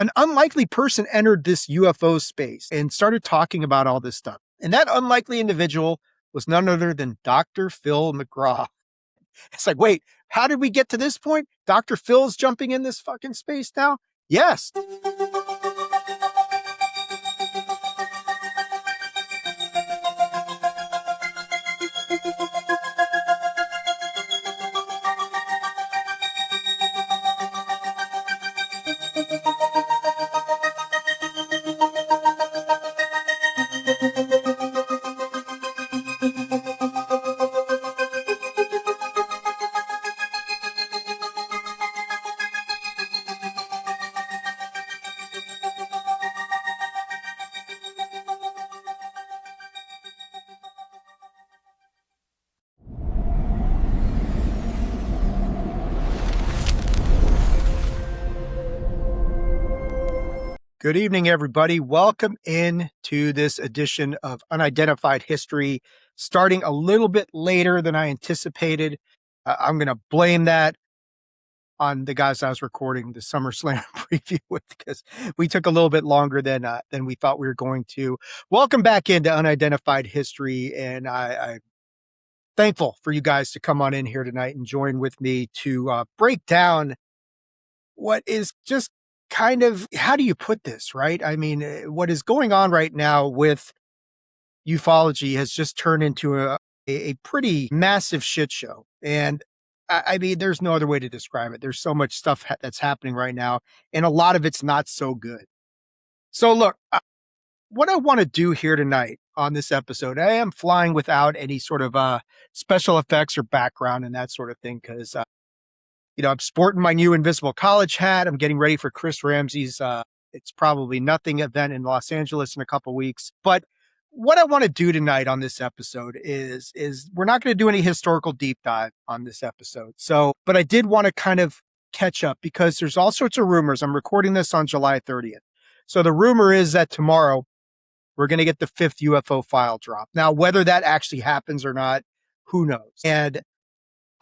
An unlikely person entered this UFO space and started talking about all this stuff. And that unlikely individual was none other than Dr. Phil McGraw. It's like, wait, how did we get to this point? Dr. Phil's jumping in this fucking space now? Yes. Good evening, everybody. Welcome in to this edition of Unidentified History, starting a little bit later than I anticipated. I'm going to blame that on the guys I was recording the SummerSlam preview with, because we took a little bit longer than we thought we were going to. Welcome back into Unidentified History, and I'm thankful for you guys to come on in here tonight and join with me to break down what is just kind of, how do you put this, right? I mean, what is going on right now with ufology has just turned into a pretty massive shit show. And I mean, there's no other way to describe it. There's so much stuff that's happening right now, and a lot of it's not so good. So look, what I want to do here tonight on this episode, I am flying without any sort of special effects or background and that sort of thing, because I'm sporting my new Invisible College hat. I'm getting ready for Chris Ramsey's It's Probably Nothing event in Los Angeles in a couple weeks. But what I want to do tonight on this episode is we're not going to do any historical deep dive on this episode. But I did want to kind of catch up, because there's all sorts of rumors. I'm recording this on July 30th. So the rumor is that tomorrow we're going to get the 5th UFO file drop. Now, whether that actually happens or not, who knows? And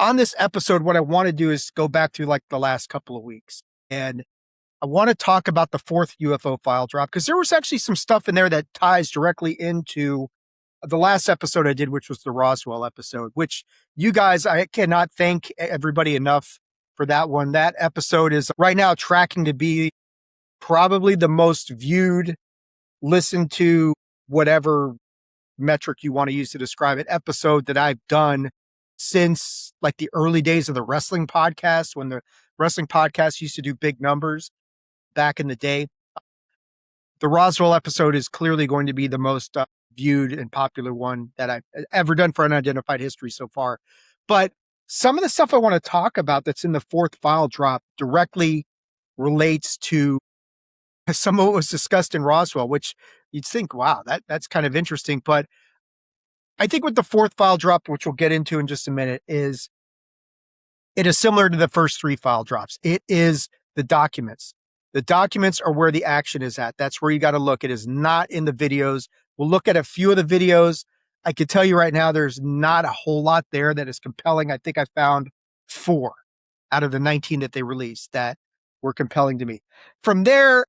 on this episode, what I want to do is go back to like the last couple of weeks. And I want to talk about the 4th UFO file drop, because there was actually some stuff in there that ties directly into the last episode I did, which was the Roswell episode, which you guys, I cannot thank everybody enough for that one. That episode is right now tracking to be probably the most viewed, listened to, whatever metric you want to use to describe it, episode that I've done since like the early days of the wrestling podcast, when the wrestling podcast used to do big numbers back in the day. The Roswell episode is clearly going to be the most viewed and popular one that I've ever done for Unidentified History so far. But some of the stuff I want to talk about that's in the 4th file drop directly relates to some of what was discussed in Roswell, which you'd think, wow, that's kind of interesting. But I think with the 4th file drop, which we'll get into in just a minute, it is similar to the first 3 file drops. It is the documents. The documents are where the action is at. That's where you got to look. It is not in the videos. We'll look at a few of the videos. I can tell you right now, there's not a whole lot there that is compelling. I think I found 4 out of the 19 that they released that were compelling to me. From there,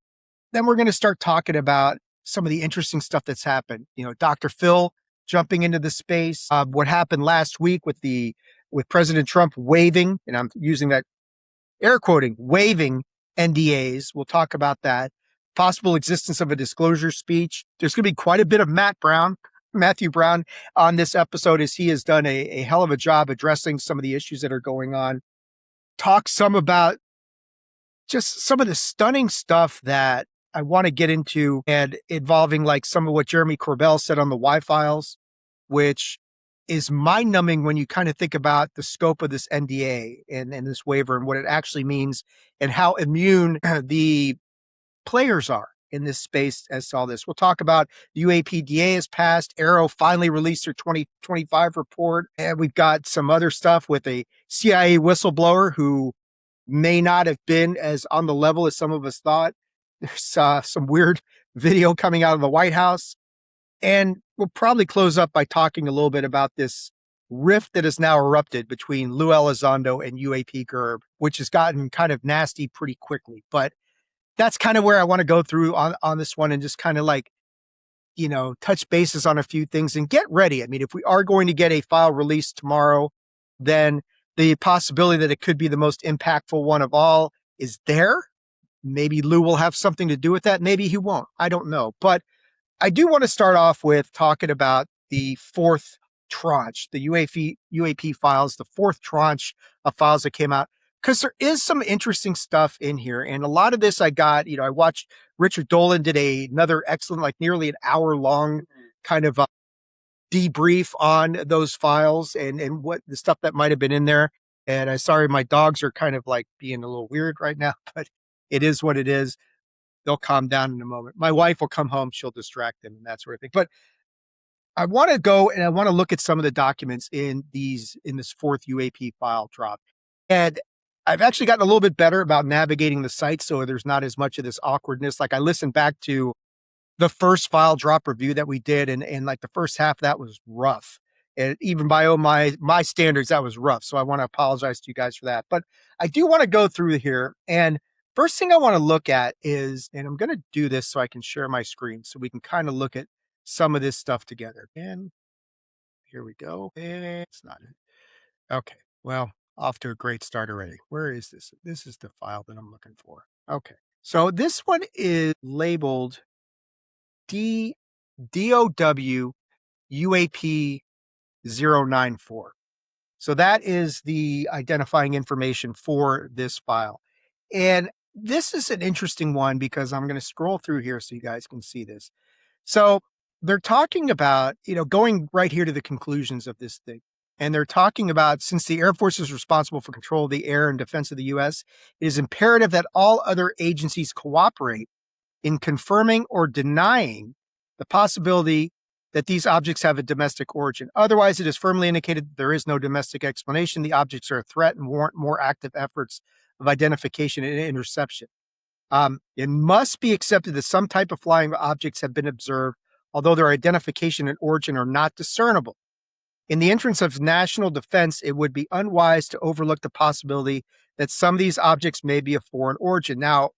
then we're going to start talking about some of the interesting stuff that's happened. Dr. Phil jumping into the space, what happened last week with President Trump waiving, and I'm using that air quoting, waiving NDAs. We'll talk about that. Possible existence of a disclosure speech. There's going to be quite a bit of Matthew Brown on this episode, as he has done a hell of a job addressing some of the issues that are going on. Talk some about just some of the stunning stuff that I want to get into, and involving like some of what Jeremy Corbell said on the Y-Files, which is mind-numbing when you kind of think about the scope of this NDA and this waiver and what it actually means, and how immune the players are in this space as to all this. We'll talk about the UAPDA has passed. AARO finally released their 2025 report. And we've got some other stuff with a CIA whistleblower who may not have been as on the level as some of us thought. There's some weird video coming out of the White House. And we'll probably close up by talking a little bit about this rift that has now erupted between Lou Elizondo and UAP Gerb, which has gotten kind of nasty pretty quickly. But that's kind of where I want to go through on this one and just kind of like, touch bases on a few things and get ready. I mean, if we are going to get a file released tomorrow, then the possibility that it could be the most impactful one of all is there. Maybe Lou will have something to do with that. Maybe he won't. I don't know. But I do want to start off with talking about the fourth tranche, the UAP files, the fourth tranche of files that came out, because there is some interesting stuff in here. And a lot of this I got, I watched Richard Dolan did another excellent, like nearly an hour long kind of debrief on those files and what the stuff that might have been in there. And I'm sorry, my dogs are kind of like being a little weird right now, but it is what it is. They'll calm down in a moment. My wife will come home, she'll distract them and that sort of thing. But I want to go and I want to look at some of the documents in this fourth UAP file drop. And I've actually gotten a little bit better about navigating the site, so there's not as much of this awkwardness. Like I listened back to the first file drop review that we did, and like the first half, that was rough. And even by my standards, that was rough. So I want to apologize to you guys for that. But I do want to go through here. And first thing I want to look at is, and I'm going to do this so I can share my screen so we can kind of look at some of this stuff together. And here we go. And it's not it. Okay. Well, off to a great start already. Where is this? This is the file that I'm looking for. Okay. So this one is labeled DOW UAP 094. So that is the identifying information for this file. And this is an interesting one because I'm going to scroll through here so you guys can see this. So they're talking about, going right here to the conclusions of this thing. And they're talking about, since the Air Force is responsible for control of the air and defense of the U.S., it is imperative that all other agencies cooperate in confirming or denying the possibility that these objects have a domestic origin. Otherwise, it is firmly indicated that there is no domestic explanation. The objects are a threat and warrant more active efforts of identification and interception. It must be accepted that some type of flying objects have been observed, although their identification and origin are not discernible. In the interest of national defense, it would be unwise to overlook the possibility that some of these objects may be of foreign origin. Now,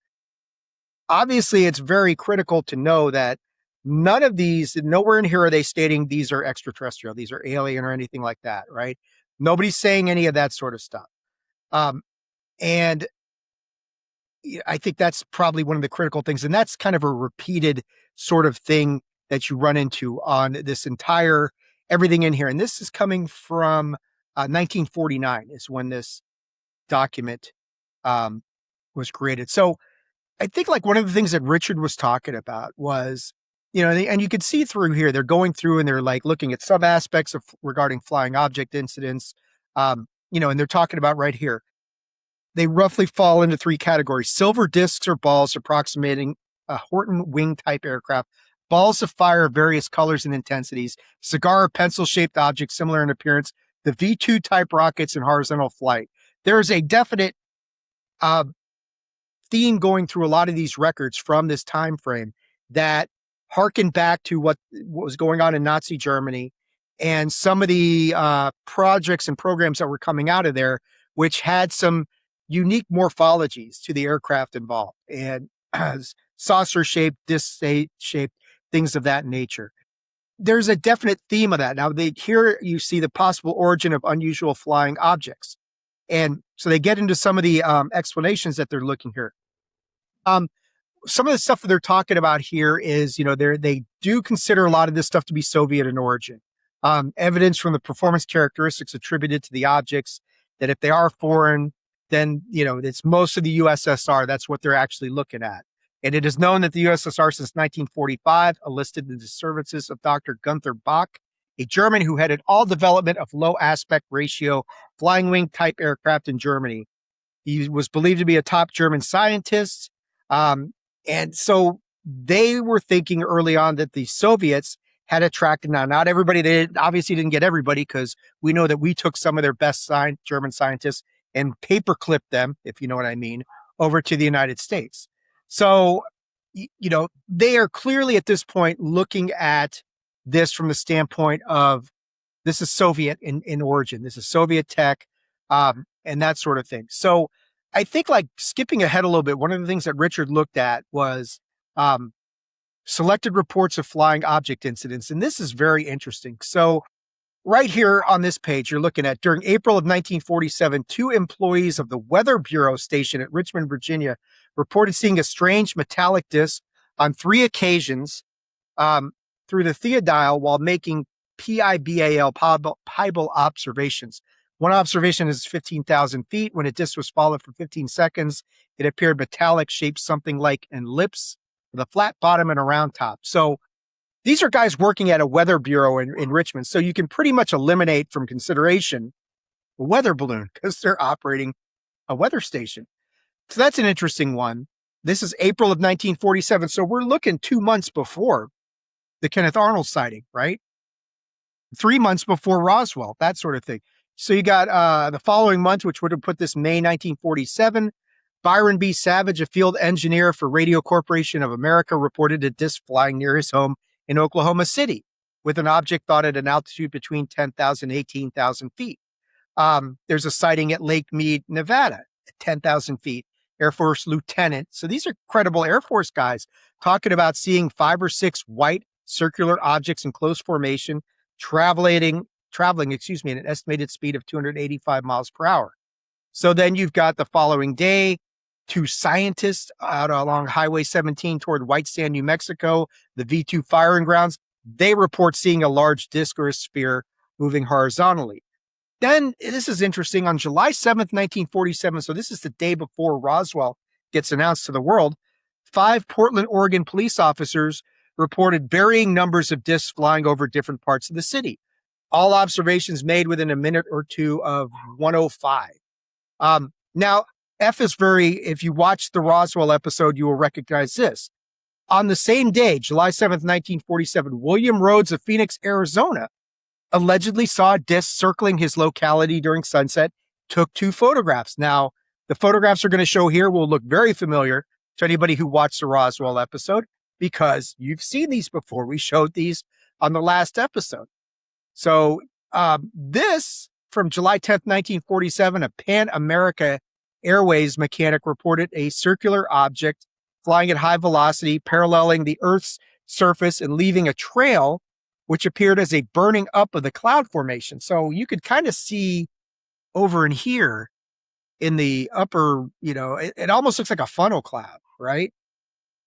obviously, it's very critical to know that none of these, nowhere in here are they stating these are extraterrestrial, these are alien or anything like that, right? Nobody's saying any of that sort of stuff. And I think that's probably one of the critical things. And that's kind of a repeated sort of thing that you run into on this entire everything in here. And this is coming from 1949 is when this document was created. So I think like one of the things that Richard was talking about was, and you could see through here, they're going through and they're like looking at some aspects of regarding flying object incidents, and they're talking about right here. They roughly fall into three categories: silver discs or balls approximating a Horton wing type aircraft, balls of fire of various colors and intensities, cigar or pencil shaped objects similar in appearance, the V2 type rockets in horizontal flight. There is a definite theme going through a lot of these records from this time frame that harken back to what was going on in Nazi Germany and some of the projects and programs that were coming out of there, which had some unique morphologies to the aircraft involved and saucer shaped, disc shaped, things of that nature. There's a definite theme of that. Now, here you see the possible origin of unusual flying objects. And so they get into some of the explanations that they're looking here. Some of the stuff that they're talking about here is, they do consider a lot of this stuff to be Soviet in origin. Evidence from the performance characteristics attributed to the objects that if they are foreign, then, it's most of the USSR. That's what they're actually looking at. And it is known that the USSR since 1945 enlisted the services of Dr. Gunther Bach, a German who headed all development of low aspect ratio flying wing type aircraft in Germany. He was believed to be a top German scientist. And so they were thinking early on that the Soviets had attracted, now not everybody, they obviously didn't get everybody because we know that we took some of their best German scientists and paperclipped them, if you know what I mean, over to the United States. So, they are clearly at this point looking at this from the standpoint of this is Soviet in origin. This is Soviet tech and that sort of thing. So I think, like, skipping ahead a little bit, one of the things that Richard looked at was um, selected reports of flying object incidents. And this is very interesting. So right here on this page, you're looking at during April of 1947, 2 employees of the Weather Bureau station at Richmond, Virginia, reported seeing a strange metallic disc on 3 occasions um, through the Theodile while making Pibal observations. One observation is 15,000 feet. When a disc was followed for 15 seconds, it appeared metallic, shaped something like an ellipse with a flat bottom and a round top. So these are guys working at a weather bureau in Richmond. So you can pretty much eliminate from consideration a weather balloon because they're operating a weather station. So that's an interesting one. This is April of 1947. So we're looking 2 months before the Kenneth Arnold sighting, right? 3 months before Roswell, that sort of thing. So you got the following month, which would have put this May 1947. Byron B. Savage, a field engineer for Radio Corporation of America, reported a disc flying near his home in Oklahoma City with an object thought at an altitude between 10,000 and 18,000 feet. There's a sighting at Lake Mead, Nevada, at 10,000 feet. Air Force lieutenant. So these are credible Air Force guys talking about seeing 5 or 6 white circular objects in close formation, traveling, at an estimated speed of 285 miles per hour. So then you've got the following day, 2 scientists out along Highway 17 toward White Sand, New Mexico, the V2 firing grounds. They report seeing a large disc or a sphere moving horizontally. Then, this is interesting, on July 7th, 1947, so this is the day before Roswell gets announced to the world, 5 Portland, Oregon police officers reported varying numbers of discs flying over different parts of the city. All observations made within a minute or two of 1:05. Now, F is if you watch the Roswell episode, you will recognize this. On the same day, July 7th, 1947, William Rhodes of Phoenix, Arizona, allegedly saw a disc circling his locality during sunset, took 2 photographs. Now, the photographs are going to show here will look very familiar to anybody who watched the Roswell episode because you've seen these before. We showed these on the last episode. So this, from July 10th, 1947, a Pan America Airways mechanic reported a circular object flying at high velocity, paralleling the Earth's surface and leaving a trail which appeared as a burning up of the cloud formation. So you could kind of see over in here in the upper, it almost looks like a funnel cloud, right?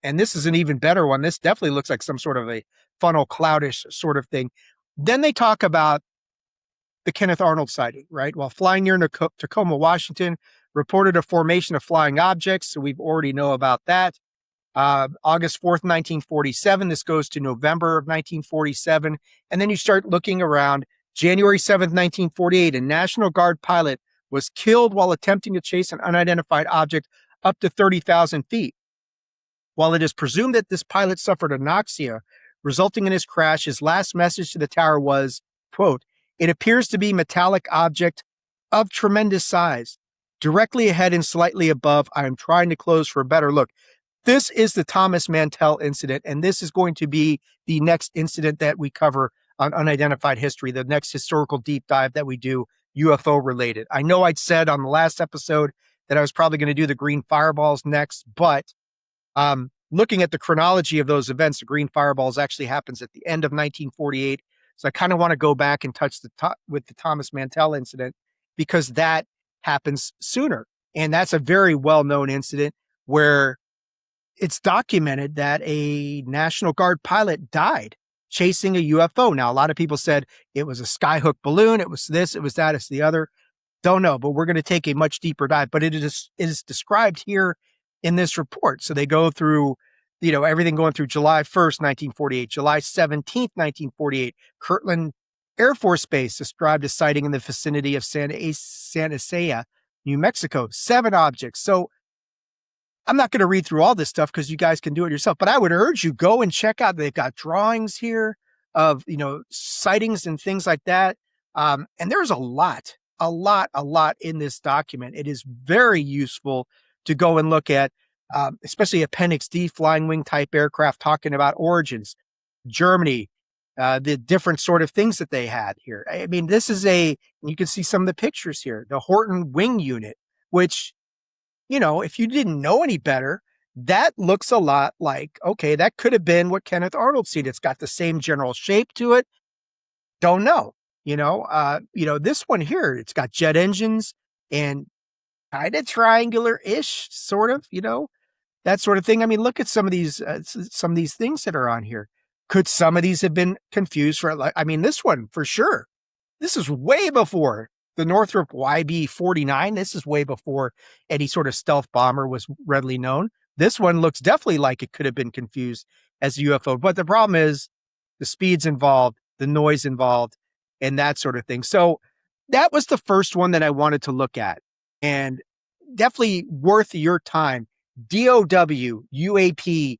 And this is an even better one. This definitely looks like some sort of a funnel cloudish sort of thing. Then they talk about the Kenneth Arnold sighting, right? While flying near Tacoma, Washington, reported a formation of flying objects. So we already know about that. August 4th, 1947. This goes to November of 1947. And then you start looking around. January 7th, 1948, a National Guard pilot was killed while attempting to chase an unidentified object up to 30,000 feet. While it is presumed that this pilot suffered anoxia, resulting in his crash, his last message to the tower was, quote, "It appears to be a metallic object of tremendous size. Directly ahead and slightly above, I am trying to close for a better look." This is the Thomas Mantell incident, and this is going to be the next incident that we cover on Unidentified History, the next historical deep dive that we do UFO related. I know I'd said on the last episode that I was probably going to do the green fireballs next, but looking at the chronology of those events, the green fireballs actually happens at the end of 1948. So I kind of want to go back and touch with the Thomas Mantell incident because that happens sooner. And that's a very well-known incident where it's documented that a National Guard pilot died chasing a UFO. Now, a lot of people said it was a skyhook balloon. It was this, it was that, it's the other. Don't know, but we're going to take a much deeper dive. But it is described here in this report. So they go through, everything going through July 1st, 1948, July 17th, 1948. Kirtland Air Force Base described a sighting in the vicinity of San Isaiah, New Mexico. 7 objects. So I'm not going to read through all this stuff because you guys can do it yourself, but I would urge you, go and check out. They've got drawings here of, sightings and things like that. And there's a lot in this document. It is very useful to go and look at, especially Appendix D flying wing type aircraft talking about origins, Germany, the different sort of things that they had here. I mean, this is you can see some of the pictures here, the Horton wing unit, which if you didn't know any better, that looks a lot like, okay, that could have been what Kenneth Arnold seen. It's got the same general shape to it. Don't know. This one here, it's got jet engines and kind of triangular-ish, sort of, that sort of thing. I mean, look at some of these things that are on here. Could some of these have been confused for, this one for sure. This is way before the Northrop YB-49. This is way before any sort of stealth bomber was readily known. This one looks definitely like it could have been confused as a UFO. But the problem is the speeds involved, the noise involved, and that sort of thing. So that was the first one that I wanted to look at, and definitely worth your time. DOW UAP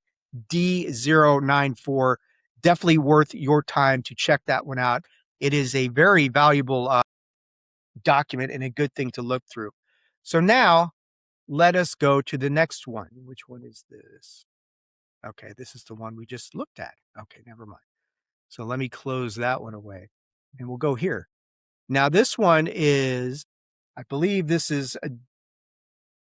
D094. Definitely worth your time to check that one out. It is a very valuable document and a good thing to look through. So now let us go to the next one. Which one is this? Okay, this is the one we just looked at. Okay, never mind. So let me close that one away and we'll go here. Now this one is, I believe this is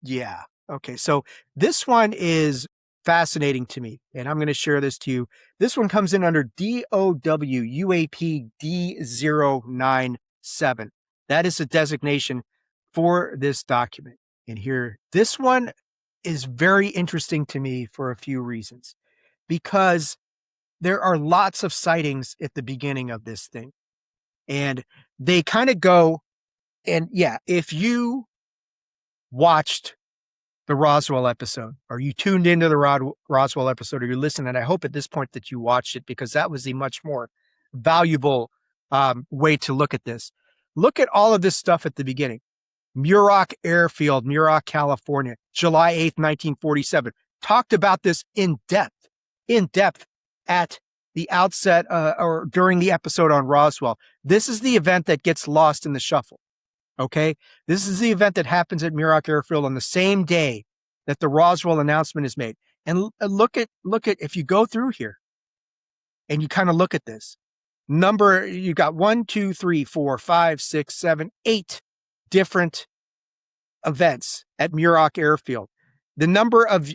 yeah. Okay, so this one is fascinating to me, and I'm going to share this to you. This one comes in under DOW UAP D097. That is the designation for this document. And here, this one is very interesting to me for a few reasons, because there are lots of sightings at the beginning of this thing, and they kind of go, and yeah, if you watched the Roswell episode, or you tuned into the Roswell episode, or you're listening, I hope at this point that you watched it, because that was the much more valuable way to look at this. Look at all of this stuff at the beginning. Muroc Airfield, Muroc, California, July 8th, 1947. Talked about this in depth at the outset or during the episode on Roswell. This is the event that gets lost in the shuffle. Okay, this is the event that happens at Muroc Airfield on the same day that the Roswell announcement is made. And look at if you go through here and you kind of look at this number, you got 1, 2, 3, 4, 5, 6, 7, 8 different events at Muroc Airfield. The number of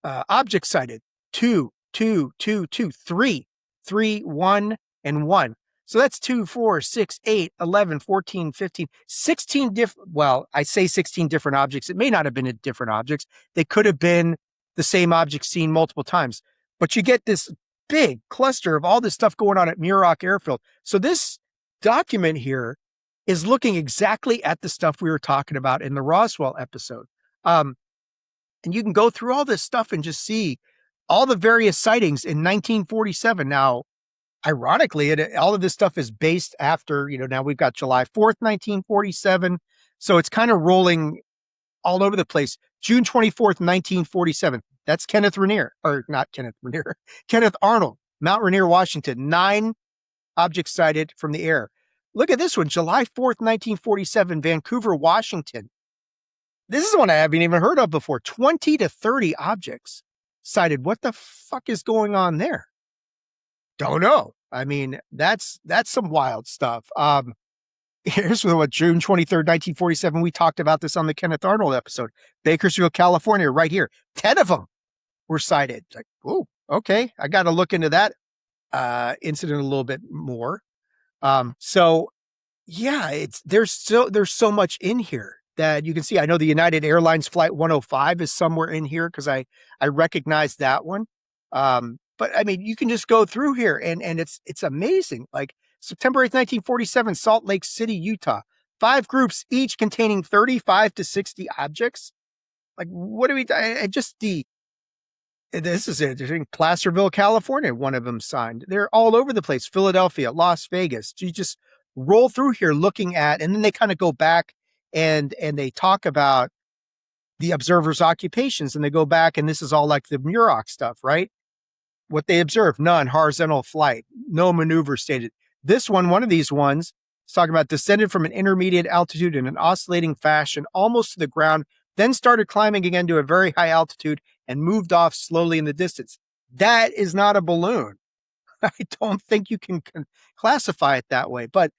objects cited: 2, 2, 2, 2, 3, 3, 1, and 1. So that's 2, 4, 6, 8, 11, 14, 15, 16 different, well, I say 16 different objects. It may not have been different objects. They could have been the same object seen multiple times. But you get this big cluster of all this stuff going on at Muroc Airfield. So this document here is looking exactly at the stuff we were talking about in the Roswell episode. And you can go through all this stuff and just see all the various sightings in 1947. Now, ironically, all of this stuff is based after, now we've got July 4th, 1947. So it's kind of rolling all over the place. June 24th, 1947. That's Kenneth Arnold, Mount Rainier, Washington. 9 objects sighted from the air. Look at this one, July 4th, 1947, Vancouver, Washington. This is one I haven't even heard of before. 20 to 30 objects sighted. What the fuck is going on there? Don't know. I mean, that's some wild stuff. Here's what, June 23rd, 1947. We talked about this on the Kenneth Arnold episode. Bakersfield, California, right here. 10 of them were cited. Like, oh, okay. I got to look into that incident a little bit more. So yeah, there's so much in here that you can see. I know the United Airlines Flight 105 is somewhere in here because I recognize that one. But I mean, you can just go through here and it's amazing. Like September 8th, 1947, Salt Lake City, Utah. 5 groups, each containing 35 to 60 objects. Like, what do we, this is it. They're in Placerville, California. One of them signed. They're all over the place. Philadelphia, Las Vegas. You just roll through here looking at, and then they kind of go back and they talk about the observers' occupations, and they go back, and this is all like the Muroc stuff, right? What they observed: none, horizontal flight, no maneuver stated. This one of these ones, is talking about descended from an intermediate altitude in an oscillating fashion almost to the ground, then started climbing again to a very high altitude and moved off slowly in the distance. That is not a balloon. I don't think you can classify it that way. But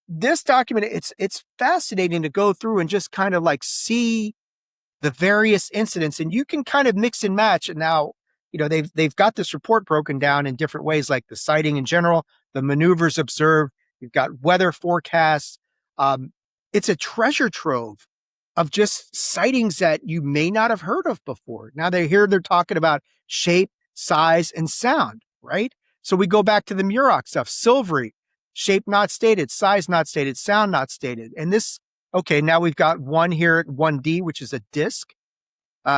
this document, it's fascinating to go through and just kind of like see the various incidents, and you can kind of mix and match. And now, they've got this report broken down in different ways, like the sighting in general, the maneuvers observed. You've got weather forecasts. It's a treasure trove of just sightings that you may not have heard of before. Now they're talking about shape, size, and sound, right? So we go back to the Muroc stuff, silvery, shape not stated, size not stated, sound not stated. And this, okay, now we've got one here at 1D, which is a disc,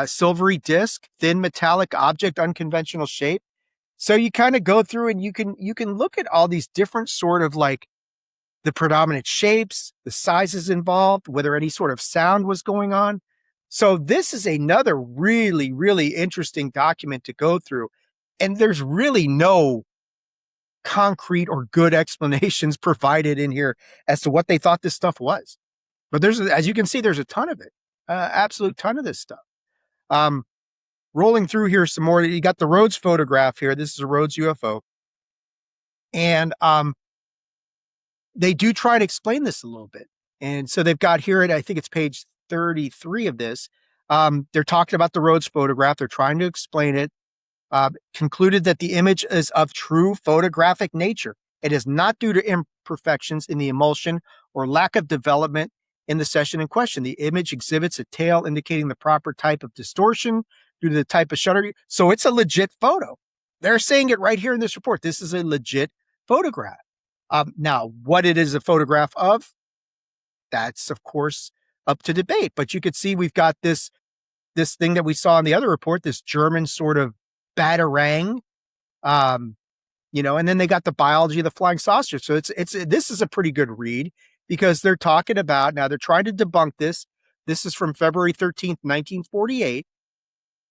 silvery disc, thin metallic object, unconventional shape. So you kind of go through and you can look at all these different sort of like the predominant shapes, the sizes involved, whether any sort of sound was going on. So this is another really, really interesting document to go through. And there's really no concrete or good explanations provided in here as to what they thought this stuff was. But as you can see, there's a ton of it, absolute ton of this stuff. Rolling through here some more, you got the Rhodes photograph here. This is a Rhodes UFO. And they do try to explain this a little bit. And so they've got here, I think it's page 33 of this. They're talking about the Rhodes photograph. They're trying to explain it. Concluded that the image is of true photographic nature. It is not due to imperfections in the emulsion or lack of development in the session in question. The image exhibits a tail indicating the proper type of distortion due to the type of shutter. So it's a legit photo. They're saying it right here in this report. This is a legit photograph. Now, what it is a photograph of, that's, of course, up to debate. But you could see we've got this thing that we saw in the other report, this German sort of batarang, and then they got the biology of the flying saucer. So this is a pretty good read because they're talking about, now they're trying to debunk this. This is from February 13th, 1948.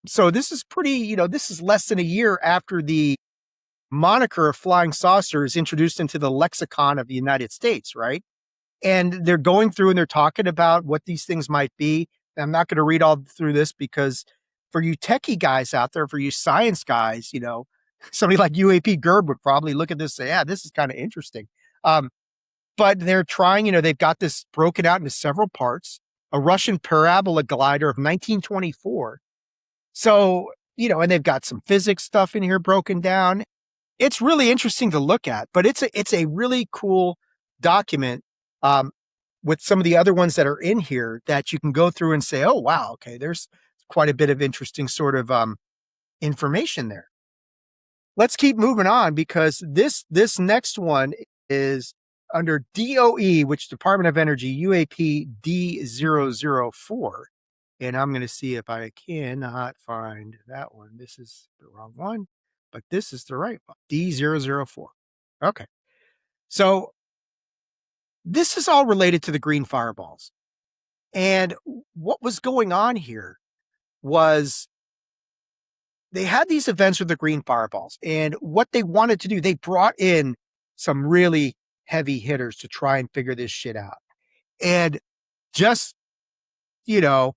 So this is pretty, this is less than a year after the moniker of flying saucer is introduced into the lexicon of the United States, right? And they're going through and they're talking about what these things might be. I'm not going to read all through this because for you techie guys out there, for you science guys, somebody like UAP Gerb would probably look at this and say, yeah, this is kind of interesting. But they're trying, they've got this broken out into several parts, a Russian parabola glider of 1924. So, and they've got some physics stuff in here broken down. It's really interesting to look at, but it's a really cool document with some of the other ones that are in here that you can go through and say, oh, wow, okay, there's quite a bit of interesting sort of information there. Let's keep moving on because this next one is under DOE, which Department of Energy, UAP D004. And I'm going to see if I cannot find that one. This is the wrong one, but this is the right one, D004. Okay. So this is all related to the green fireballs. And what was going on here was they had these events with the green fireballs. And what they wanted to do, they brought in some really heavy hitters to try and figure this shit out. And just, to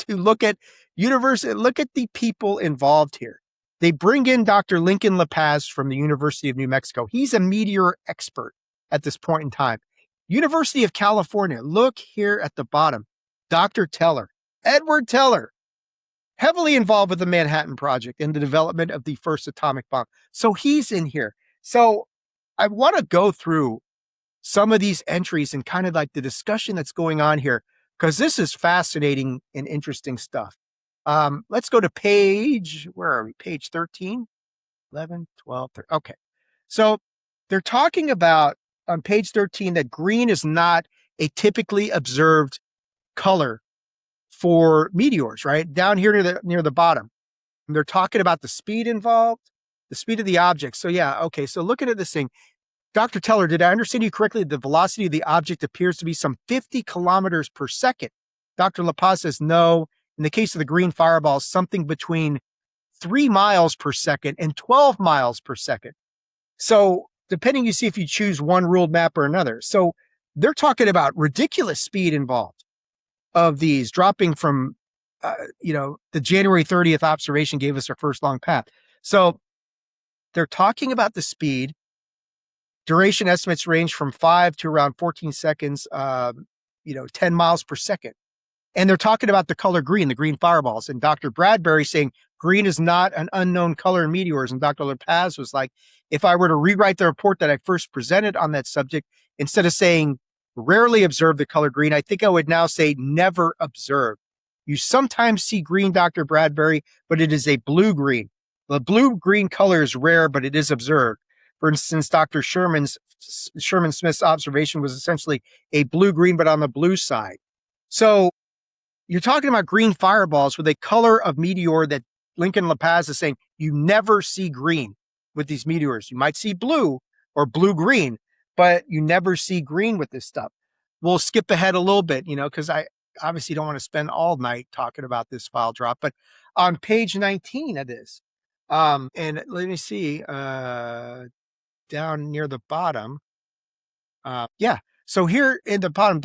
look at look at the people involved here. They bring in Dr. Lincoln La Paz from the University of New Mexico. He's a meteor expert at this point in time. University of California, look here at the bottom. Dr. Teller, Edward Teller, heavily involved with the Manhattan Project and the development of the first atomic bomb. So he's in here. So I want to go through some of these entries and kind of like the discussion that's going on here, because this is fascinating and interesting stuff. Let's go to page, where are we? Page 13, 11, 12, 13. Okay. So they're talking about on page 13 that green is not a typically observed color for meteors, right? Down here near the bottom. And they're talking about the speed involved, the speed of the object. So yeah, okay. So looking at this thing, Dr. Teller, did I understand you correctly? The velocity of the object appears to be some 50 kilometers per second. Dr. La Paz says no. In the case of the green fireballs, something between 3 miles per second and 12 miles per second. So depending, you see if you choose one ruled map or another. So they're talking about ridiculous speed involved of these, dropping from, the January 30th observation gave us our first long path. So they're talking about the speed. Duration estimates range from 5 to around 14 seconds, 10 miles per second. And they're talking about the color green, the green fireballs. And Dr. Bradbury saying green is not an unknown color in meteors. And Dr. LaPaz was like, if I were to rewrite the report that I first presented on that subject, instead of saying rarely observe the color green, I think I would now say never observe. You sometimes see green, Dr. Bradbury, but it is a blue-green. The blue-green color is rare, but it is observed. For instance, Dr. Sherman Smith's observation was essentially a blue-green, but on the blue side. So you're talking about green fireballs with a color of meteor that Lincoln LaPaz is saying you never see green with these meteors. You might see blue or blue-green, but you never see green with this stuff. We'll skip ahead a little bit, because I obviously don't want to spend all night talking about this file drop, but on page 19 of this, and let me see, down near the bottom. So here in the bottom,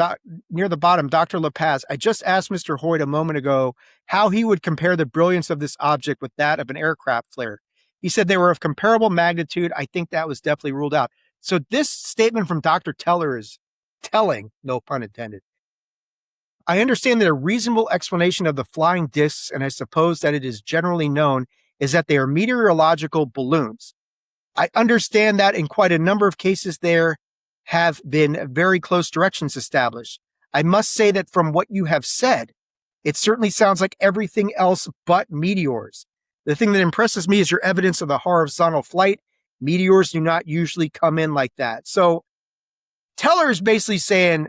near the bottom, Dr. LaPaz, I just asked Mr. Hoyt a moment ago how he would compare the brilliance of this object with that of an aircraft flare. He said they were of comparable magnitude. I think that was definitely ruled out. So this statement from Dr. Teller is telling, no pun intended. I understand that a reasonable explanation of the flying discs, and I suppose that it is generally known, is that they are meteorological balloons. I understand that in quite a number of cases there have been very close directions established. I must say that from what you have said, it certainly sounds like everything else but meteors. The thing that impresses me is your evidence of the horizontal flight. Meteors do not usually come in like that. So Teller is basically saying,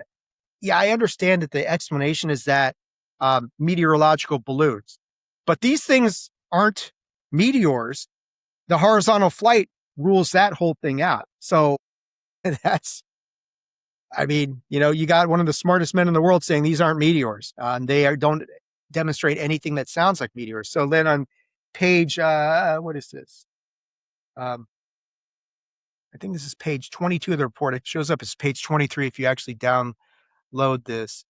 yeah, I understand that the explanation is that meteorological balloons, but these things aren't meteors. The horizontal flight rules that whole thing out. So that's, you got one of the smartest men in the world saying these aren't meteors. Don't demonstrate anything that sounds like meteors. So then on page, what is this? I think this is page 22 of the report. It shows up as page 23 if you actually download this.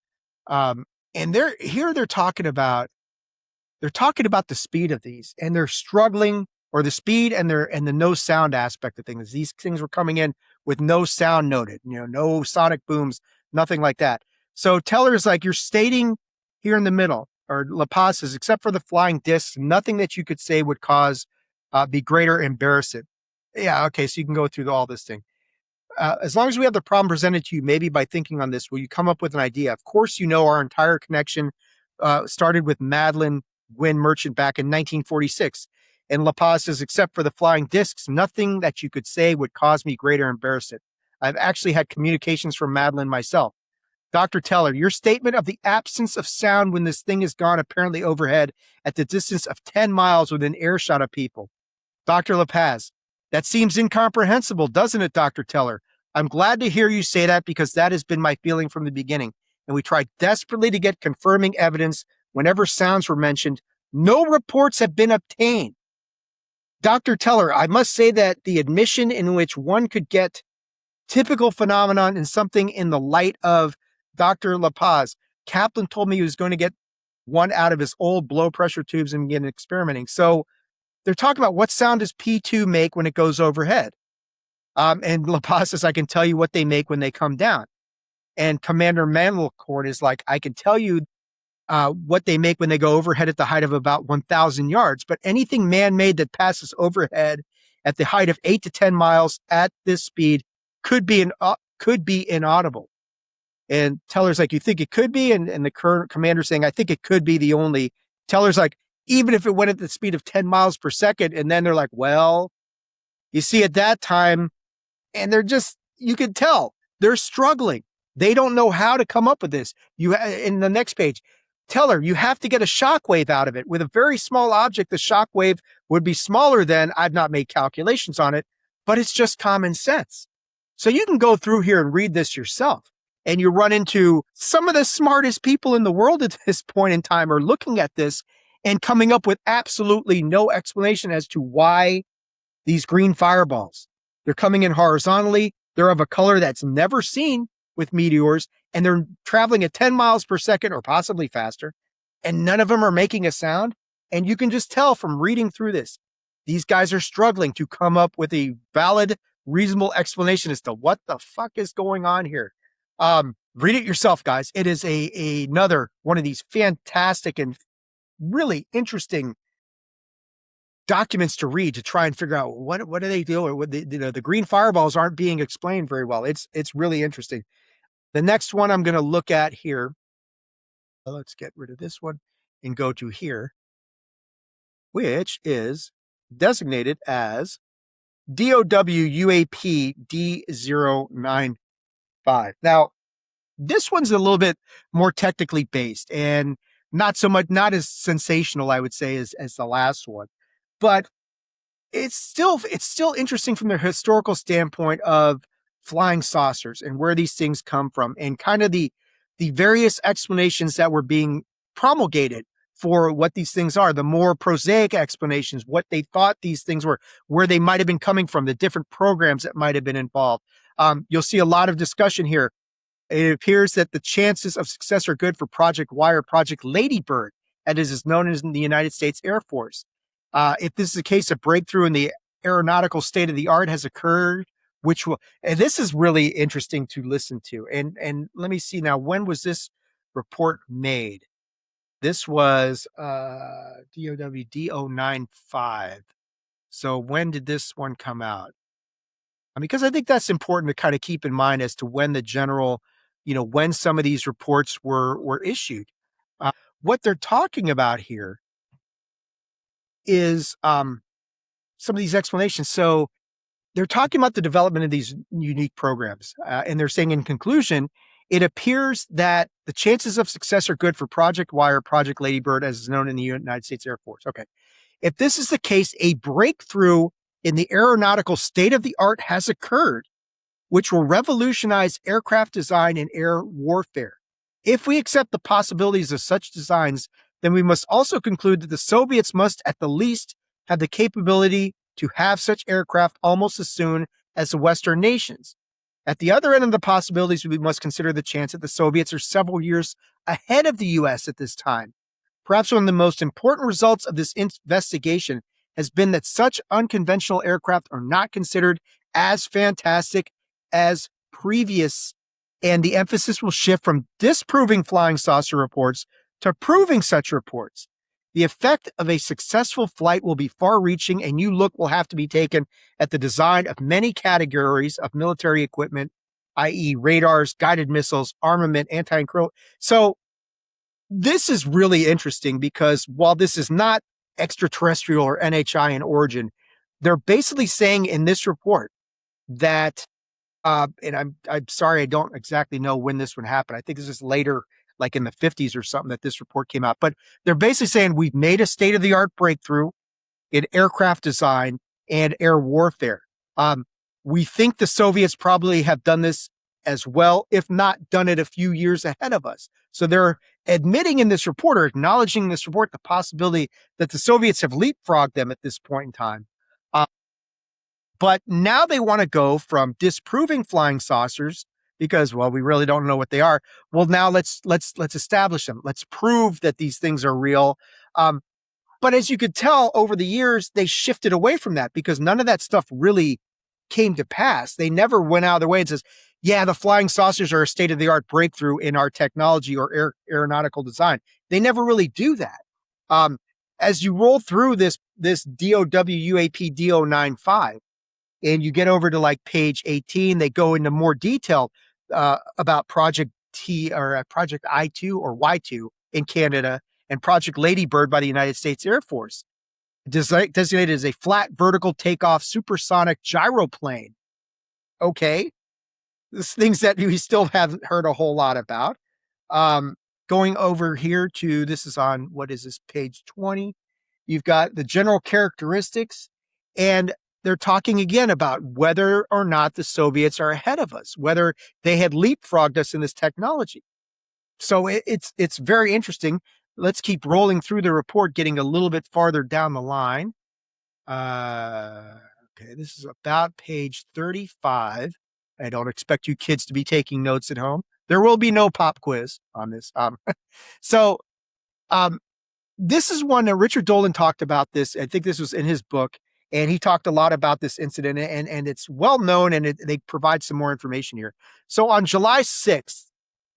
And they're talking about the speed of these, and they're struggling, or the speed and the no sound aspect of things. These things were coming in with no sound noted, no sonic booms, nothing like that. So Teller's like, you're stating here in the middle, or LaPaz says, except for the flying discs, nothing that you could say would be greater embarrassment. Yeah, okay, so you can go through all this thing. As long as we have the problem presented to you, maybe by thinking on this, will you come up with an idea? Of course, our entire connection started with Madeline Gwynn Merchant back in 1946. And LaPaz says, except for the flying discs, nothing that you could say would cause me greater embarrassment. I've actually had communications from Madeline myself. Dr. Teller, your statement of the absence of sound when this thing is gone apparently overhead at the distance of 10 miles within earshot of people. Dr. LaPaz, that seems incomprehensible, doesn't it, Dr. Teller? I'm glad to hear you say that because that has been my feeling from the beginning. And we tried desperately to get confirming evidence whenever sounds were mentioned. No reports have been obtained. Dr. Teller, I must say that the admission in which one could get typical phenomenon in something in the light of Dr. LaPaz, Kaplan told me he was going to get one out of his old blow pressure tubes and begin experimenting. So they're talking about what sound does P2 make when it goes overhead. And LaPaz says, I can tell you what they make when they come down. And Commander Mandelcourt is like, I can tell you what they make when they go overhead at the height of about 1,000 yards. But anything man-made that passes overhead at the height of 8 to 10 miles at this speed could be inaudible. And Teller's like, you think it could be? And the current commander saying, I think it could be the only. Teller's like, even if it went at the speed of 10 miles per second. And then they're like, well, you see at that time, and you can tell they're struggling. They don't know how to come up with this. In the next page, Teller, you have to get a shock wave out of it. With a very small object, the shock wave would be smaller than, I've not made calculations on it, but it's just common sense. So you can go through here and read this yourself. And you run into some of the smartest people in the world at this point in time are looking at this and coming up with absolutely no explanation as to why these green fireballs, they're coming in horizontally. They're of a color that's never seen with meteors, and they're traveling at 10 miles per second or possibly faster, and none of them are making a sound. And you can just tell from reading through this, these guys are struggling to come up with a valid, reasonable explanation as to what the fuck is going on here. Read it yourself, guys. It is another one of these fantastic and really interesting documents to read to try and figure out what do they do, or what the green fireballs aren't being explained very well. It's really interesting. The next one I'm going to look at here. Let's get rid of this one and go to here, which is designated as DOW UAP D095. Now, this one's a little bit more technically based and not as sensational, I would say, as the last one. But it's still interesting from the historical standpoint of flying saucers and where these things come from, and kind of the various explanations that were being promulgated for what these things are, the more prosaic explanations, what they thought these things were, where they might have been coming from, the different programs that might have been involved. You'll see a lot of discussion here. It appears that the chances of success are good for Project Y or Project Ladybird, as is known as in the United States Air Force. If this is a case of breakthrough in the aeronautical state of the art has occurred, which will, and this is really interesting to listen to. And let me see now, when was this report made? This was DOWD095. So when did this one come out? Because I think that's important to kind of keep in mind as to when the general, when some of these reports were issued. What they're talking about here is some of these explanations. So they're talking about the development of these unique programs, and they're saying in conclusion, it appears that the chances of success are good for Project Y or Project Ladybird, as is known in the United States Air Force. Okay. If this is the case, a breakthrough in the aeronautical state of the art has occurred, which will revolutionize aircraft design and air warfare. If we accept the possibilities of such designs, then we must also conclude that the Soviets must at the least have the capability to have such aircraft almost as soon as the Western nations. At the other end of the possibilities, we must consider the chance that the Soviets are several years ahead of the US at this time. Perhaps one of the most important results of this investigation has been that such unconventional aircraft are not considered as fantastic as previous, and the emphasis will shift from disproving flying saucer reports to proving such reports. The effect of a successful flight will be far-reaching, and new look will have to be taken at the design of many categories of military equipment, i.e. radars, guided missiles, armament, anti-encroach. So this is really interesting because while this is not extraterrestrial or NHI in origin, they're basically saying in this report that, and I'm sorry, I don't exactly know when this would happen. I think this is later, like in the 50s or something, that this report came out. But they're basically saying we've made a state-of-the-art breakthrough in aircraft design and air warfare. We think the Soviets probably have done this as well, if not done it a few years ahead of us. So they're admitting in this report, or acknowledging in this report, the possibility that the Soviets have leapfrogged them at this point in time. But now they want to go from disproving flying saucers because, well, we really don't know what they are. Well, now let's establish them. Let's prove that these things are real. But as you could tell over the years, they shifted away from that because none of that stuff really came to pass. They never went out of their way and says, yeah, the flying saucers are a state-of-the-art breakthrough in our technology or aeronautical design. They never really do that. As you roll through this DOWUAP D095, and you get over to like page 18, they go into more detail about Project T or Project I2 or Y2 in Canada and Project Ladybird by the United States Air Force, designated as a flat vertical takeoff supersonic gyroplane. Okay. This things that we still haven't heard a whole lot about. Going over here to, this is on, what is this, page 20? You've got the general characteristics, and they're talking again about whether or not the Soviets are ahead of us, whether they had leapfrogged us in this technology. So it's very interesting. Let's keep rolling through the report, getting a little bit farther down the line. Okay, this is about page 35. I don't expect you kids to be taking notes at home. There will be no pop quiz on this. So this is one that Richard Dolan talked about this. I think this was in his book, and he talked a lot about this incident, and it's well known, and they provide some more information here. So on July 6th,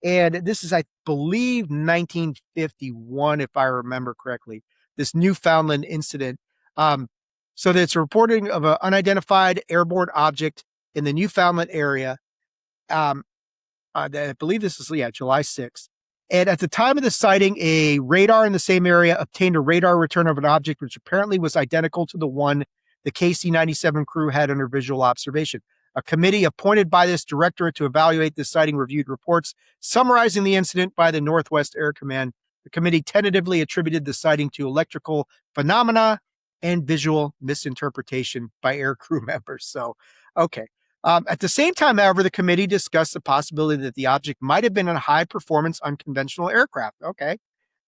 And this is, I believe, 1951, if I remember correctly, this Newfoundland incident. So that it's a reporting of an unidentified airborne object in the Newfoundland area. I believe this is, July 6th. And at the time of the sighting, a radar in the same area obtained a radar return of an object which apparently was identical to the one the KC-97 crew had under visual observation. A committee appointed by this directorate to evaluate the sighting reviewed reports summarizing the incident by the Northwest Air Command. The committee tentatively attributed the sighting to electrical phenomena and visual misinterpretation by air crew members. So, okay. At the same time, however, the committee discussed the possibility that the object might have been a high-performance unconventional aircraft. Okay.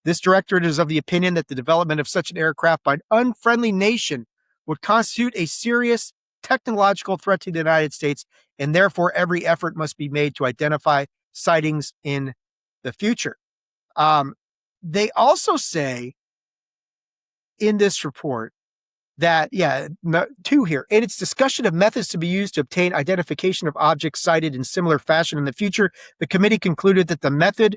This directorate is of the opinion that the development of such an aircraft by an unfriendly nation would constitute a serious technological threat to the United States, and therefore every effort must be made to identify sightings in the future. They also say in this report that, two here, in its discussion of methods to be used to obtain identification of objects sighted in similar fashion in the future, the committee concluded that the method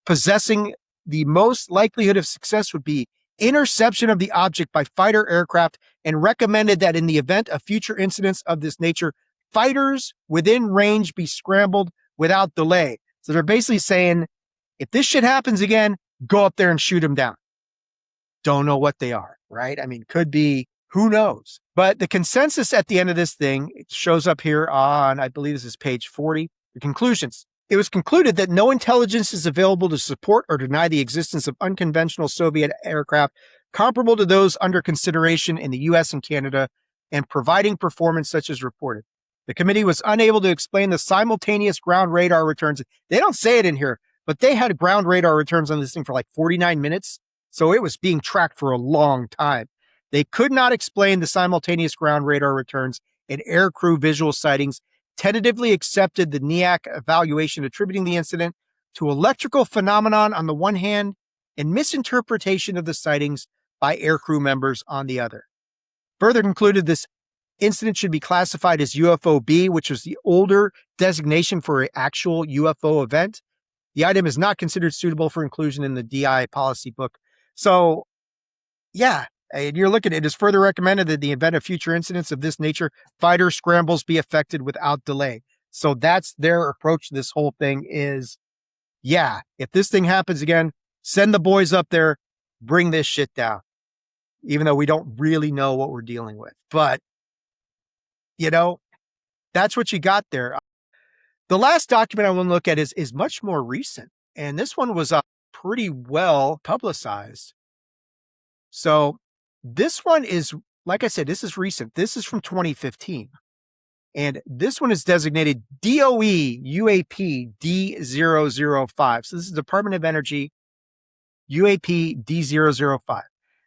possessing the most likelihood of success would be interception of the object by fighter aircraft, and recommended that in the event of future incidents of this nature, fighters within range be scrambled without delay. So they're basically saying, if this shit happens again, go up there and shoot them down. Don't know what they are, right? I mean, could be, who knows? But the consensus at the end of this thing, it shows up here on, I believe this is page 40, the conclusions. It was concluded that no intelligence is available to support or deny the existence of unconventional Soviet aircraft comparable to those under consideration in the U.S. and Canada and providing performance such as reported. The committee was unable to explain the simultaneous ground radar returns. They don't say it in here, but they had ground radar returns on this thing for like 49 minutes. So it was being tracked for a long time. They could not explain the simultaneous ground radar returns and aircrew visual sightings, tentatively accepted the NEAC evaluation attributing the incident to electrical phenomenon on the one hand and misinterpretation of the sightings by aircrew members on the other. Further concluded this incident should be classified as UFO B, which was the older designation for an actual UFO event. The item is not considered suitable for inclusion in the DI policy book. So, and you're looking at it is further recommended that in the event of future incidents of this nature, fighter scrambles be effected without delay. So that's their approach to this whole thing is, if this thing happens again, send the boys up there, bring this shit down. Even though we don't really know what we're dealing with. But, that's what you got there. The last document I want to look at is much more recent. And this one was pretty well publicized. So this one is, like I said, this is recent. This is from 2015. And this one is designated DOE UAP D005. So this is Department of Energy UAP D005.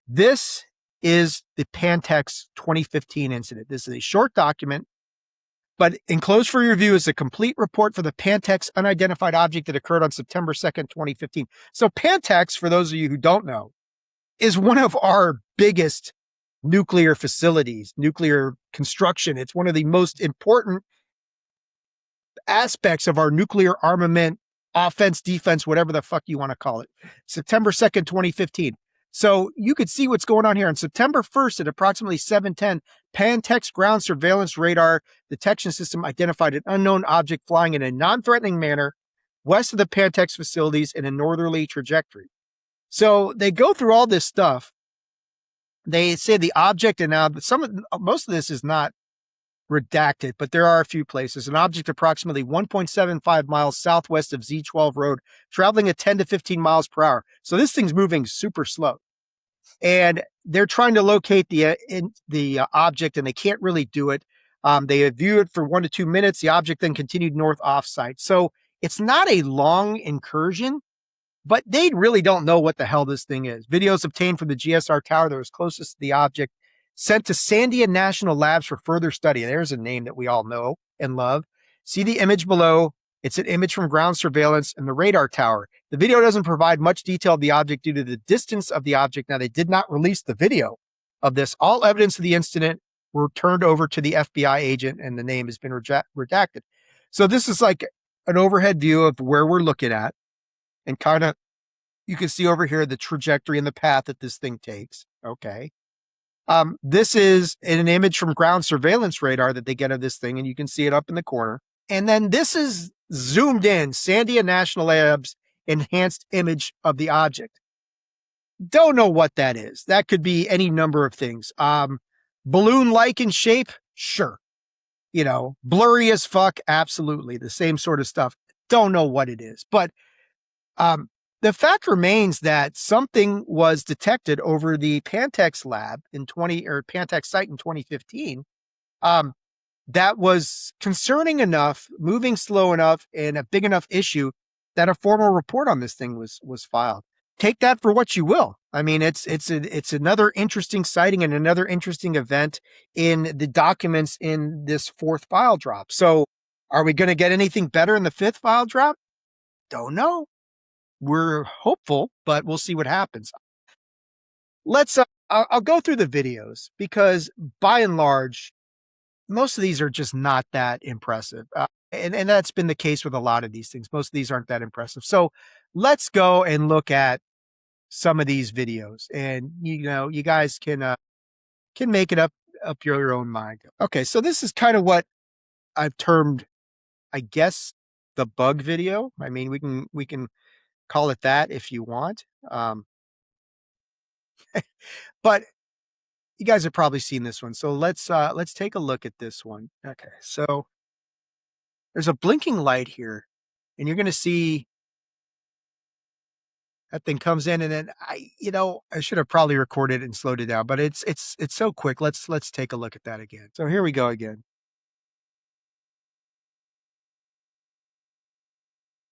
This is the Pantex 2015 incident. This is a short document, but enclosed for your review is a complete report for the Pantex unidentified object that occurred on September 2nd, 2015. So Pantex, for those of you who don't know, is one of our biggest nuclear facilities, nuclear construction. It's one of the most important aspects of our nuclear armament, offense, defense, whatever the fuck you want to call it. September 2nd, 2015. So you could see what's going on here. On September 1st at approximately 7:10, Pantex ground surveillance radar detection system identified an unknown object flying in a non-threatening manner west of the Pantex facilities in a northerly trajectory. So they go through all this stuff. They say the object, and now most of this is not redacted, but there are a few places. An object approximately 1.75 miles southwest of Z12 Road, traveling at 10 to 15 miles per hour. So this thing's moving super slow. And they're trying to locate the object, and they can't really do it. They view it for 1 to 2 minutes. The object then continued north off-site. So it's not a long incursion, but they really don't know what the hell this thing is. Videos obtained from the GSR tower that was closest to the object sent to Sandia National Labs for further study. There's a name that we all know and love. See the image below. It's an image from ground surveillance and the radar tower. The video doesn't provide much detail of the object due to the distance of the object. Now, they did not release the video of this. All evidence of the incident were turned over to the FBI agent, and the name has been redacted. So this is like an overhead view of where we're looking at, and kind of you can see over here the trajectory and the path that this thing takes. Okay. This is an image from ground surveillance radar that they get of this thing, and you can see it up in the corner. And then this is zoomed in Sandia National Labs enhanced image of the object. Don't know what that is. That could be any number of things. Balloon-like in shape, sure. Blurry as fuck, absolutely. The same sort of stuff. Don't know what it is. But the fact remains that something was detected over the Pantex lab Pantex site in 2015. That was concerning enough, moving slow enough, and a big enough issue that a formal report on this thing was filed. Take that for what you will. I mean, it's another interesting sighting and another interesting event in the documents in this fourth file drop. So, are we going to get anything better in the fifth file drop? Don't know. We're hopeful, but we'll see what happens. Let's. I'll go through the videos because, by and large, most of these are just not that impressive. And that's been the case with a lot of these things. Most of these aren't that impressive. So let's go and look at some of these videos, and you guys can make it up your own mind. Okay, so this is kind of what I've termed, I guess, the bug video. I mean, we can call it that if you want. But you guys have probably seen this one. So let's take a look at this one. Okay, so there's a blinking light here, and you're going to see that thing comes in, and then I should have probably recorded it and slowed it down, but it's so quick. Let's take a look at that again. So here we go again.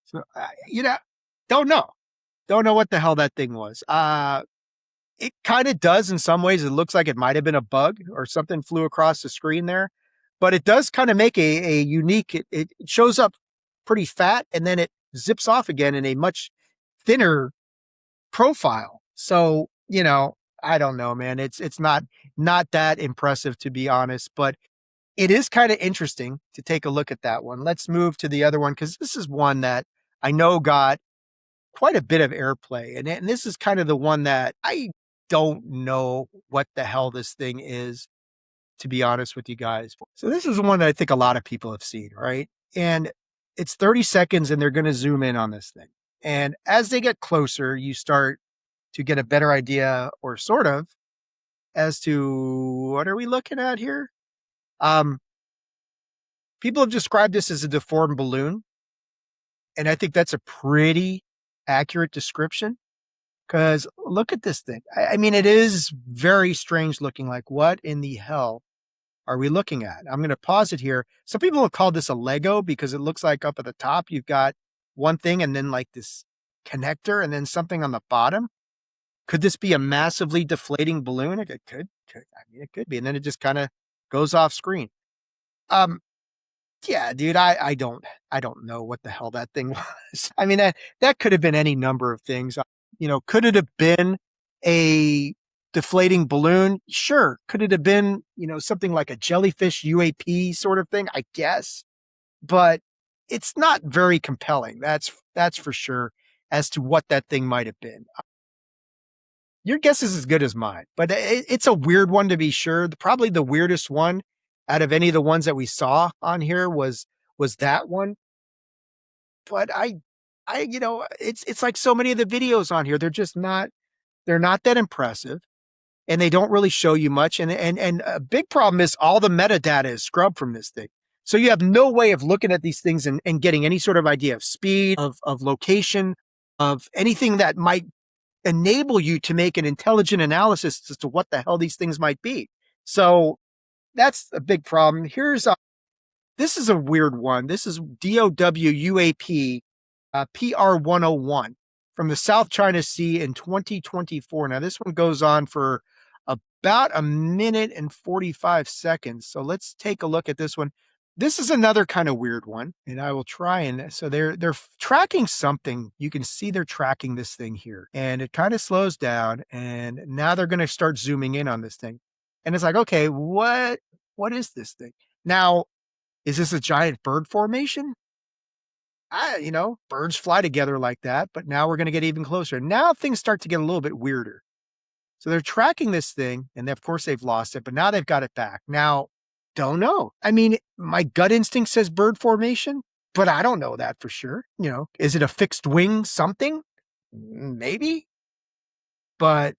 So don't know what the hell that thing was. It kind of does in some ways. It looks like it might have been a bug or something flew across the screen there, but it does kind of make a unique. It shows up pretty fat, and then it zips off again in a much thinner profile. So, I don't know, man. It's not that impressive, to be honest, but it is kind of interesting to take a look at that one. Let's move to the other one, because this is one that I know got quite a bit of airplay. And this is kind of the one that I don't know what the hell this thing is, to be honest with you guys. So this is one that I think a lot of people have seen, right? And it's 30 seconds, and they're going to zoom in on this thing. And as they get closer, you start to get a better idea, or sort of, as to what are we looking at here? People have described this as a deformed balloon. And I think that's a pretty accurate description, because look at this thing. I mean, it is very strange looking. Like, what in the hell are we looking at? I'm going to pause it here. Some people have called this a Lego because it looks like up at the top, you've got one thing and then like this connector and then something on the bottom. Could this be a massively deflating balloon? It could. I mean, it could be. And then it just kind of goes off screen. Yeah, dude, I don't know what the hell that thing was. I mean, that could have been any number of things. Could it have been a deflating balloon? Sure. Could it have been, something like a jellyfish UAP sort of thing? I guess. But it's not very compelling. That's for sure, as to what that thing might have been. Your guess is as good as mine, but it's a weird one, to be sure. Probably the weirdest one out of any of the ones that we saw on here was that one. But it's like so many of the videos on here. They're not that impressive, and they don't really show you much. And a big problem is all the metadata is scrubbed from this thing. So you have no way of looking at these things and getting any sort of idea of speed, of location, of anything that might enable you to make an intelligent analysis as to what the hell these things might be. So that's a big problem. This is a weird one. This is DOWUAP PR-101 from the South China Sea in 2024. Now, this one goes on for about a minute and 45 seconds. So let's take a look at this one. This is another kind of weird one, and I will try and so they're tracking something. You can see they're tracking this thing here, and it kind of slows down, and now they're going to start zooming in on this thing. And it's like, okay, what is this thing? Now, is this a giant bird formation? birds fly together like that, but now we're going to get even closer. Now things start to get a little bit weirder. So they're tracking this thing, and of course they've lost it, but now they've got it back. Now, don't know. I mean, my gut instinct says bird formation, but I don't know that for sure. Is it a fixed wing something? Maybe, but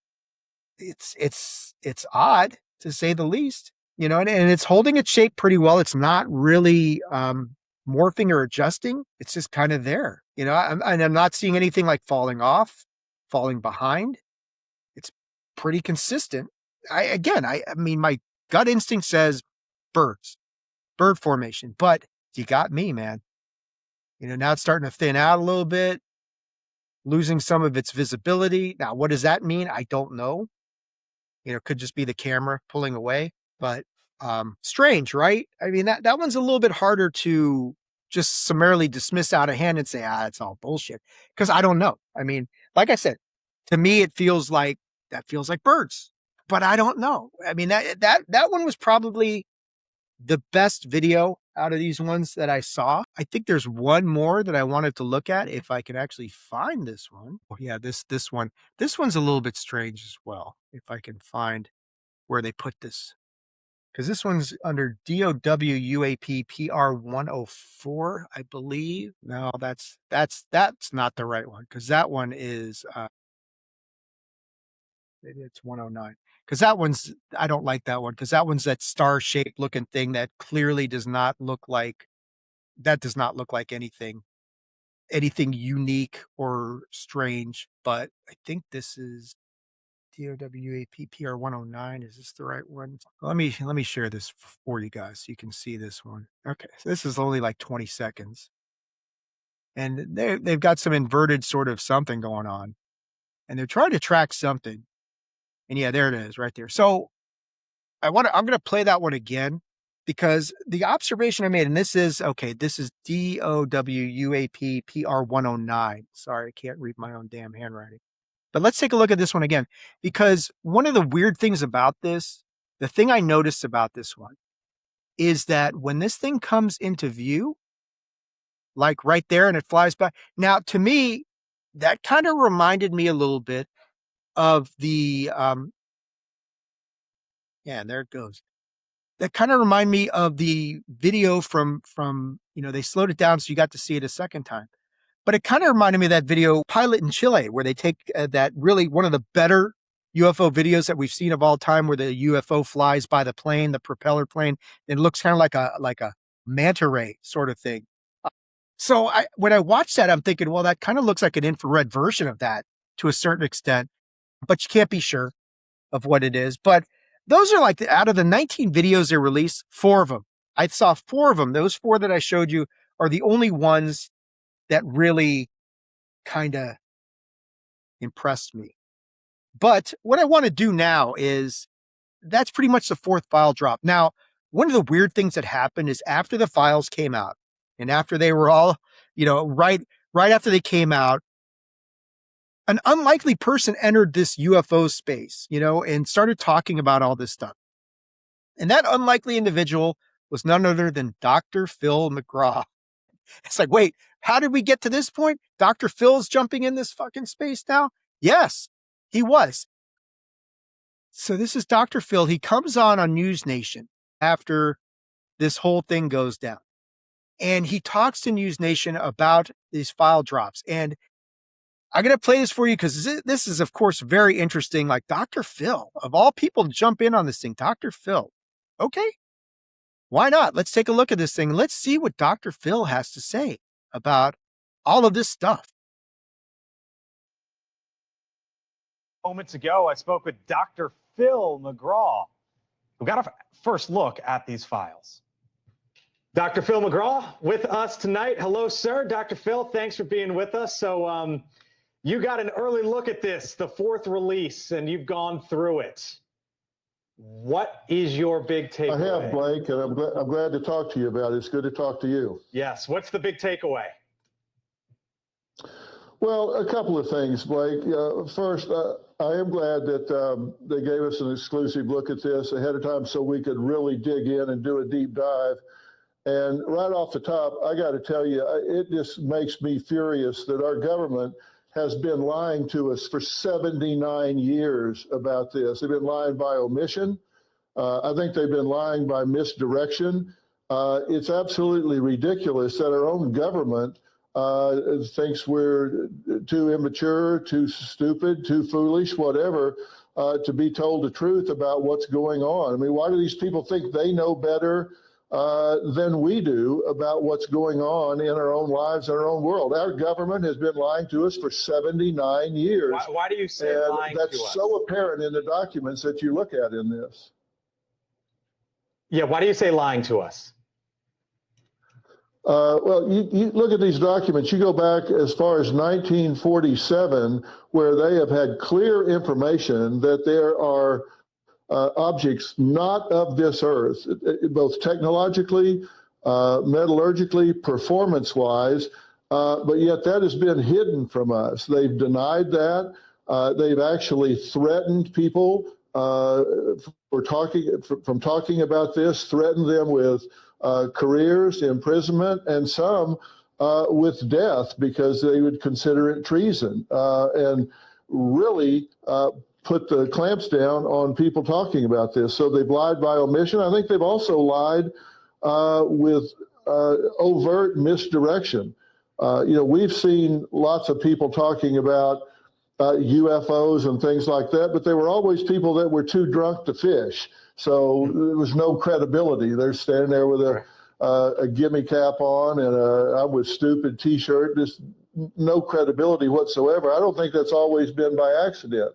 it's odd to say the least. And it's holding its shape pretty well. It's not really morphing or adjusting. It's just kind of there. I'm not seeing anything like falling off, falling behind. It's pretty consistent. I mean, my gut instinct says bird formation, but you got me, man. Now it's starting to thin out a little bit, losing some of its visibility. Now, what does that mean? I don't know. Could just be the camera pulling away, but strange, right? I mean, that one's a little bit harder to just summarily dismiss out of hand and say, it's all bullshit. Because I don't know. I mean, like I said, to me, it feels like birds, but I don't know. I mean, that one was probably the best video out of these ones that I saw. I think there's one more that I wanted to look at if I could actually find this one. Oh, yeah, this one. This one's a little bit strange as well. If I can find where they put this. Because this one's under DOW UAP PR 104, I believe. No, that's not the right one. Because that one is maybe it's 109. Because I don't like that one. Because that one's that star-shaped looking thing that clearly does not look like anything unique or strange. But I think this is DOWAPPR 109. Is this the right one? Let me share this for you guys so you can see this one. Okay, so this is only like 20 seconds. And they've got some inverted sort of something going on. And they're trying to track something. And yeah, there it is right there. So I'm going to play that one again because the observation I made, and this is DOWUAPPR 109. Sorry, I can't read my own damn handwriting. But let's take a look at this one again, because one of the weird things about this, the thing I noticed about this one is that when this thing comes into view, like right there and it flies by. Now, to me, that kind of reminded me a little bit of the, there it goes. That kind of reminded me of the video from, they slowed it down so you got to see it a second time. But it kind of reminded me of that video Pilot in Chile, where they take that really one of the better UFO videos that we've seen of all time, where the UFO flies by the plane, the propeller plane. It looks kind of like a manta ray sort of thing. So when I watched that, I'm thinking, well, that kind of looks like an infrared version of that to a certain extent, but you can't be sure of what it is. But those are like out of the 19 videos they released, 4 of them. I saw 4 of them. Those 4 that I showed you are the only ones that really kind of impressed me. But what I want to do now is that's pretty much the 4th file drop. Now, one of the weird things that happened is after the files came out and after they were all, right after they came out, an unlikely person entered this UFO space, and started talking about all this stuff. And that unlikely individual was none other than Dr. Phil McGraw. It's like, wait, how did we get to this point? Dr. Phil's jumping in this fucking space now? Yes, he was. So this is Dr. Phil. He comes on News Nation after this whole thing goes down. And he talks to News Nation about these file drops. And I'm going to play this for you because this is, of course, very interesting. Like Dr. Phil, of all people to jump in on this thing, Dr. Phil. Okay, why not? Let's take a look at this thing. Let's see what Dr. Phil has to say about all of this stuff. Moments ago, I spoke with Dr. Phil McGraw, who got a first look at these files. Dr. Phil McGraw with us tonight. Hello, sir. Dr. Phil, thanks for being with us. So you got an early look at this, the 4th release, and you've gone through it. What is your big takeaway? I have, Blake, and I'm glad to talk to you about it. It's good to talk to you. Yes. What's the big takeaway? Well, a couple of things, Blake. First, I am glad that they gave us an exclusive look at this ahead of time so we could really dig in and do a deep dive. And right off the top, I got to tell you, it just makes me furious that our government has been lying to us for 79 years about this. They've been lying by omission. I think they've been lying by misdirection. It's absolutely ridiculous that our own government thinks we're too immature, too stupid, too foolish, whatever, to be told the truth about what's going on. I mean, why do these people think they know better than we do about what's going on in our own lives, in our own world? Our government has been lying to us for 79 years. Why do you say and lying that's to us? so apparent in the documents that you look at in this. Yeah, why do you say lying to us? Well, you look at these documents, you go back as far as 1947, where they have had clear information that there are objects not of this earth, both technologically, metallurgically, performance-wise, but yet that has been hidden from us. They've denied that. They've actually threatened people from talking about this, threatened them with careers, imprisonment, and some with death because they would consider it treason, and really put the clamps down on people talking about this. So they've lied by omission. I think they've also lied with overt misdirection. We've seen lots of people talking about UFOs and things like that, but they were always people that were too drunk to fish. So there was no credibility. They're standing there with a gimme cap on and a "I'm with stupid" T-shirt, just no credibility whatsoever. I don't think that's always been by accident.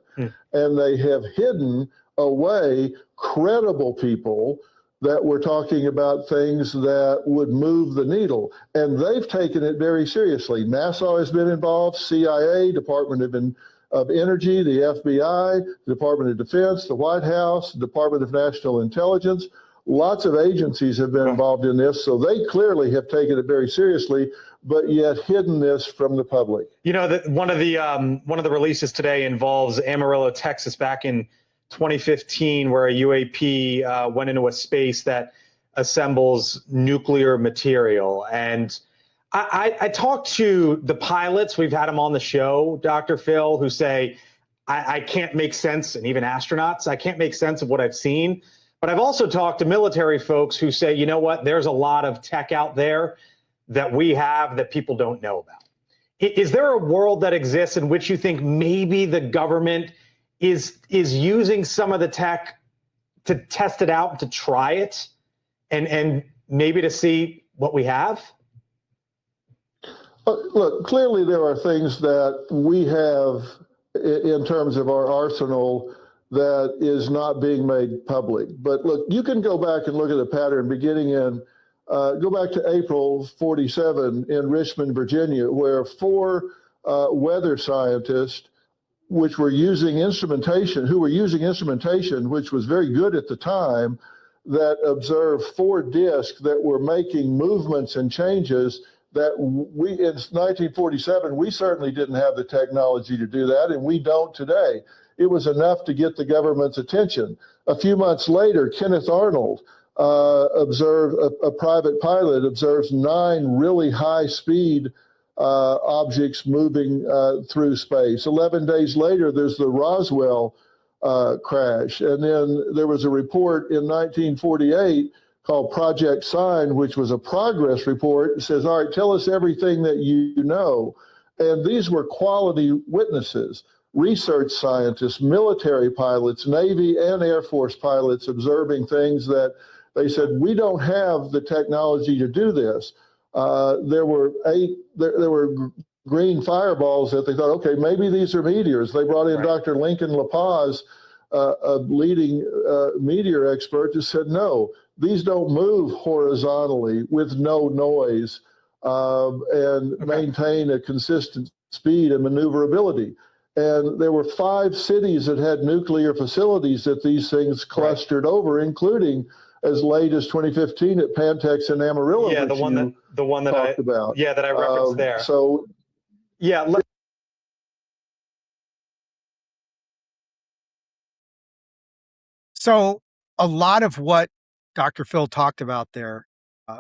And they have hidden away credible people that were talking about things that would move the needle. And they've taken it very seriously. NASA has been involved, CIA, Department of Energy, the FBI, the Department of Defense, the White House, Department of National Intelligence. Lots of agencies have been involved in this, so they clearly have taken it very seriously, but yet hidden this from the public. You know, one of the releases today involves Amarillo, Texas, back in 2015, where a UAP went into a space that assembles nuclear material. And I talked to the pilots. We've had them on the show, Dr. Phil, who say, I can't make sense, and even astronauts, I can't make sense of what I've seen. But I've also talked to military folks who say, you know what, there's a lot of tech out there that we have that people don't know about. Is there a world that exists in which you think maybe the government is using some of the tech to test it out, to try it, and maybe to see what we have? Look, clearly there are things that we have in terms of our arsenal that is not being made public. But look, you can go back and look at the pattern beginning in, go back to April 47 in Richmond, Virginia, where 4 weather scientists, which were using instrumentation, which was very good at the time, that observed 4 disks that were making movements and changes that we, in 1947, we certainly didn't have the technology to do that, and we don't today. It was enough to get the government's attention. A few months later, Kenneth Arnold observed, a private pilot observes 9 really high-speed objects moving through space. 11 days later, there's the Roswell crash. And then there was a report in 1948 called Project Sign, which was a progress report. It says, all right, tell us everything that you know. And these were quality witnesses, research scientists, military pilots, Navy and Air Force pilots observing things that they said, we don't have the technology to do this. There were green fireballs that they thought, okay, maybe these are meteors. They brought in Dr. Lincoln LaPaz, a leading meteor expert, who said, no, these don't move horizontally with no noise and maintain a consistent speed and maneuverability. And there were 5 cities that had nuclear facilities that these things clustered over, including as late as 2015 at Pantex in Amarillo. Yeah, the one that I talked about. Yeah, that I referenced there. So yeah. So a lot of what Dr. Phil talked about there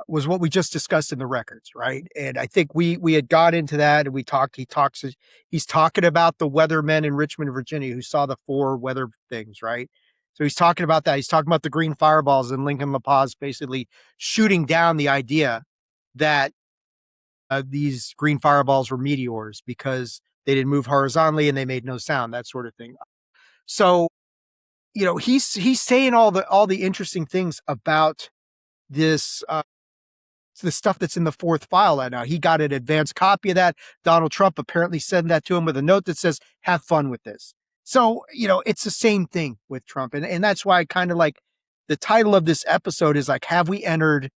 was what we just discussed in the records, right? And I think we had got into that, and he's talking about the weathermen in Richmond, Virginia, who saw the 4 weather things, right? So he's talking about that. He's talking about the green fireballs and Lincoln La Paz basically shooting down the idea that these green fireballs were meteors because they didn't move horizontally and they made no sound, that sort of thing. So, he's saying all the interesting things about this the stuff that's in the 4th file right now. He got an advanced copy of that. Donald Trump apparently sent that to him with a note that says, have fun with this. So, it's the same thing with Trump. And that's why I kind of like the title of this episode is like, have we entered,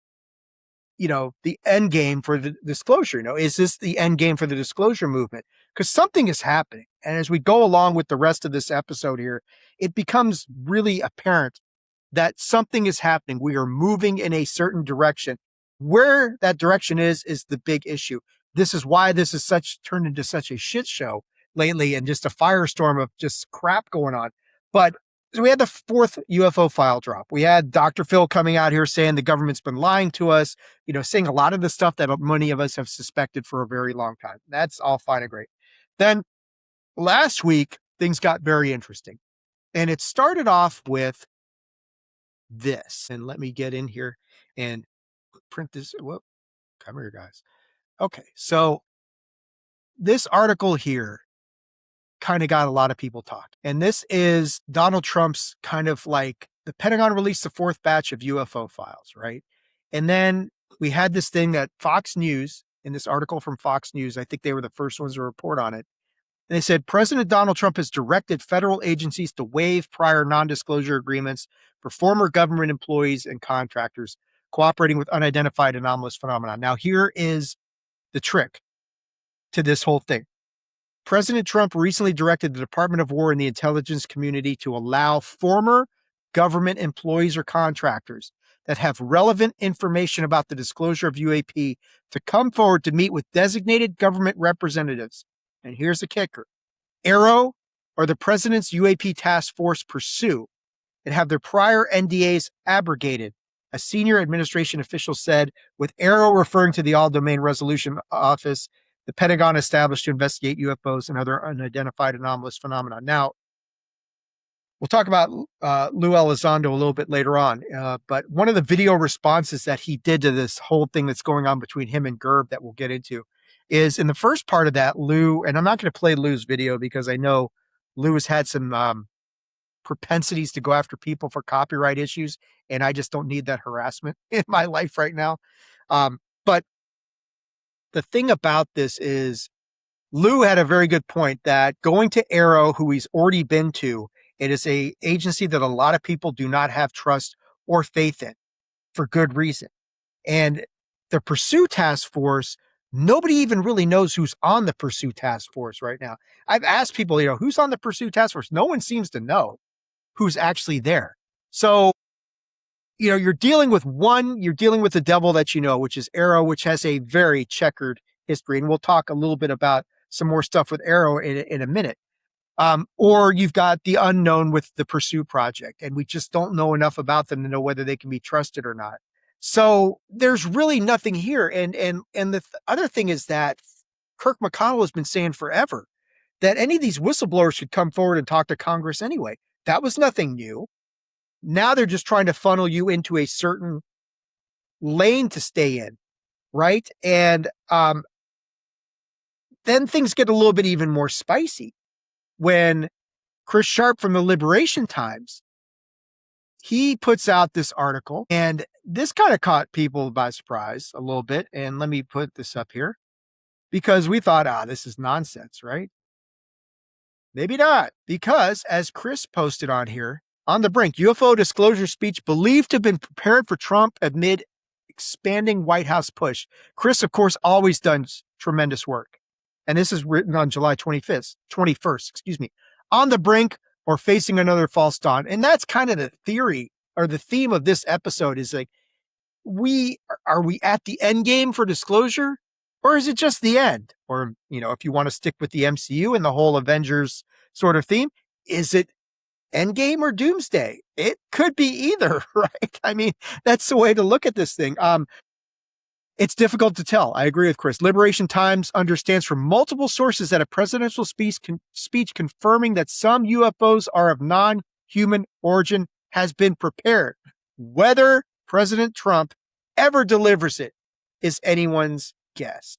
the end game for the disclosure? Is this the end game for the disclosure movement? Because something is happening. And as we go along with the rest of this episode here, it becomes really apparent that something is happening. We are moving in a certain direction. Where that direction is the big issue. This is why this is turned into such a shit show lately and just a firestorm of just crap going on. But so we had the 4th UFO file drop. We had Dr. Phil coming out here saying the government's been lying to us, saying a lot of the stuff that many of us have suspected for a very long time. That's all fine and great. Then last week, things got very interesting. And it started off with this. And let me get in here and print this. Whoop, come here, guys. Okay, so this article here kind of got a lot of people talking. And this is Donald Trump's kind of like the Pentagon released the 4th batch of UFO files, right? And then we had this thing that Fox News, in this article from Fox News, I think they were the first ones to report on it. And they said, President Donald Trump has directed federal agencies to waive prior non-disclosure agreements for former government employees and contractors cooperating with unidentified anomalous phenomena. Now, here is the trick to this whole thing. President Trump recently directed the Department of War and the intelligence community to allow former government employees or contractors that have relevant information about the disclosure of UAP to come forward to meet with designated government representatives. And here's the kicker. AARO or the President's UAP Task Force pursue and have their prior NDAs abrogated, a senior administration official said, with AARO referring to the All-Domain Resolution Office the Pentagon established to investigate UFOs and other unidentified anomalous phenomena. Now, we'll talk about Lou Elizondo a little bit later on, but one of the video responses that he did to this whole thing that's going on between him and Gerb that we'll get into is in the first part of that, Lou, and I'm not going to play Lou's video because I know Lou has had some propensities to go after people for copyright issues, and I just don't need that harassment in my life right now. But the thing about this is Lou had a very good point that going to AARO, who he's already been to, it is a agency that a lot of people do not have trust or faith in for good reason. And the Pursue Task Force, nobody even really knows who's on the Pursue Task Force right now. I've asked people, who's on the Pursue Task Force? No one seems to know who's actually there. So, you're dealing with the devil that which is AARO, which has a very checkered history. And we'll talk a little bit about some more stuff with AARO in a minute. Or you've got the unknown with the Pursue Project, and we just don't know enough about them to know whether they can be trusted or not. So there's really nothing here. And the other thing is that Kirk McConnell has been saying forever that any of these whistleblowers should come forward and talk to Congress anyway. That was nothing new. Now they're just trying to funnel you into a certain lane to stay in, right? And then things get a little bit even more spicy when Chris Sharp from the Liberation Times, he puts out this article, and this kind of caught people by surprise a little bit. And let me put this up here because we thought, this is nonsense, right? Maybe not, because as Chris posted on here, on the brink, UFO disclosure speech believed to have been prepared for Trump amid expanding White House push. Chris, of course, always done tremendous work. And this is written on July 21st, on the brink or facing another false dawn. And that's kind of the theory or the theme of this episode is like, are we at the end game for disclosure, or is it just the end? Or, if you want to stick with the MCU and the whole Avengers sort of theme, is it Endgame or Doomsday? It could be either, right? I mean, that's the way to look at this thing. It's difficult to tell. I agree with Chris. Liberation Times understands from multiple sources that a presidential speech confirming that some UFOs are of non-human origin has been prepared. Whether President Trump ever delivers it is anyone's guess.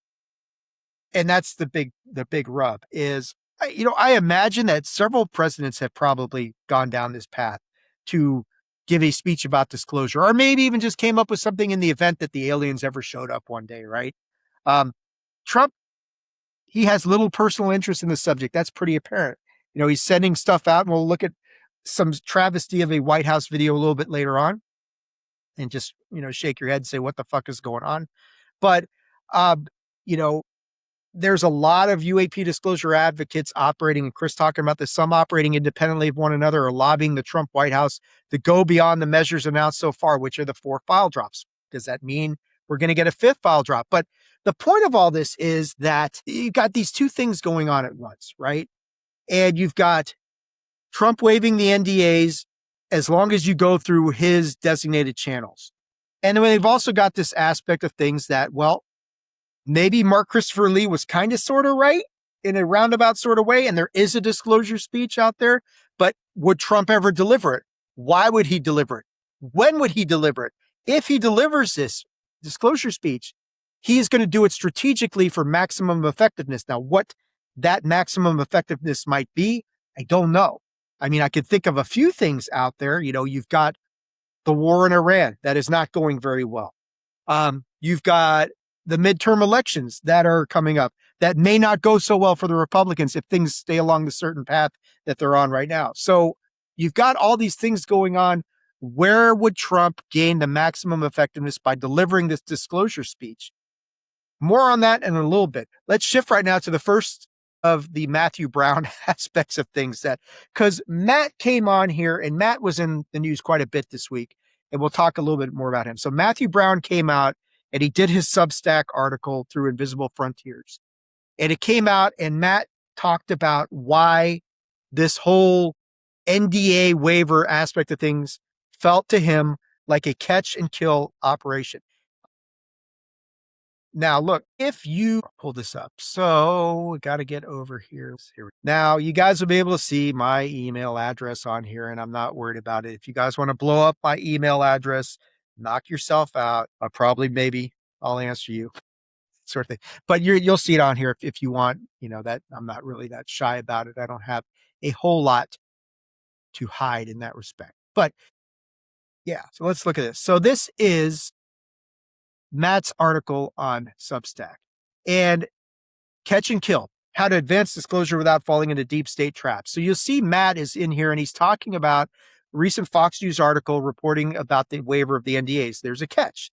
And that's the big rub is, I imagine that several presidents have probably gone down this path to give a speech about disclosure, or maybe even just came up with something in the event that the aliens ever showed up one day, right? Trump, he has little personal interest in the subject. That's pretty apparent. He's sending stuff out, and we'll look at some travesty of a White House video a little bit later on and just, shake your head and say, what the fuck is going on? But, there's a lot of UAP disclosure advocates operating, and Chris talking about this, some operating independently of one another or lobbying the Trump White House to go beyond the measures announced so far, which are the 4 file drops. Does that mean we're going to get a 5th file drop? But the point of all this is that you've got these two things going on at once, right? And you've got Trump waiving the NDAs as long as you go through his designated channels. And then they've also got this aspect of things that, well, maybe Mark Christopher Lee was kind of sort of right in a roundabout sort of way, and there is a disclosure speech out there, but would Trump ever deliver it? Why would he deliver it? When would he deliver it? If he delivers this disclosure speech, he is going to do it strategically for maximum effectiveness. Now, what that maximum effectiveness might be, I don't know. I mean, I could think of a few things out there. You've got the war in Iran that is not going very well. You've got the midterm elections that are coming up that may not go so well for the Republicans if things stay along the certain path that they're on right now. So you've got all these things going on. Where would Trump gain the maximum effectiveness by delivering this disclosure speech? More on that in a little bit. Let's shift right now to the first of the Matthew Brown aspects of things, because Matt came on here, and Matt was in the news quite a bit this week, and we'll talk a little bit more about him. So Matthew Brown came out and he did his Substack article through Invisible Frontiers. And it came out, and Matt talked about why this whole NDA waiver aspect of things felt to him like a catch and kill operation. Now, look, if you pull this up, so we got to get over here. Now, you guys will be able to see my email address on here, and I'm not worried about it. If you guys want to blow up my email address, knock yourself out. I'll answer you, sort of thing. But you'll see it on here if you want. That I'm not really that shy about it. I don't have a whole lot to hide in that respect. But yeah, so let's look at this. So this is Matt's article on Substack, and Catch and Kill: How to Advance Disclosure Without Falling into Deep State Traps. So you'll see Matt is in here, and he's talking about a recent Fox News article reporting about the waiver of the NDAs. There's a catch.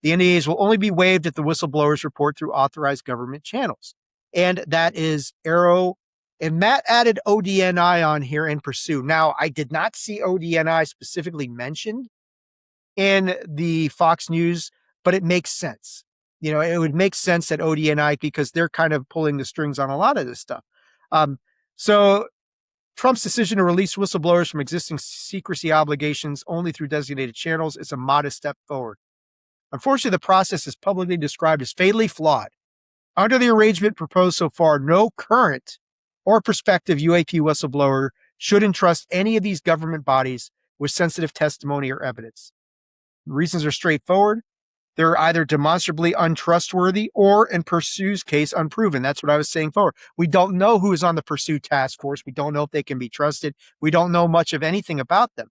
The NDAs will only be waived if the whistleblowers report through authorized government channels. And that is AARO. And Matt added ODNI on here and Pursue. Now, I did not see ODNI specifically mentioned in the Fox News, but it makes sense. It would make sense that ODNI, because they're kind of pulling the strings on a lot of this stuff. So Trump's decision to release whistleblowers from existing secrecy obligations only through designated channels is a modest step forward. Unfortunately, the process is publicly described as fatally flawed. Under the arrangement proposed so far, no current or prospective UAP whistleblower should entrust any of these government bodies with sensitive testimony or evidence. The reasons are straightforward. They're either demonstrably untrustworthy or, in Pursue's case, unproven. That's what I was saying before. We don't know who is on the Pursue task force. We don't know if they can be trusted. We don't know much of anything about them.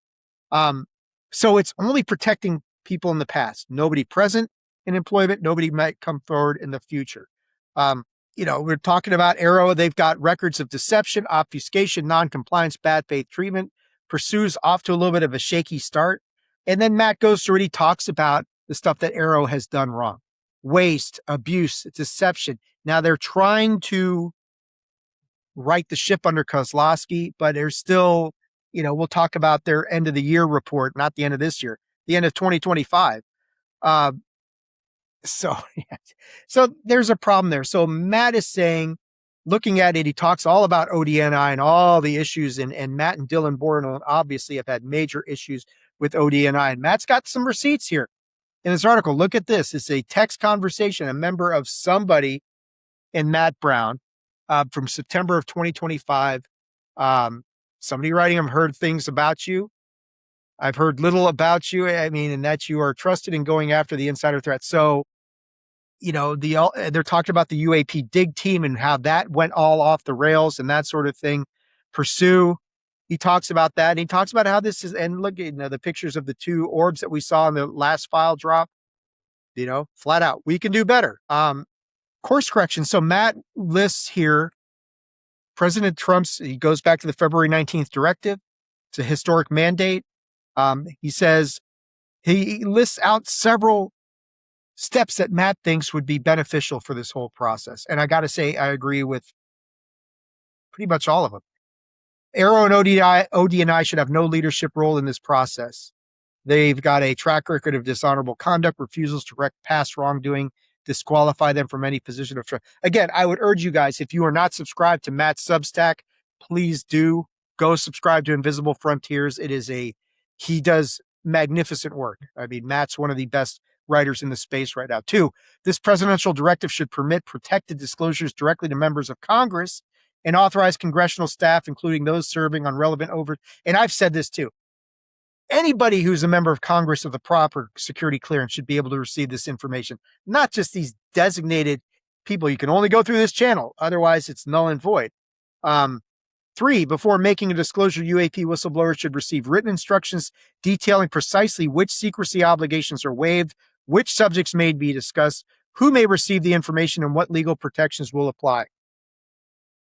So it's only protecting people in the past. Nobody present in employment. Nobody might come forward in the future. We're talking about AARO. They've got records of deception, obfuscation, non-compliance, bad faith treatment. Pursue's off to a little bit of a shaky start. And then Matt goes through and he talks about the stuff that AARO has done wrong: waste, abuse, deception. Now they're trying to right the ship under Kozlowski, but there's still, we'll talk about their end of the year report, not the end of this year, the end of 2025. So there's a problem there. So Matt is saying, looking at it, he talks all about ODNI and all the issues, and Matt and Dylan Borno obviously have had major issues with ODNI. And Matt's got some receipts here. in this article. Look at this. It's a text conversation, a member of somebody in Matt Brown from September of 2025. Somebody writing, I've heard things about you. I've heard little about you. I mean, and that you are trusted in going after the insider threat. So, you know, they're talking about the UAP dig team and how that went all off the rails and that sort of thing. Pursue. He talks about that. And he talks about how this is, and look, you know, the pictures of the two orbs that we saw in the last file drop, you know, flat out, we can do better. Course correction. So Matt lists here President Trump's, he goes back to the February 19th directive. It's a historic mandate. He says, he lists out several steps that Matt thinks would be beneficial for this whole process. And I got to say, I agree with pretty much all of them. AARO and ODNI should have no leadership role in this process. They've got a track record of dishonorable conduct, refusals to correct past wrongdoing, disqualify them from any position of trust. Again, I would urge you guys, if you are not subscribed to Matt's Substack, please do go subscribe to Invisible Frontiers. He does magnificent work. I mean, Matt's one of the best writers in the space right now. 2, this presidential directive should permit protected disclosures directly to members of Congress and authorize congressional staff, including those serving on relevant and I've said this too. Anybody who's a member of Congress of the proper security clearance should be able to receive this information, not just these designated people. You can only go through this channel. Otherwise, it's null and void. 3, before making a disclosure, UAP whistleblowers should receive written instructions detailing precisely which secrecy obligations are waived, which subjects may be discussed, who may receive the information, and what legal protections will apply.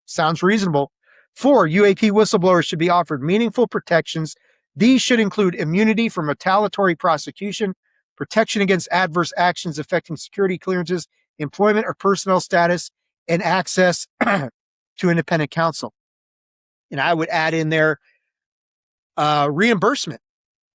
Sounds reasonable. 4, UAP whistleblowers should be offered meaningful protections. These should include immunity from retaliatory prosecution, protection against adverse actions affecting security clearances, employment or personnel status, and access to independent counsel. And I would add in there reimbursement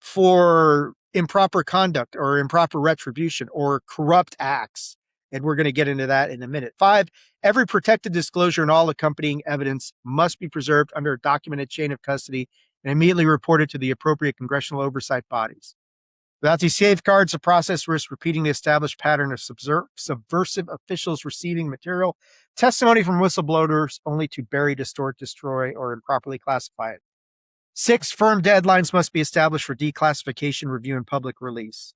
for improper conduct or improper retribution or corrupt acts. And we're going to get into that in a minute. 5, every protected disclosure and all accompanying evidence must be preserved under a documented chain of custody and immediately reported to the appropriate congressional oversight bodies. Without these safeguards, the process risks repeating the established pattern of subversive officials receiving material, testimony from whistleblowers only to bury, distort, destroy, or improperly classify it. 6, firm deadlines must be established for declassification, review, and public release.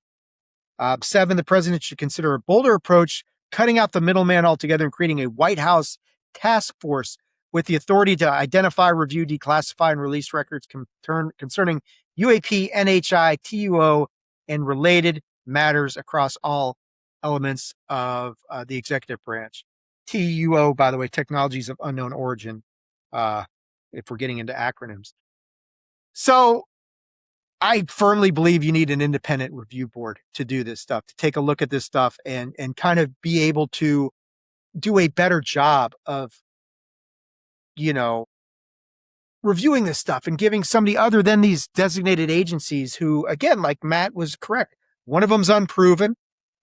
7, the president should consider a bolder approach, cutting out the middleman altogether and creating a White House task force with the authority to identify, review, declassify, and release records concerning UAP, NHI, TUO, and related matters across all elements of the executive branch. TUO, by the way, technologies of unknown origin, if we're getting into acronyms. So I firmly believe you need an independent review board to do this stuff, to take a look at this stuff and kind of be able to do a better job of, you know, reviewing this stuff and giving somebody other than these designated agencies who, again, like Matt was correct, one of them's unproven,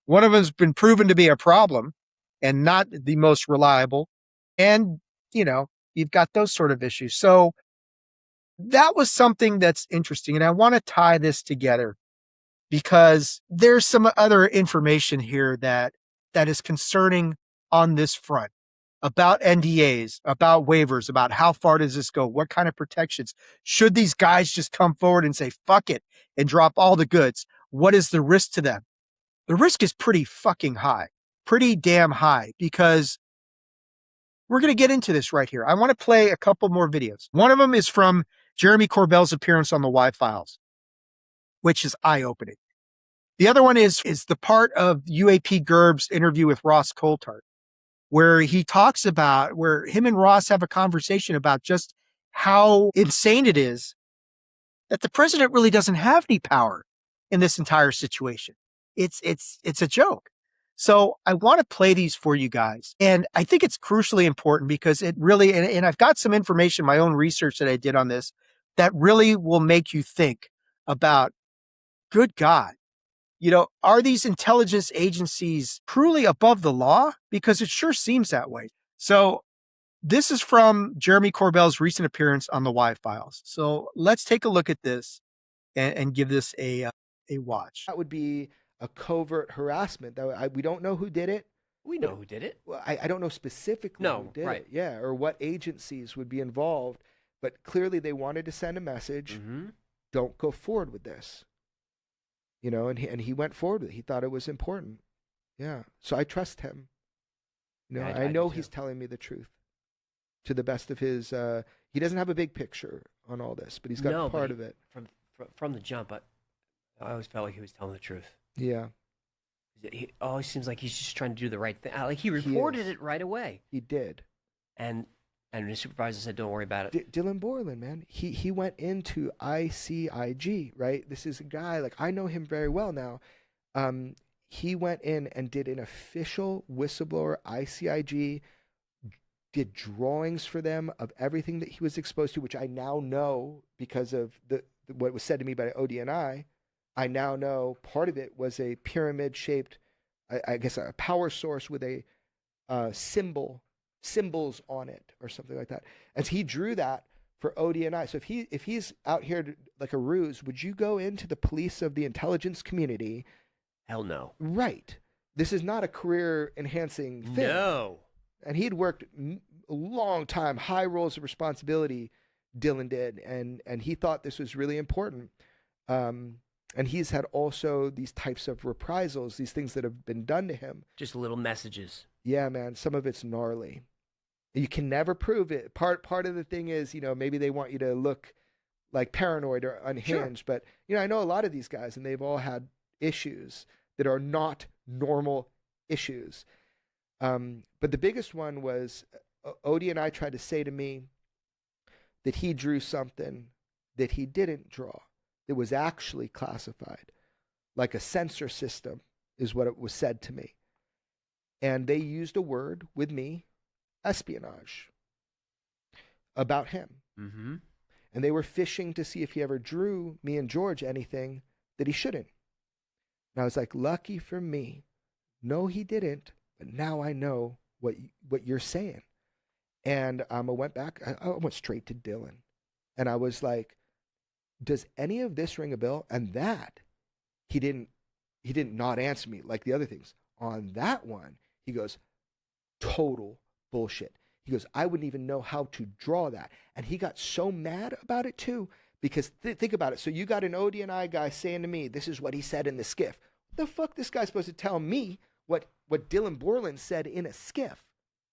one of them's been proven to be a problem and not the most reliable. And, you know, you've got those sort of issues. So that was something that's interesting. And I want to tie this together because there's some other information here that is concerning on this front about NDAs, about waivers, about how far does this go? What kind of protections? Should these guys just come forward and say, fuck it, and drop all the goods? What is the risk to them? The risk is pretty fucking high, pretty damn high, because we're going to get into this right here. I want to play a couple more videos. One of them is from Jeremy Corbell's appearance on the Y-Files, which is eye-opening. The other one is the part of UAP Gerb's interview with Ross Coulthart, where he talks about, where him and Ross have a conversation about just how insane it is that the president really doesn't have any power in this entire situation. It's a joke. So I want to play these for you guys. And I think it's crucially important because it really, and I've got some information, my own research that I did on this, that really will make you think about, good God, you know, are these intelligence agencies truly above the law? Because it sure seems that way. So this is from Jeremy Corbell's recent appearance on the Y-Files. So let's take a look at this and give this a watch. That would be a covert harassment. We don't know who did it. We know who did it. Well, I don't know specifically who did right. it. Yeah, or what agencies would be involved. But clearly they wanted to send a message. Don't go forward with this. You know, and he went forward with it. He thought it was important. Yeah. So I trust him. You know, Yeah, I know do he's too. telling me the truth to the best of his, he doesn't have a big picture on all this, but he's got part of it. From the jump, I always felt like he was telling the truth. Yeah. He always seems like he's just trying to do the right thing. Like he reported it right away. He did. And his supervisor said, "Don't worry about it." Dylan Borland, man, he went into ICIG, right? This is a guy, like, I know him very well now. He went in and did an official whistleblower ICIG, did drawings for them of everything that he was exposed to, which I now know because of what was said to me by ODNI. I now know part of it was a pyramid-shaped, I guess, a power source with a symbols on it or something like that. And he drew that for ODNI. So if he's out here like a ruse, would you go into the police of the intelligence community? Hell no. Right. This is not a career-enhancing thing. No. And he'd worked a long time, high roles of responsibility, Dylan did, and he thought this was really important. And he's had also these types of reprisals, these things that have been done to him. Just little messages. Yeah, man, some of it's gnarly. You can never prove it. Part of the thing is, you know, maybe they want you to look like paranoid or unhinged. Sure. But, you know, I know a lot of these guys, and they've all had issues that are not normal issues. But the biggest one was Odie and I tried to say to me that he drew something that he didn't draw, that was actually classified, like a censor system is what it was said to me. And they used a word with me, espionage, about him. Mm-hmm. And they were fishing to see if he ever drew me and George anything that he shouldn't. And I was like, lucky for me. No, he didn't. But now I know what you're saying. And I went back. I went straight to Dylan. And I was like, does any of this ring a bell? And that, he didn't not answer me like the other things. On that one, he goes, total bullshit. He goes, I wouldn't even know how to draw that. And he got so mad about it too, because think about it. So you got an ODNI guy saying to me, this is what he said in the skiff. What the fuck this guy's supposed to tell me what Dylan Borland said in a skiff,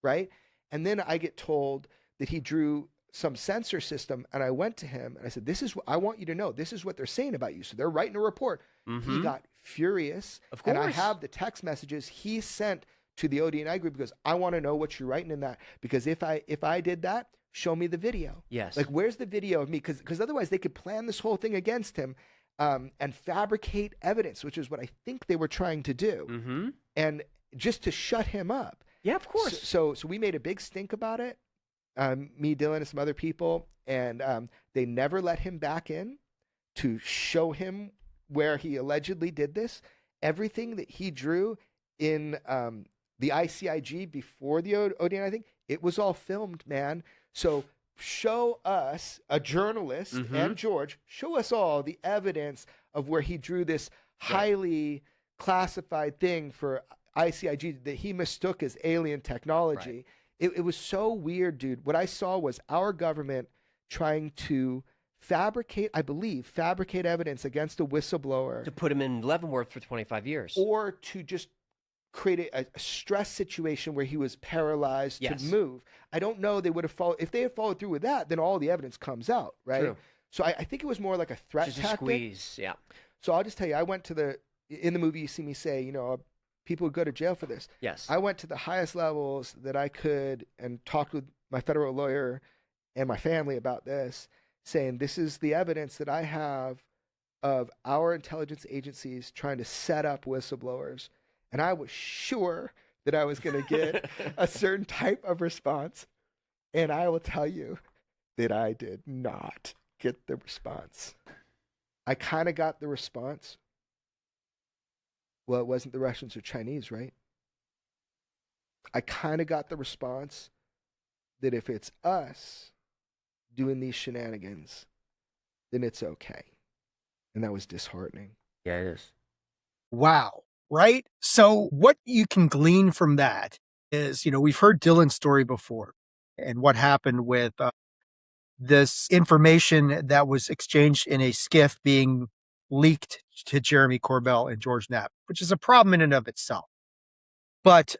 right? And then I get told that he drew some censor system, and I went to him and I said, this is what I want you to know. This is what they're saying about you. So they're writing a report. Mm-hmm. He got furious. Of course. And I have the text messages he sent to the ODNI group because I want to know what you're writing in that. Because if I did that, show me the video. Yes. Like, where's the video of me? Because otherwise they could plan this whole thing against him and fabricate evidence, which is what I think they were trying to do. Mm-hmm. And just to shut him up. Yeah, of course. So we made a big stink about it. Me, Dylan, and some other people, and they never let him back in to show him where he allegedly did this. Everything that he drew in the ICIG before the ODNI thing, it was all filmed, man. So show us, a journalist, mm-hmm. and George, show us all the evidence of where he drew this highly classified thing for ICIG that he mistook as alien technology. Right. It was so weird, dude. What I saw was our government trying to fabricate evidence against a whistleblower. To put him in Leavenworth for 25 years. Or to just create a stress situation where he was paralyzed to move. I don't know they would have followed. If they had followed through with that, then all the evidence comes out, right? True. So I think it was more like a threat just tactic. A squeeze, yeah. So I'll just tell you, I went to in the movie you see me say, you know, people would go to jail for this. Yes. I went to the highest levels that I could and talked with my federal lawyer and my family about this, saying this is the evidence that I have of our intelligence agencies trying to set up whistleblowers. And I was sure that I was going to get a certain type of response. And I will tell you that I did not get the response. I kind of got the response. Well, it wasn't the Russians or Chinese, right? I kind of got the response that if it's us doing these shenanigans, then it's okay. And that was disheartening. Yeah, it is. Wow. Right. So what you can glean from that is, we've heard Dylan's story before and what happened with this information that was exchanged in a skiff being leaked to Jeremy Corbell and George Knapp, which is a problem in and of itself. But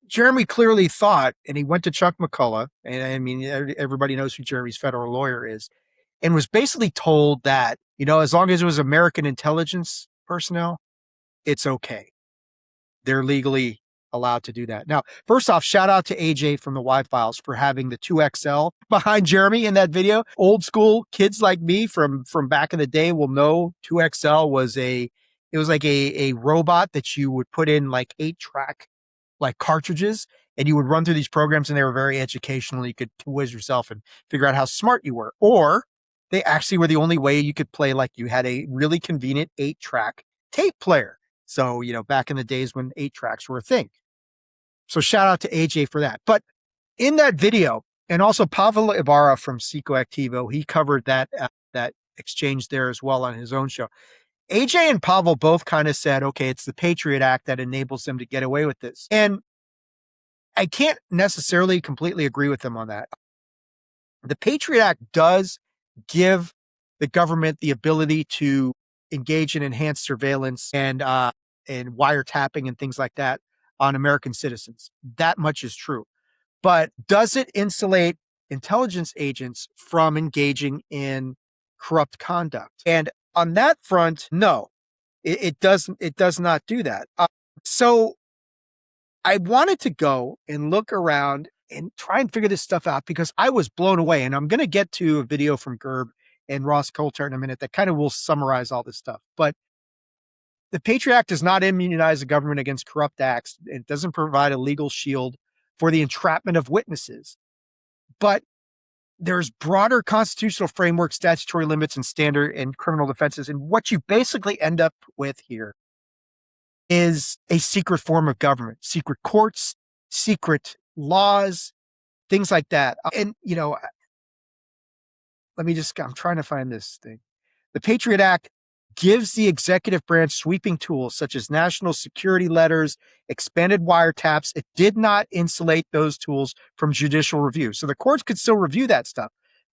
Jeremy clearly thought, and he went to Chuck McCullough, and I mean, everybody knows who Jeremy's federal lawyer is, and was basically told that, as long as it was American intelligence personnel, it's okay. They're legally allowed to do that. Now, first off, shout out to AJ from the Y Files for having the 2XL behind Jeremy in that video. Old school kids like me from back in the day will know 2XL was like a robot that you would put in like 8-track like cartridges, and you would run through these programs, and they were very educational. You could quiz yourself and figure out how smart you were. Or they actually were the only way you could play, like you had a really convenient 8-track tape player. So, back in the days when 8-tracks were a thing. So shout out to AJ for that. But in that video, and also Pavel Ibarra from Psychoactivo, he covered that exchange there as well on his own show. AJ and Pavel both kind of said, okay, it's the Patriot Act that enables them to get away with this. And I can't necessarily completely agree with them on that. The Patriot Act does give the government the ability to engage in enhanced surveillance and wiretapping and things like that on American citizens. That much is true. But does it insulate intelligence agents from engaging in corrupt conduct? And on that front, no, it does not do that. So I wanted to go and look around and try and figure this stuff out because I was blown away. And I'm going to get to a video from Gerb and Ross Coulter in a minute that kind of will summarize all this stuff. But the Patriot Act does not immunize the government against corrupt acts. It doesn't provide a legal shield for the entrapment of witnesses. But there's broader constitutional framework, statutory limits, and standard and criminal defenses. And what you basically end up with here is a secret form of government, secret courts, secret laws, things like that. And, I'm trying to find this thing. The Patriot Act gives the executive branch sweeping tools such as national security letters, expanded wiretaps. It did not insulate those tools from judicial review. So the courts could still review that stuff.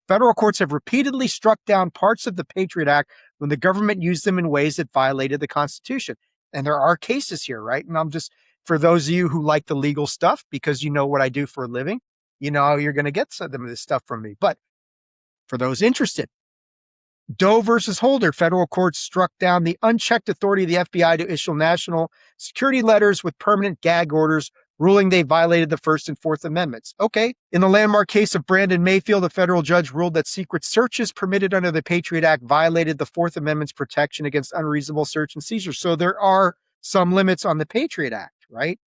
Federal courts have repeatedly struck down parts of the Patriot Act when the government used them in ways that violated the Constitution. And there are cases here, right? And I'm just, for those of you who like the legal stuff, because you know what I do for a living, you're going to get some of this stuff from me. But for those interested, Doe versus Holder, federal courts struck down the unchecked authority of the FBI to issue national security letters with permanent gag orders, ruling they violated the First and Fourth Amendments. Okay. In the landmark case of Brandon Mayfield, a federal judge ruled that secret searches permitted under the Patriot Act violated the Fourth Amendment's protection against unreasonable search and seizure. So there are some limits on the Patriot Act, right?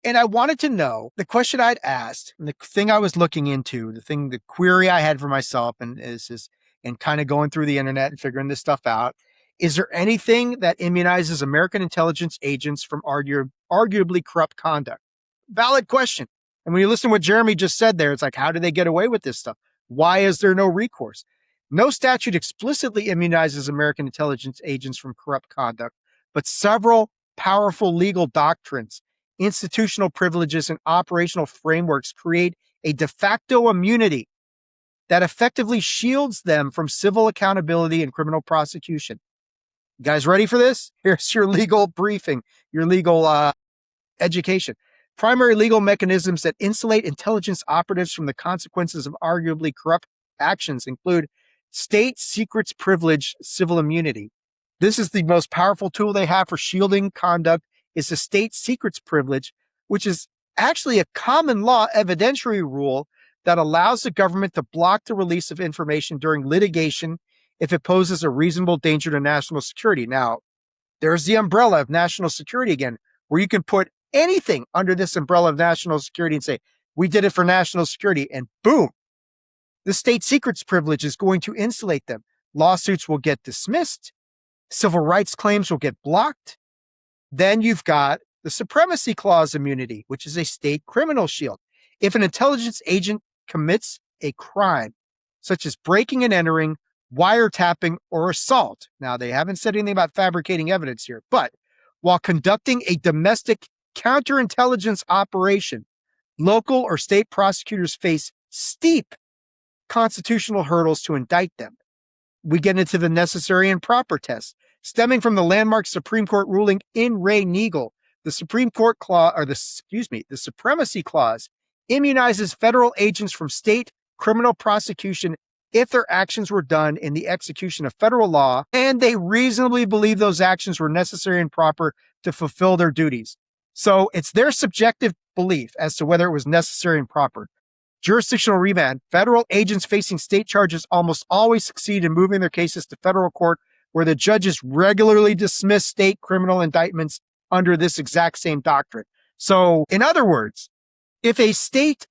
And I wanted to know the question I'd asked, and the thing I was looking into, the query I had for myself, and and kind of going through the internet and figuring this stuff out. Is there anything that immunizes American intelligence agents from arguably corrupt conduct? Valid question. And when you listen to what Jeremy just said there, it's like, how do they get away with this stuff? Why is there no recourse? No statute explicitly immunizes American intelligence agents from corrupt conduct, but several powerful legal doctrines, institutional privileges, and operational frameworks create a de facto immunity that effectively shields them from civil accountability and criminal prosecution. You guys ready for this? Here's your legal briefing, your legal education. Primary legal mechanisms that insulate intelligence operatives from the consequences of arguably corrupt actions include state secrets privilege, civil immunity. This is the most powerful tool they have for shielding conduct is the state secrets privilege, which is actually a common law evidentiary rule that allows the government to block the release of information during litigation if it poses a reasonable danger to national security. Now, there's the umbrella of national security again, where you can put anything under this umbrella of national security and say, we did it for national security, and boom, the state secrets privilege is going to insulate them. Lawsuits will get dismissed. Civil rights claims will get blocked. Then you've got the supremacy clause immunity, which is a state criminal shield. If an intelligence agent commits a crime, such as breaking and entering, wiretapping, or assault. Now, they haven't said anything about fabricating evidence here, but while conducting a domestic counterintelligence operation, local or state prosecutors face steep constitutional hurdles to indict them. We get into the necessary and proper test. Stemming from the landmark Supreme Court ruling in Ray Neagle, the Supreme Court clause, the Supremacy Clause immunizes federal agents from state criminal prosecution if their actions were done in the execution of federal law and they reasonably believe those actions were necessary and proper to fulfill their duties. So it's their subjective belief as to whether it was necessary and proper. Jurisdictional remand. Federal agents facing state charges almost always succeed in moving their cases to federal court, where the judges regularly dismiss state criminal indictments under this exact same doctrine. So, in other words, if a state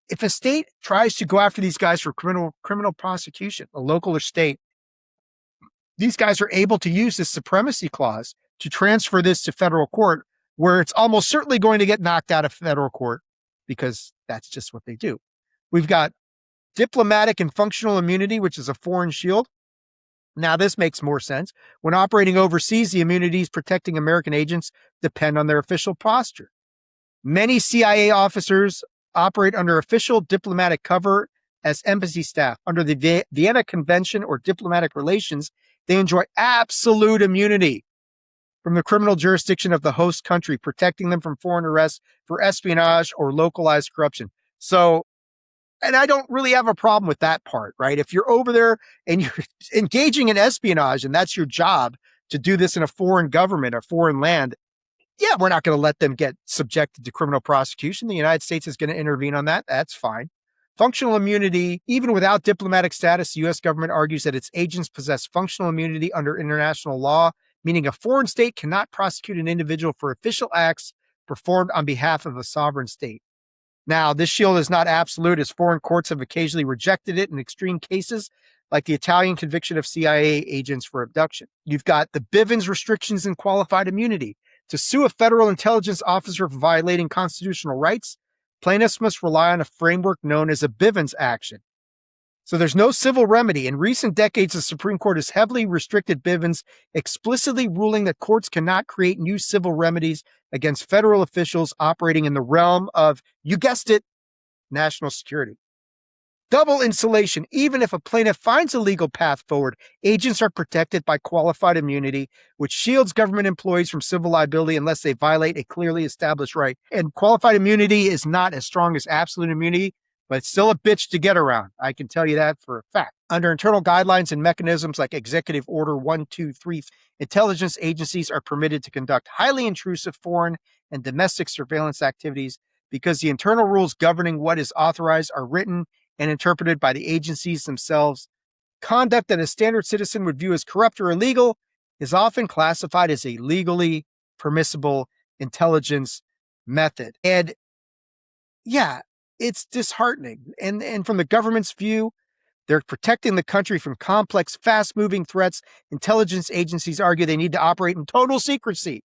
if a state tries to go after these guys for criminal prosecution, a local or state, these guys are able to use this supremacy clause to transfer this to federal court, where it's almost certainly going to get knocked out of federal court because that's just what they do. We've got diplomatic and functional immunity, which is a foreign shield. Now, this makes more sense. When operating overseas, the immunities protecting American agents depend on their official posture. Many CIA officers operate under official diplomatic cover as embassy staff. Under the Vienna Convention or diplomatic relations, they enjoy absolute immunity from the criminal jurisdiction of the host country, protecting them from foreign arrest for espionage or localized corruption. So, and I don't really have a problem with that part, right? If you're over there and you're engaging in espionage and that's your job to do this in a foreign government or foreign land, yeah, we're not going to let them get subjected to criminal prosecution. The United States is going to intervene on that. That's fine. Functional immunity, even without diplomatic status, the U.S. government argues that its agents possess functional immunity under international law, meaning a foreign state cannot prosecute an individual for official acts performed on behalf of a sovereign state. Now, this shield is not absolute, as foreign courts have occasionally rejected it in extreme cases, like the Italian conviction of CIA agents for abduction. You've got the Bivens restrictions and qualified immunity. To sue a federal intelligence officer for violating constitutional rights, plaintiffs must rely on a framework known as a Bivens action. So there's no civil remedy. In recent decades, the Supreme Court has heavily restricted Bivens, explicitly ruling that courts cannot create new civil remedies against federal officials operating in the realm of, you guessed it, national security. Double insulation. Even if a plaintiff finds a legal path forward, agents are protected by qualified immunity, which shields government employees from civil liability unless they violate a clearly established right. And qualified immunity is not as strong as absolute immunity, but it's still a bitch to get around. I can tell you that for a fact. Under internal guidelines and mechanisms like Executive Order 123, intelligence agencies are permitted to conduct highly intrusive foreign and domestic surveillance activities because the internal rules governing what is authorized are written and interpreted by the agencies themselves. Conduct that a standard citizen would view as corrupt or illegal is often classified as a legally permissible intelligence method. And yeah, it's disheartening. And from the government's view, they're protecting the country from complex, fast-moving threats. Intelligence agencies argue they need to operate in total secrecy.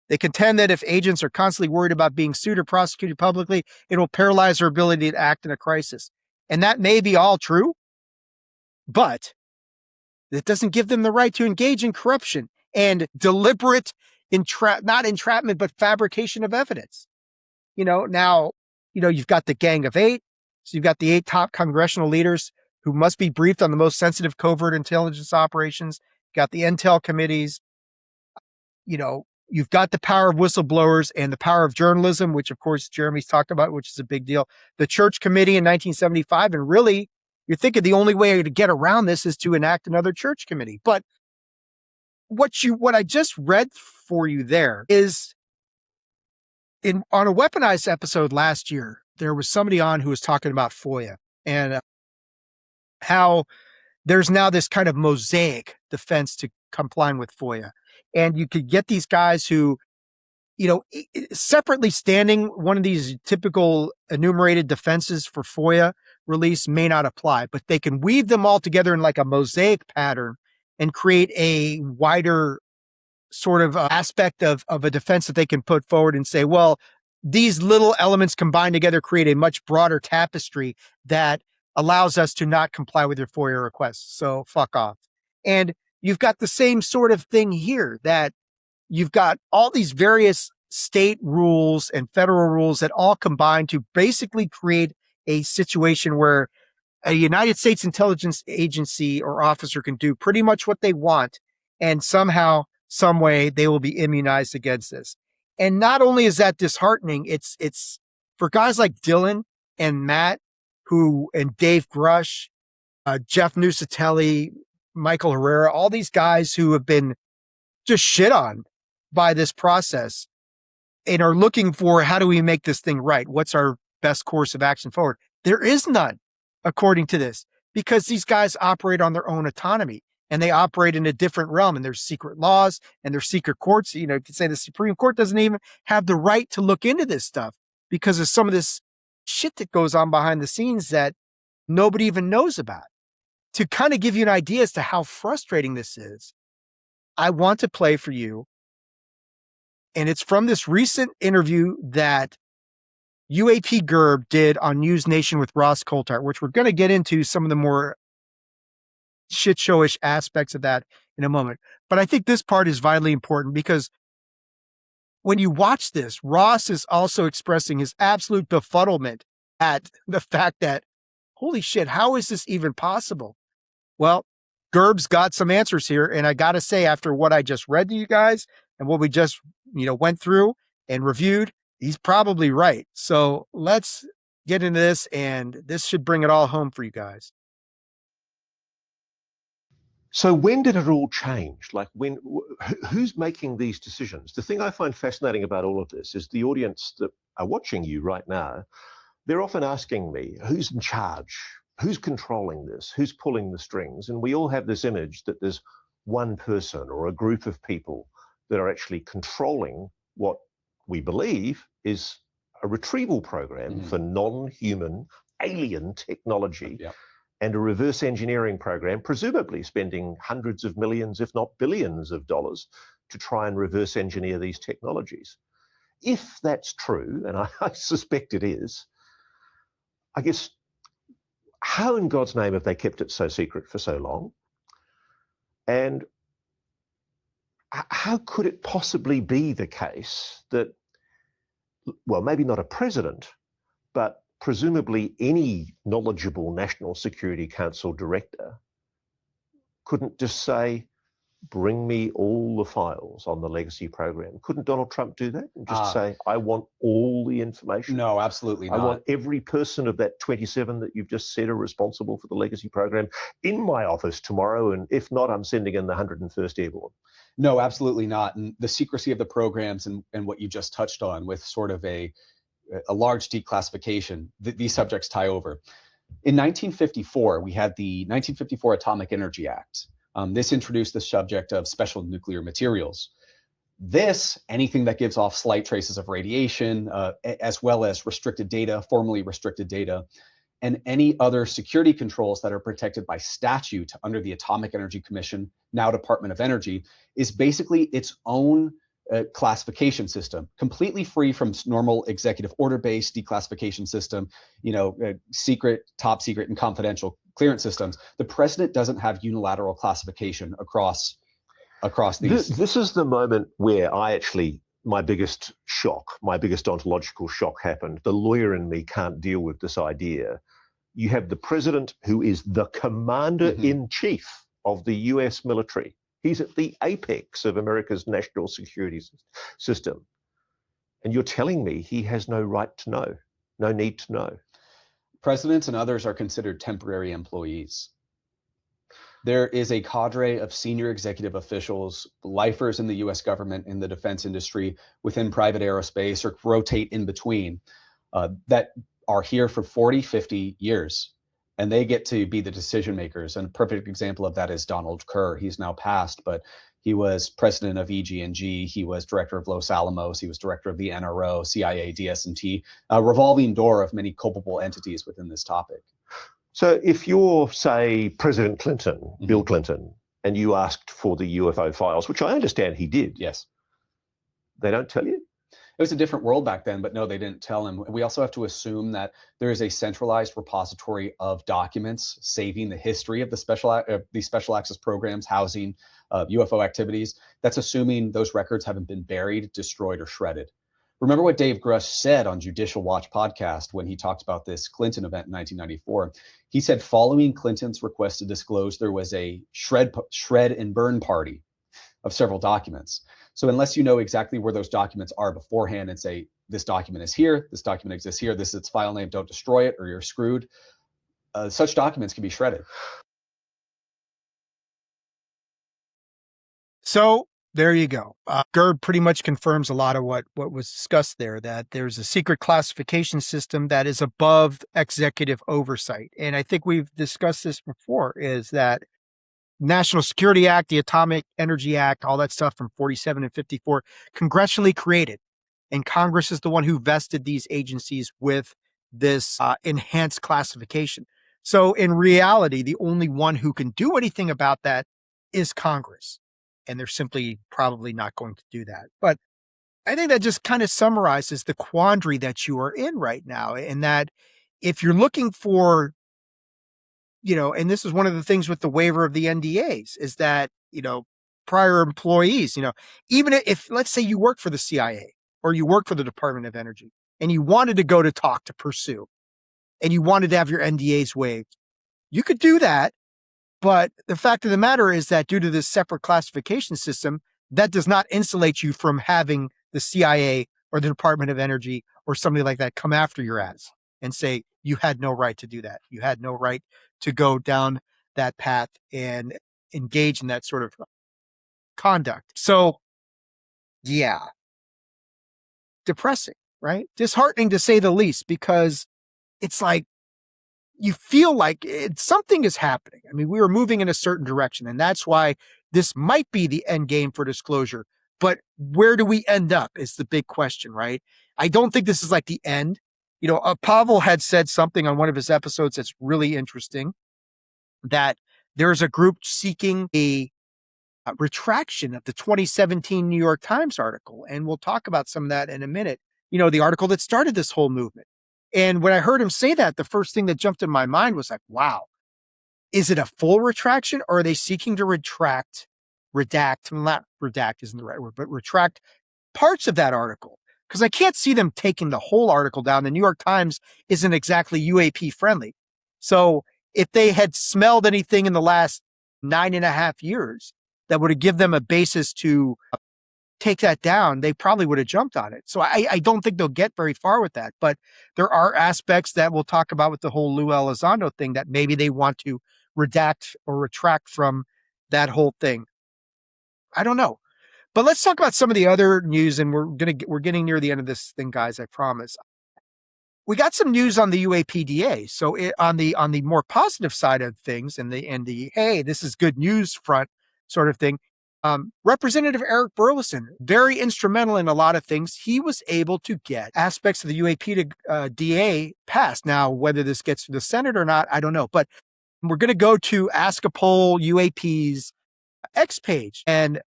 They contend that if agents are constantly worried about being sued or prosecuted publicly, it will paralyze their ability to act in a crisis. And that may be all true, but it doesn't give them the right to engage in corruption and deliberate, not entrapment, but fabrication of evidence. Now, you've got the Gang of Eight. So you've got the 8 top congressional leaders who must be briefed on the most sensitive covert intelligence operations. You've got the intel committees. You've got the power of whistleblowers and the power of journalism, which of course Jeremy's talked about, which is a big deal. The Church Committee in 1975. And really, you're thinking the only way to get around this is to enact another Church Committee. But what I just read for you there is on a weaponized episode last year, there was somebody on who was talking about FOIA and how there's now this kind of mosaic defense to complying with FOIA. And you could get these guys who, separately standing, one of these typical enumerated defenses for FOIA release may not apply, but they can weave them all together in like a mosaic pattern and create a wider sort of aspect of a defense that they can put forward and say, well, these little elements combined together create a much broader tapestry that allows us to not comply with your FOIA requests. So fuck off. And you've got the same sort of thing here, that you've got all these various state rules and federal rules that all combine to basically create a situation where a United States intelligence agency or officer can do pretty much what they want, and somehow, some way, they will be immunized against this. And not only is that disheartening, it's for guys like Dylan and Matt, and Dave Grusch, Jeff Nusatelli, Michael Herrera, all these guys who have been just shit on by this process and are looking for, how do we make this thing right? What's our best course of action forward? There is none, according to this, because these guys operate on their own autonomy and they operate in a different realm, and there's secret laws and there's secret courts. You could say the Supreme Court doesn't even have the right to look into this stuff because of some of this shit that goes on behind the scenes that nobody even knows about. To kind of give you an idea as to how frustrating this is, I want to play for you. And it's from this recent interview that UAP Gerb did on News Nation with Ross Coulthart, which we're going to get into some of the more shit showish aspects of that in a moment. But I think this part is vitally important because when you watch this, Ross is also expressing his absolute befuddlement at the fact that, holy shit, how is this even possible? Well, Gerb's got some answers here. And I got to say, after what I just read to you guys and what we just, went through and reviewed, he's probably right. So let's get into this, and this should bring it all home for you guys. So when did it all change? Like who's making these decisions? The thing I find fascinating about all of this is the audience that are watching you right now, they're often asking me, who's in charge? Who's controlling this? Who's pulling the strings? And we all have this image that there's one person or a group of people that are actually controlling what we believe is a retrieval program for non-human alien technology. Yep. And a reverse engineering program, presumably spending hundreds of millions, if not billions of dollars to try and reverse engineer these technologies. If that's true, and I suspect it is, I guess, how in God's name have they kept it so secret for so long? And how could it possibly be the case that, well, maybe not a president, but presumably any knowledgeable National Security Council director couldn't just say, bring me all the files on the legacy program? Couldn't Donald Trump do that and just say, I want all the information? No, absolutely not. I want every person of that 27 that you've just said are responsible for the legacy program in my office tomorrow, and if not, I'm sending in the 101st Airborne. No, absolutely not. And the secrecy of the programs and what you just touched on with sort of a large declassification, these subjects tie over. In 1954, we had the 1954 Atomic Energy Act. This introduced the subject of special nuclear materials. This, anything that gives off slight traces of radiation, as well as restricted data, formally restricted data, and any other security controls that are protected by statute under the Atomic Energy Commission, now Department of Energy, is basically its own classification system, completely free from normal executive order-based declassification system, secret, top secret, and confidential clearance systems. The president doesn't have unilateral classification across these. This is the moment where my biggest ontological shock happened. The lawyer in me can't deal with this idea. You have the president who is the commander-in-chief of the US military. He's at the apex of America's national security system. And you're telling me he has no right to know, no need to know. Presidents and others are considered temporary employees. There is a cadre of senior executive officials, lifers in the US government, in the defense industry, within private aerospace, or rotate in between, that are here for 40, 50 years. And they get to be the decision makers. And a perfect example of that is Donald Kerr. He's now passed, but he was president of EG&G. He was director of Los Alamos. He was director of the NRO, CIA, DS&T, a revolving door of many culpable entities within this topic. So if you're, say, President Clinton, Bill Clinton, and you asked for the UFO files, which I understand he did. Yes. They don't tell you? It was a different world back then, but no, they didn't tell him. We also have to assume that there is a centralized repository of documents saving the history of these special access programs housing UFO activities. That's assuming those records haven't been buried, destroyed, or shredded. Remember what Dave Grusch said on Judicial Watch podcast when he talked about this Clinton event in 1994. He said following Clinton's request to disclose, there was a shred and burn party of several documents. So unless you know exactly where those documents are beforehand and say, this document is here, this document exists here, this is its file name, don't destroy it or you're screwed, such documents can be shredded. So there you go. Gerb pretty much confirms a lot of what was discussed there, that there's a secret classification system that is above executive oversight. And I think we've discussed this before, is that National Security Act, the Atomic Energy Act, all that stuff from 47 and 54, congressionally created. And Congress is the one who vested these agencies with this enhanced classification. So in reality, the only one who can do anything about that is Congress. And they're simply probably not going to do that. But I think that just kind of summarizes the quandary that you are in right now. And that if you're looking for, and this is one of the things with the waiver of the NDAs, is that, prior employees, even if, let's say you work for the CIA or you work for the Department of Energy and you wanted to go to talk to Pursue and you wanted to have your NDAs waived, you could do that. But the fact of the matter is that due to this separate classification system, that does not insulate you from having the CIA or the Department of Energy or somebody like that come after your ass and say, you had no right to do that. You had no right to go down that path and engage in that sort of conduct. So, yeah, depressing, right? Disheartening to say the least, because it's like, you feel like something is happening. I mean, we were moving in a certain direction, and that's why this might be the end game for disclosure. But where do we end up is the big question, right? I don't think this is like the end. Pavel had said something on one of his episodes that's really interesting, that there's a group seeking a retraction of the 2017 New York Times article. And we'll talk about some of that in a minute. The article that started this whole movement. And when I heard him say that, the first thing that jumped in my mind was like, wow, is it a full retraction, or are they seeking to redact, not redact isn't the right word, but retract parts of that article? Because I can't see them taking the whole article down. The New York Times isn't exactly UAP friendly. So if they had smelled anything in the last 9.5 years that would have given them a basis to take that down, they probably would have jumped on it. So I don't think they'll get very far with that. But there are aspects that we'll talk about with the whole Lou Elizondo thing that maybe they want to redact or retract from that whole thing. I don't know. But let's talk about some of the other news, and we're getting near the end of this thing, guys, I promise. We got some news on the UAPDA. So on the more positive side of things, and the hey, this is good news front sort of thing. Representative Eric Burleson, very instrumental in a lot of things. He was able to get aspects of the UAPDA passed. Now, whether this gets to the Senate or not, I don't know. But we're going to go to Ask a Poll UAP's X page. And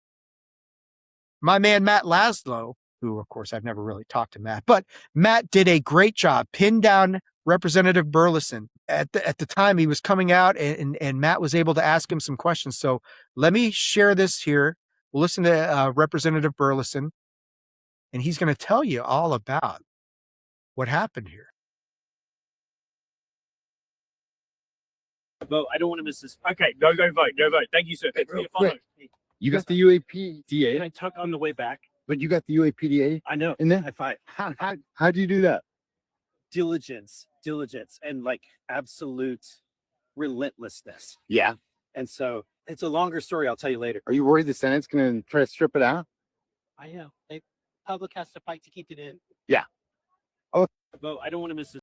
my man, Matt Laszlo, who, of course, I've never really talked to Matt, but Matt did a great job, pinned down Representative Burleson. At the time he was coming out, and Matt was able to ask him some questions. So let me share this here. We'll listen to Representative Burleson, and he's going to tell you all about what happened here. Vote. I don't want to miss this. Okay, go vote. Go vote. Thank you, sir. Thanks for your follow. You got the UAPDA, And I took on the way back. but you got the UAPDA I know. in there? I fight. How do you do that? Diligence, and like absolute relentlessness. Yeah. And so it's a longer story. I'll tell you later. Are you worried the Senate's going to try to strip it out? I know. The public has to fight to keep it in. Yeah. Oh. Vote. I don't want to miss this.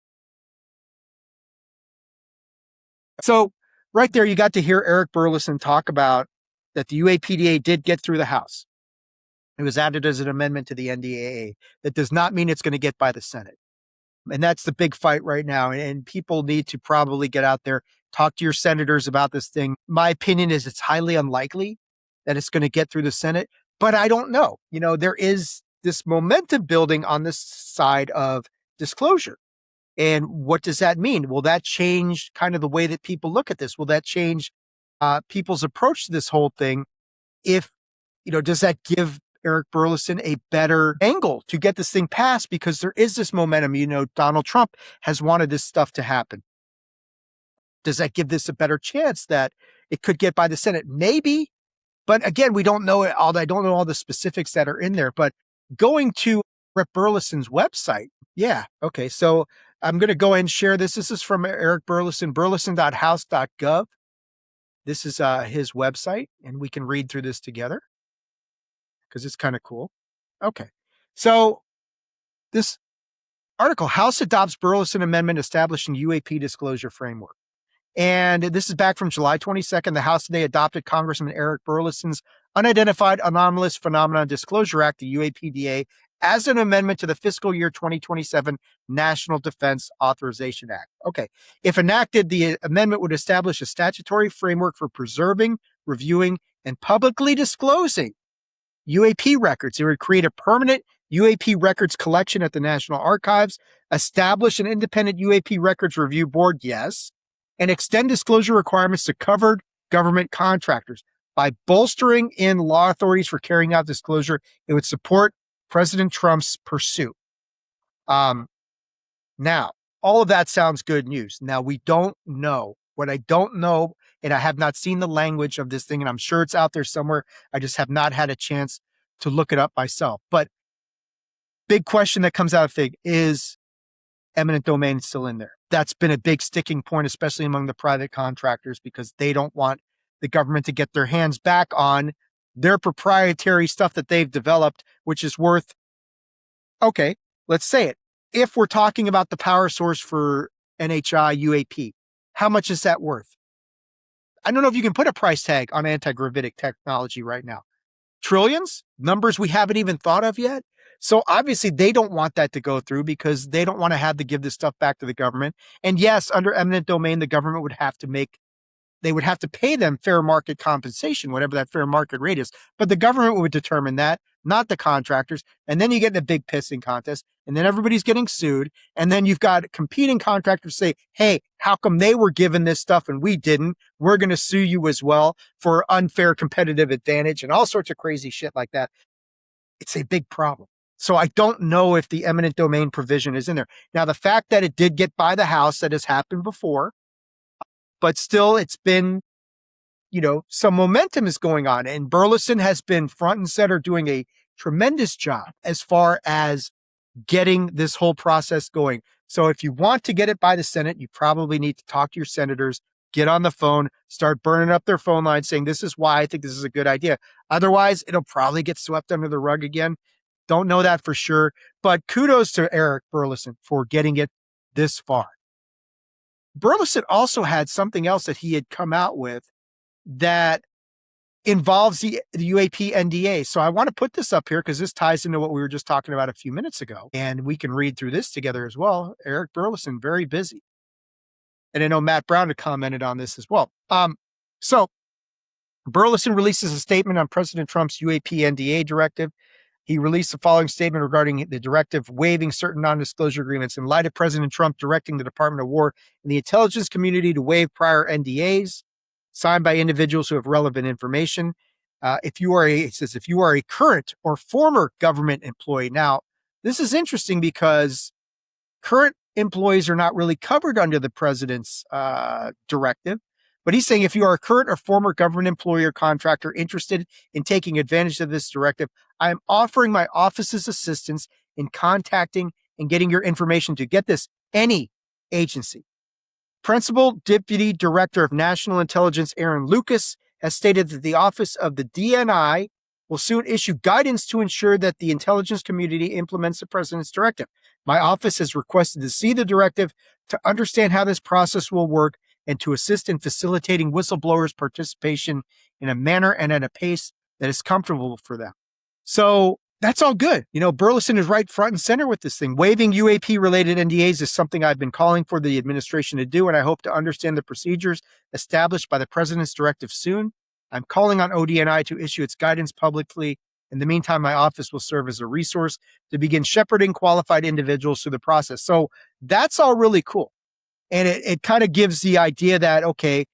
So right there, you got to hear Eric Burleson talk about that the UAPDA did get through the House. It was added as an amendment to the NDAA. That does not mean it's going to get by the Senate. And that's the big fight right now. And people need to probably get out there, talk to your senators about this thing. My opinion is it's highly unlikely that it's going to get through the Senate, but I don't know. There is this momentum building on this side of disclosure. And what does that mean? Will that change kind of the way that people look at this? Will that change people's approach to this whole thing? If, does that give Eric Burleson a better angle to get this thing passed? Because there is this momentum. Donald Trump has wanted this stuff to happen. Does that give this a better chance that it could get by the Senate? Maybe. But again, we don't know all. I don't know all the specifics that are in there. But going to Rep. Burleson's website, yeah, okay. So I'm going to go ahead and share this. This is from Eric Burleson, burleson.house.gov. This is his website, and we can read through this together because it's kind of cool. Okay. So this article, House adopts Burleson Amendment establishing UAP disclosure framework. And this is back from July 22nd. The House today adopted Congressman Eric Burleson's Unidentified Anomalous Phenomena Disclosure Act, the UAPDA, as an amendment to the fiscal year 2027 National Defense Authorization Act. Okay. If enacted, the amendment would establish a statutory framework for preserving, reviewing, and publicly disclosing UAP records. It would create a permanent UAP records collection at the National Archives, establish an independent UAP records review board, yes, and extend disclosure requirements to covered government contractors. By bolstering in law authorities for carrying out disclosure, it would support President Trump's pursuit. Now, all of that sounds good news. Now, we don't know. What I don't know, and I have not seen the language of this thing, and I'm sure it's out there somewhere. I just have not had a chance to look it up myself. But big question that comes out of FIG is eminent domain still in there? That's been a big sticking point, especially among the private contractors, because they don't want the government to get their hands back on their proprietary stuff that they've developed, which is worth, okay, let's say it. If we're talking about the power source for NHI UAP, how much is that worth? I don't know if you can put a price tag on anti-gravitic technology right now. Trillions? Numbers we haven't even thought of yet? So obviously they don't want that to go through because they don't want to have to give this stuff back to the government. And yes, under eminent domain, the government would have to pay them fair market compensation, whatever that fair market rate is. But the government would determine that, not the contractors. And then you get in a big pissing contest, and then everybody's getting sued. And then you've got competing contractors say, hey, how come they were given this stuff and we didn't? We're going to sue you as well for unfair competitive advantage and all sorts of crazy shit like that. It's a big problem. So I don't know if the eminent domain provision is in there. Now, the fact that it did get by the House, that has happened before, but still it's been, some momentum is going on. And Burleson has been front and center doing a tremendous job as far as getting this whole process going. So if you want to get it by the Senate, you probably need to talk to your senators, get on the phone, start burning up their phone lines saying, this is why I think this is a good idea. Otherwise, it'll probably get swept under the rug again. Don't know that for sure, but kudos to Eric Burleson for getting it this far. Burleson also had something else that he had come out with that involves the UAP NDA. So I want to put this up here because this ties into what we were just talking about a few minutes ago, and we can read through this together as well. Eric Burleson, very busy. And I know Matt Brown had commented on this as well. So Burleson releases a statement on President Trump's UAP NDA directive. He released the following statement regarding the directive waiving certain non-disclosure agreements in light of President Trump directing the Department of War and the intelligence community to waive prior NDAs signed by individuals who have relevant information. It says, if you are a current or former government employee. Now, this is interesting because current employees are not really covered under the president's directive. But he's saying if you are a current or former government employee or contractor interested in taking advantage of this directive, I am offering my office's assistance in contacting and getting your information to get this, any agency. Principal Deputy Director of National Intelligence Aaron Lucas has stated that the Office of the DNI will soon issue guidance to ensure that the intelligence community implements the president's directive. My office has requested to see the directive to understand how this process will work and to assist in facilitating whistleblowers' participation in a manner and at a pace that is comfortable for them. So that's all good. Burleson is right front and center with this thing. Waiving UAP-related NDAs is something I've been calling for the administration to do, and I hope to understand the procedures established by the president's directive soon. I'm calling on ODNI to issue its guidance publicly In the meantime, my office will serve as a resource to begin shepherding qualified individuals through the process. So that's all really cool. And it kind of gives the idea that, okay,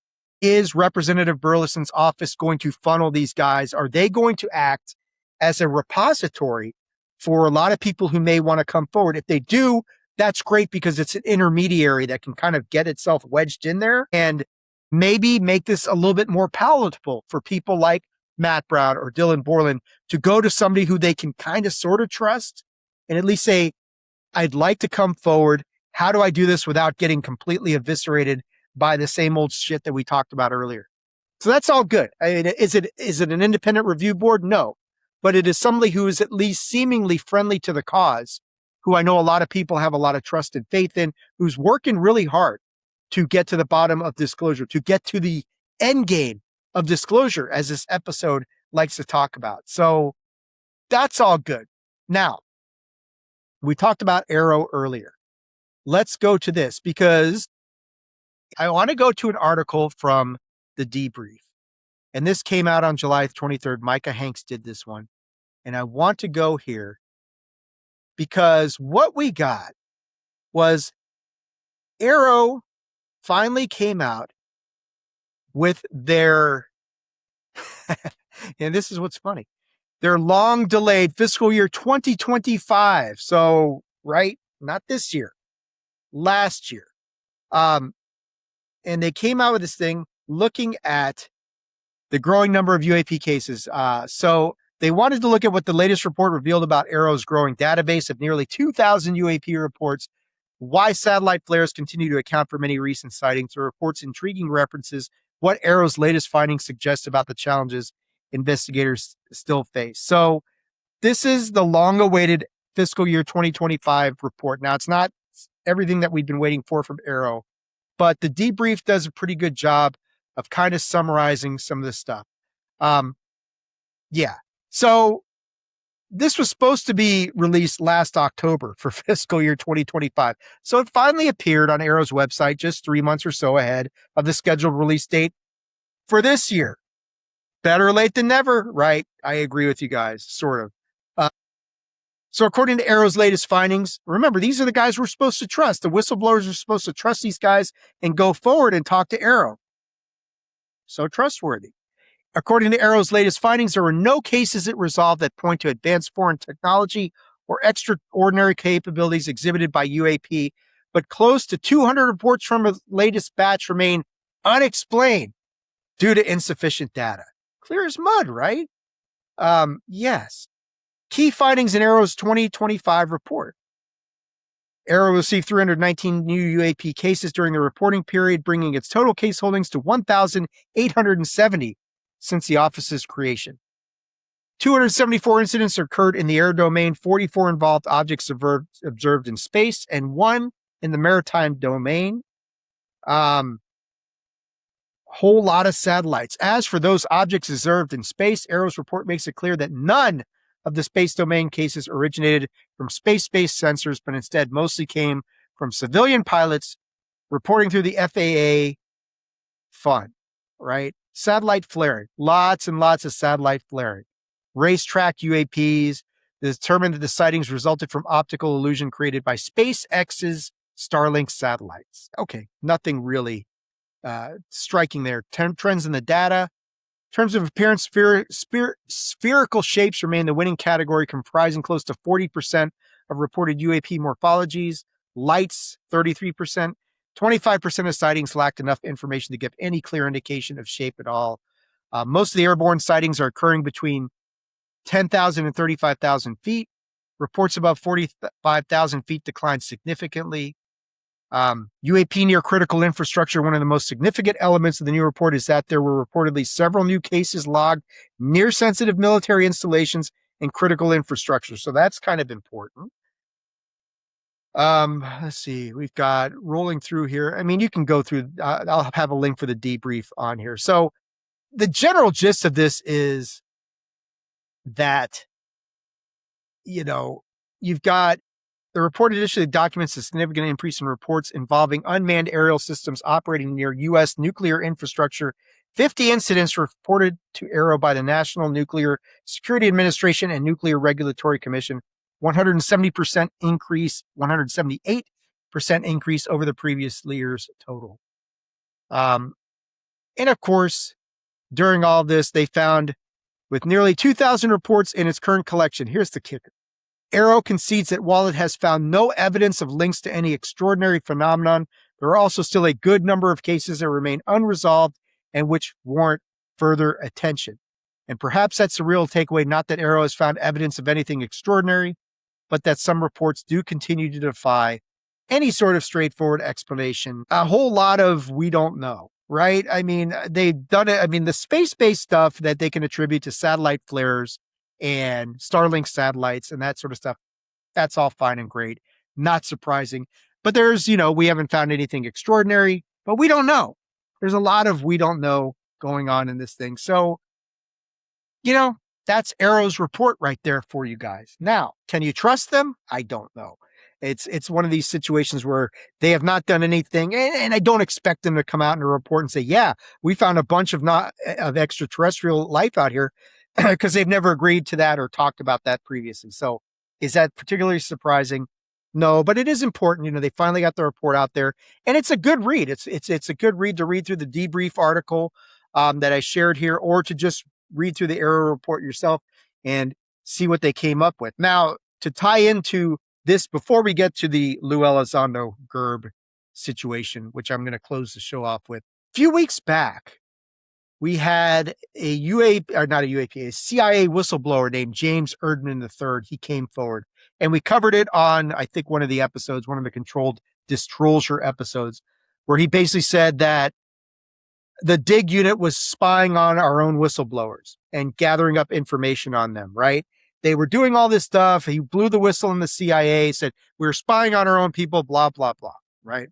is Representative Burleson's office going to funnel these guys? Are they going to act as a repository for a lot of people who may want to come forward? If they do, that's great because it's an intermediary that can kind of get itself wedged in there and maybe make this a little bit more palatable for people like Matt Brown or Dylan Borland to go to somebody who they can kind of sort of trust and at least say, I'd like to come forward. How do I do this without getting completely eviscerated by the same old shit that we talked about earlier? So that's all good. I mean, is it an independent review board? No, but it is somebody who is at least seemingly friendly to the cause, who I know a lot of people have a lot of trust and faith in, who's working really hard to get to the bottom of disclosure, to get to the end game of disclosure, as this episode likes to talk about. So that's all good. Now, we talked about AARO earlier. Let's go to this because I want to go to an article from the debrief. And this came out on July 23rd. Micah Hanks did this one. And I want to go here because what we got was AARO finally came out with their, and this is what's funny, their long delayed fiscal year 2025. So, right, not this year, last year. And they came out with this thing looking at the growing number of UAP cases. So they wanted to look at what the latest report revealed about AARO's growing database of nearly 2,000 UAP reports, why satellite flares continue to account for many recent sightings. The report's intriguing references what AARO's latest findings suggest about the challenges investigators still face. So this is the long-awaited fiscal year 2025 report. Now, it's not everything that we've been waiting for from AARO, but the debrief does a pretty good job of kind of summarizing some of this stuff. Yeah. So this was supposed to be released last October for fiscal year 2025. So it finally appeared on AARO's website just 3 months or so ahead of the scheduled release date for this year. Better late than never, right? I agree with you guys, sort of. So according to AARO's latest findings, remember, these are the guys we're supposed to trust. The whistleblowers are supposed to trust these guys and go forward and talk to AARO. So trustworthy. According to AARO's latest findings, there were no cases it resolved that point to advanced foreign technology or extraordinary capabilities exhibited by UAP, but close to 200 reports from the latest batch remain unexplained due to insufficient data. Clear as mud, right? Yes. Key findings in AARO's 2025 report. AARO received 319 new UAP cases during the reporting period, bringing its total case holdings to 1,870 since the office's creation. 274 incidents occurred in the air domain, 44 involved objects observed in space, and 1 in the maritime domain. Whole lot of satellites. As for those objects observed in space, AARO's report makes it clear that none of the space domain cases originated from space-based sensors, but instead mostly came from civilian pilots reporting through the FAA. Fun, right? Satellite flaring. Lots and lots of satellite flaring. Racetrack UAPs determined that the sightings resulted from optical illusion created by SpaceX's Starlink satellites. Okay, nothing really striking there. Trends in the data. In terms of appearance, spherical shapes remain the winning category, comprising close to 40% of reported UAP morphologies. Lights, 33%. 25% of sightings lacked enough information to give any clear indication of shape at all. Most of the airborne sightings are occurring between 10,000 and 35,000 feet. Reports above 45,000 feet declined significantly. UAP near critical infrastructure, one of the most significant elements of the new report is that there were reportedly several new cases logged near sensitive military installations and critical infrastructure. So that's kind of important. Let's see, we've got rolling through here. I mean, you can go through, I'll have a link for the debrief on here. So the general gist of this is that, you've got the report additionally documents a significant increase in reports involving unmanned aerial systems operating near U.S. nuclear infrastructure 50 incidents reported to AARO by the National Nuclear Security Administration and Nuclear Regulatory Commission, 170% increase, 178% increase over the previous year's total. And of course, during all of this, they found with nearly 2,000 reports in its current collection, here's the kicker. AARO concedes that while it has found no evidence of links to any extraordinary phenomenon, there are also still a good number of cases that remain unresolved and which warrant further attention. And perhaps that's the real takeaway, not that AARO has found evidence of anything extraordinary, but that some reports do continue to defy any sort of straightforward explanation. A whole lot of we don't know, right? I mean, they've done it. I mean, the space-based stuff that they can attribute to satellite flares and Starlink satellites and that sort of stuff, that's all fine and great. Not surprising. But there's, we haven't found anything extraordinary, but we don't know. There's a lot of we don't know going on in this thing. So, that's AARO's report right there for you guys. Now, can you trust them? I don't know. It's one of these situations where they have not done anything, and I don't expect them to come out in a report and say, yeah, we found a bunch of extraterrestrial life out here, because they've never agreed to that or talked about that previously. So is that particularly surprising? No, but it is important. They finally got the report out there, and it's a good read. It's a good read to read through the debrief article that I shared here, or to just read through the AARO report yourself and see what they came up with. Now, to tie into this, before we get to the Lou Elizondo Gerb situation, which I'm going to close the show off with, a few weeks back, we had a CIA whistleblower named James Erdman III. He came forward, and we covered it on, I think, one of the episodes, one of the controlled disclosure episodes, where he basically said that the dig unit was spying on our own whistleblowers and gathering up information on them, right? They were doing all this stuff. He blew the whistle in the CIA, said, we were spying on our own people, blah, blah, blah, right?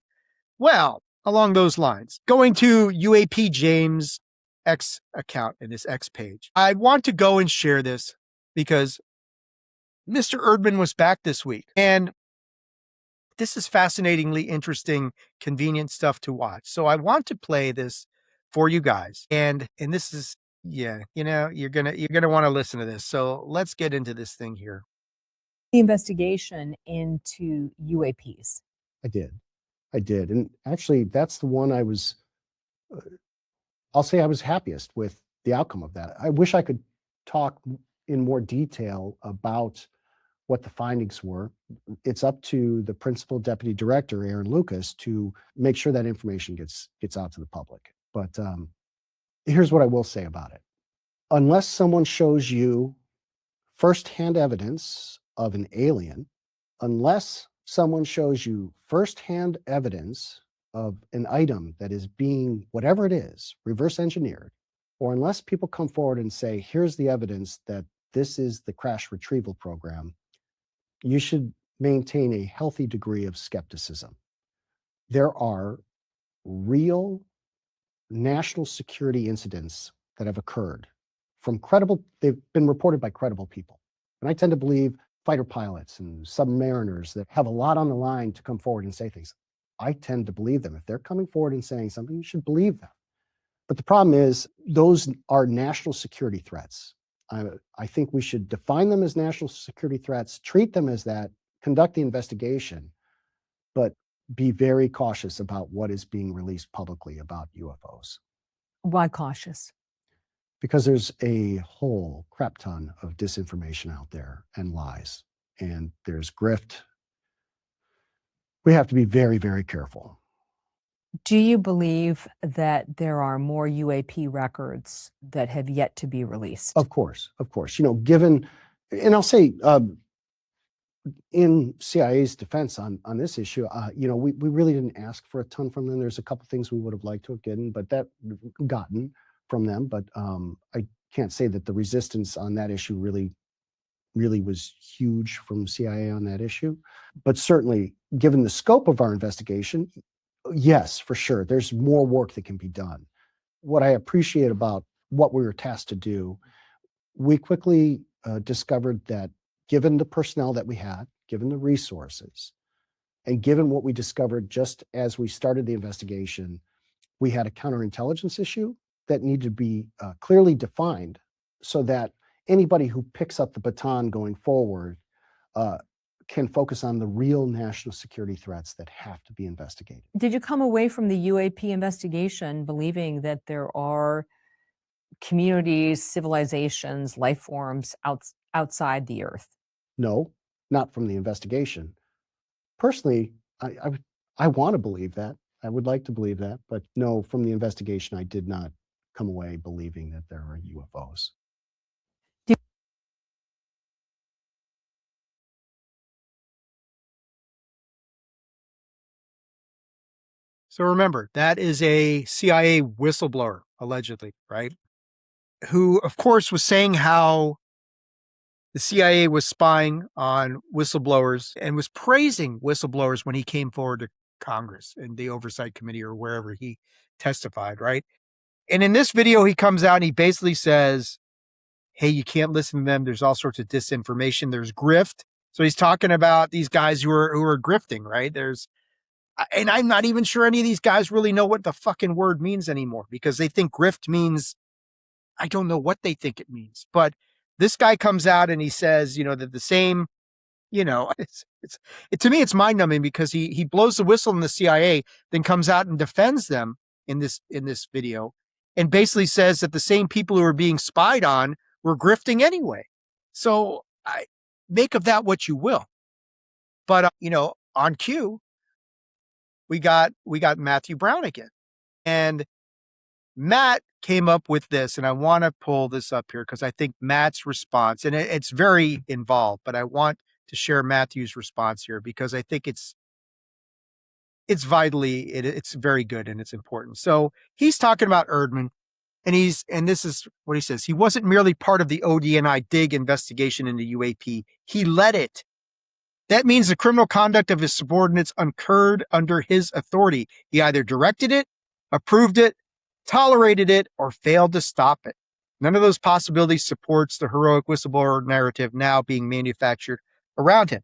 Well, along those lines, going to UAP James' X account in his X page, I want to go and share this because Mr. Erdman was back this week. And this is fascinatingly interesting, convenient stuff to watch. So I want to play this for you guys. And this is, you're gonna want to listen to this. So let's get into this thing here. The investigation into UAPs. I did. And actually, that's the one I'll say I was happiest with the outcome of that. I wish I could talk in more detail about what the findings were. It's up to the principal deputy director, Aaron Lucas, to make sure that information gets out to the public. But here's what I will say about it. Unless someone shows you firsthand evidence of an alien, unless someone shows you firsthand evidence of an item that is being, whatever it is, reverse engineered, or unless people come forward and say, here's the evidence that this is the crash retrieval program, you should maintain a healthy degree of skepticism. There are real national security incidents that have occurred they've been reported by credible people. And I tend to believe fighter pilots and submariners that have a lot on the line to come forward and say things. I tend to believe them. If they're coming forward and saying something, you should believe them. But the problem is, those are national security threats. I think we should define them as national security threats, treat them as that, conduct the investigation, but be very cautious about what is being released publicly about UFOs. Why cautious? Because there's a whole crap ton of disinformation out there and lies, and there's grift. We have to be very, very careful. Do you believe that there are more UAP records that have yet to be released? Of course. Given, and I'll say, in CIA's defense on this issue, we really didn't ask for a ton from them. There's a couple things we would have liked to have gotten from them, but I can't say that the resistance on that issue really was huge from CIA on that issue. But certainly, given the scope of our investigation, yes, for sure, there's more work that can be done. What I appreciate about what we were tasked to do, we quickly discovered that given the personnel that we had, given the resources, and given what we discovered just as we started the investigation, we had a counterintelligence issue that need to be clearly defined so that anybody who picks up the baton going forward can focus on the real national security threats that have to be investigated. Did you come away from the UAP investigation believing that there are communities, civilizations, life forms outside the Earth? No, not from the investigation. Personally, I want to believe that. I would like to believe that, but no, from the investigation, I did not come away believing that there are UFOs. So remember, that is a CIA whistleblower, allegedly, right? Who, of course, was saying how the CIA was spying on whistleblowers and was praising whistleblowers when he came forward to Congress and the Oversight Committee or wherever he testified, right? And in this video, he comes out and he basically says, hey, you can't listen to them. There's all sorts of disinformation. There's grift. So he's talking about these guys who are grifting, right? And I'm not even sure any of these guys really know what the fucking word means anymore because they think grift means, I don't know what they think it means. But this guy comes out and he says, that the same, to me, it's mind numbing because he blows the whistle in the CIA, then comes out and defends them in this video and basically says that the same people who are being spied on were grifting anyway. So I make of that what you will. But, on cue, we got Matthew Brown again. And Matt came up with this, and I want to pull this up here because I think Matt's response, and it's very involved, but I want to share Matthew's response here because I think it's very good and it's important. So he's talking about Erdman, and this is what he says. He wasn't merely part of the ODNI dig investigation into UAP. He led it. That means the criminal conduct of his subordinates occurred under his authority. He either directed it, approved it, tolerated it, or failed to stop it. None of those possibilities supports the heroic whistleblower narrative now being manufactured around him.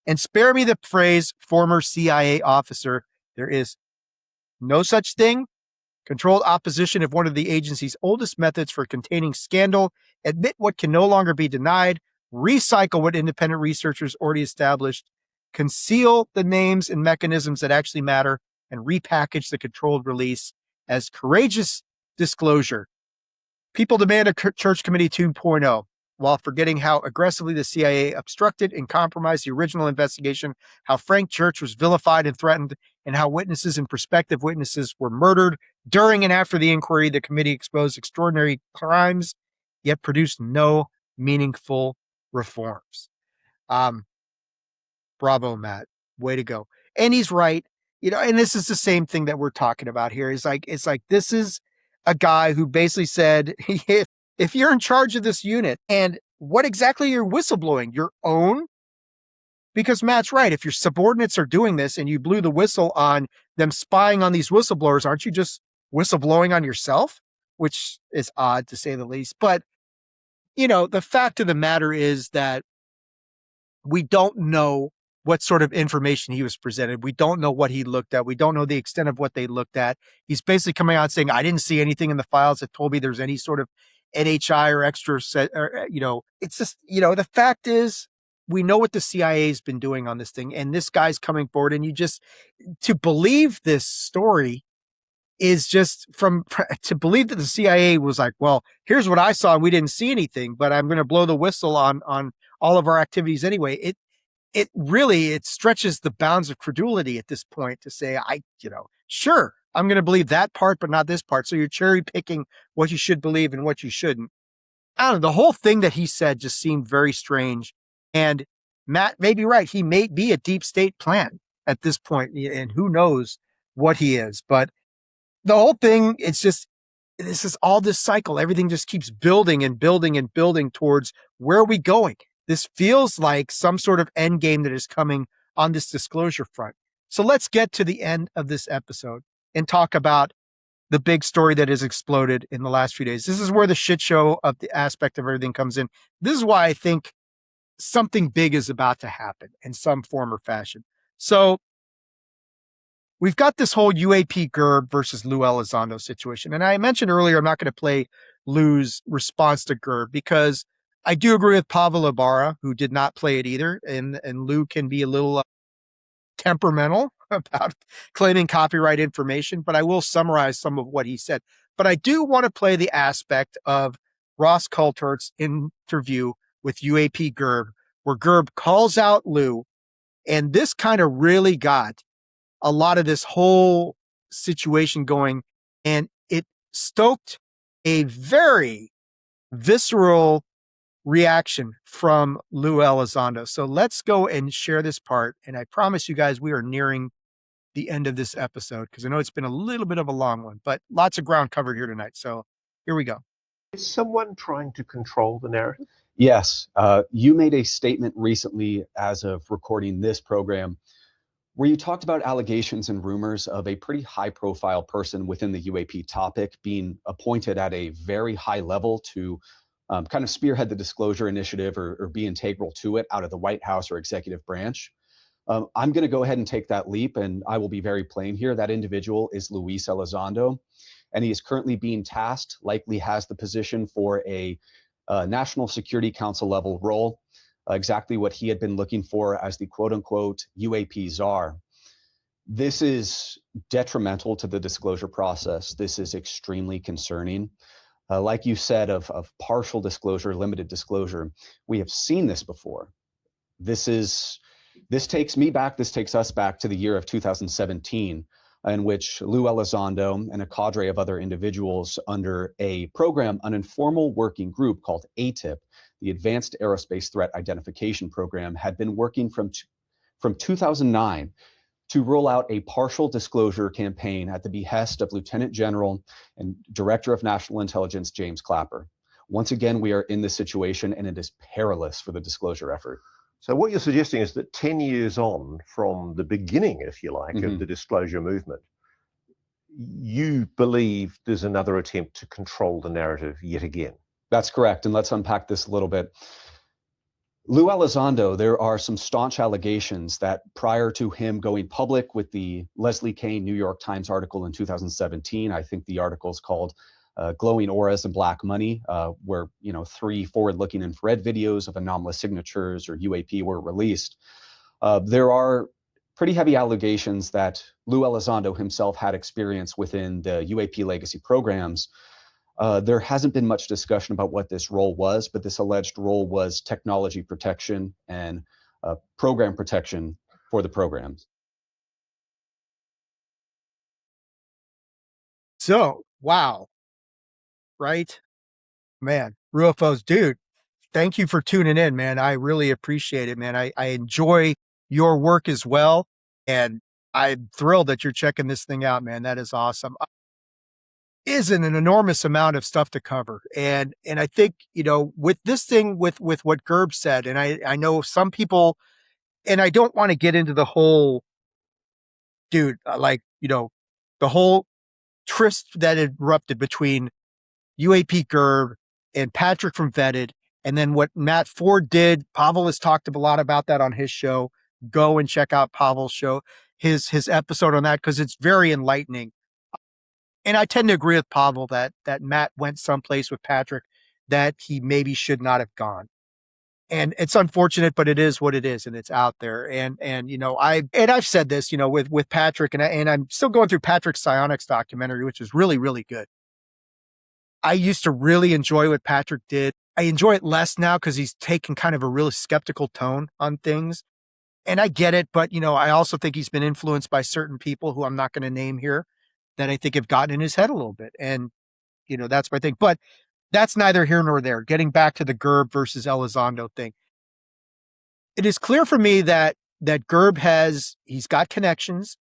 And spare me the phrase, former CIA officer, there is no such thing. Controlled opposition of one of the agency's oldest methods for containing scandal, admit what can no longer be denied, recycle what independent researchers already established, conceal the names and mechanisms that actually matter, and repackage the controlled release as courageous disclosure. People demand a Church Committee 2.0, while forgetting how aggressively the CIA obstructed and compromised the original investigation, how Frank Church was vilified and threatened, and how witnesses and prospective witnesses were murdered. During and after the inquiry, the committee exposed extraordinary crimes, yet produced no meaningful reforms. Bravo, Matt. Way to go. And he's right. And this is the same thing that we're talking about here. It's like this is a guy who basically said, if you're in charge of this unit, and what exactly you're whistleblowing? Your own? Because Matt's right. If your subordinates are doing this and you blew the whistle on them spying on these whistleblowers, aren't you just whistleblowing on yourself? Which is odd to say the least. But, the fact of the matter is that we don't know what sort of information he was presented. We don't know what he looked at. We don't know the extent of what they looked at. He's basically coming out saying, I didn't see anything in the files that told me there's any sort of NHI or extra set, or, it's just, the fact is we know what the CIA has been doing on this thing. And this guy's coming forward, and to believe this story is just to believe that the CIA was like, well, here's what I saw and we didn't see anything, but I'm going to blow the whistle on all of our activities anyway. It really stretches the bounds of credulity at this point to say, sure, I'm going to believe that part, but not this part. So you're cherry picking what you should believe and what you shouldn't. I don't know. The whole thing that he said just seemed very strange. And Matt may be right. He may be a deep state plan at this point, and who knows what he is. But the whole thing, this is all this cycle. Everything just keeps building and building and building towards where are we going? This feels like some sort of end game that is coming on this disclosure front. So let's get to the end of this episode and talk about the big story that has exploded in the last few days. This is where the shit show of the aspect of everything comes in. This is why I think something big is about to happen in some form or fashion. So we've got this whole UAP Gerb versus Lou Elizondo situation. And I mentioned earlier, I'm not going to play Lou's response to Gerb because I do agree with Pavel Ibarra, who did not play it either. And Lou can be a little temperamental about claiming copyright information, but I will summarize some of what he said. But I do want to play the aspect of Ross Coulter's interview with UAP Gerb, where Gerb calls out Lou. And this kind of really got a lot of this whole situation going. And it stoked a very visceral reaction from Lou Elizondo. So let's go and share this part. And I promise you guys, we are nearing the end of this episode because I know it's been a little bit of a long one, but lots of ground covered here tonight. So here we go. Is someone trying to control the narrative? Yes, you made a statement recently as of recording this program where you talked about allegations and rumors of a pretty high profile person within the UAP topic being appointed at a very high level to kind of spearhead the disclosure initiative or be integral to it out of the White House or executive branch. I'm going to go ahead and take that leap, and I will be very plain here. That individual is Luis Elizondo, and he is currently being tasked, likely has the position for a National Security Council level role, exactly what he had been looking for as the quote unquote UAP czar. This is detrimental to the disclosure process. This is extremely concerning. Like you said, of partial disclosure, limited disclosure, we have seen this before. This takes us back to the year of 2017, in which Lou Elizondo and a cadre of other individuals under a program, an informal working group called ATIP, the Advanced Aerospace Threat Identification Program, had been working from 2009 to roll out a partial disclosure campaign at the behest of Lieutenant General and Director of National Intelligence, James Clapper. Once again, we are in this situation, and it is perilous for the disclosure effort. So what you're suggesting is that 10 years on from the beginning, if you like, of the disclosure movement, you believe there's another attempt to control the narrative yet again. That's correct. And let's unpack this a little bit. Lou Elizondo, there are some staunch allegations that prior to him going public with the Leslie Kean New York Times article in 2017, I think the article is called Glowing Auras and Black Money, where 3 forward-looking infrared videos of anomalous signatures or UAP were released. There are pretty heavy allegations that Lou Elizondo himself had experience within the UAP legacy programs. There hasn't been much discussion about what this role was, but this alleged role was technology protection and program protection for the programs. So, wow. Right? Man, Ruofos, dude, thank you for tuning in, man. I really appreciate it, man. I enjoy your work as well. And I'm thrilled that you're checking this thing out, man. That is awesome. Isn't an enormous amount of stuff to cover. And I think, with this thing, with what Gerb said, and I know some people, and I don't want to get into the whole, dude, the whole tryst that erupted between UAP Gerb and Patrick from Vetted, and then what Matt Ford did. Pavel has talked a lot about that on his show. Go and check out Pavel's show, his episode on that, because it's very enlightening. And I tend to agree with Pavel that Matt went someplace with Patrick that he maybe should not have gone. And it's unfortunate, but it is what it is, and it's out there. And I've said this, with Patrick, and I'm still going through Patrick Psionics documentary, which is really, really good. I used to really enjoy what Patrick did. I enjoy it less now because he's taken kind of a really skeptical tone on things. And I get it, but I also think he's been influenced by certain people who I'm not going to name here that I think have gotten in his head a little bit. And, that's my thing. But that's neither here nor there. Getting back to the Gerb versus Elizondo thing. It is clear for me that Gerb he's got connections.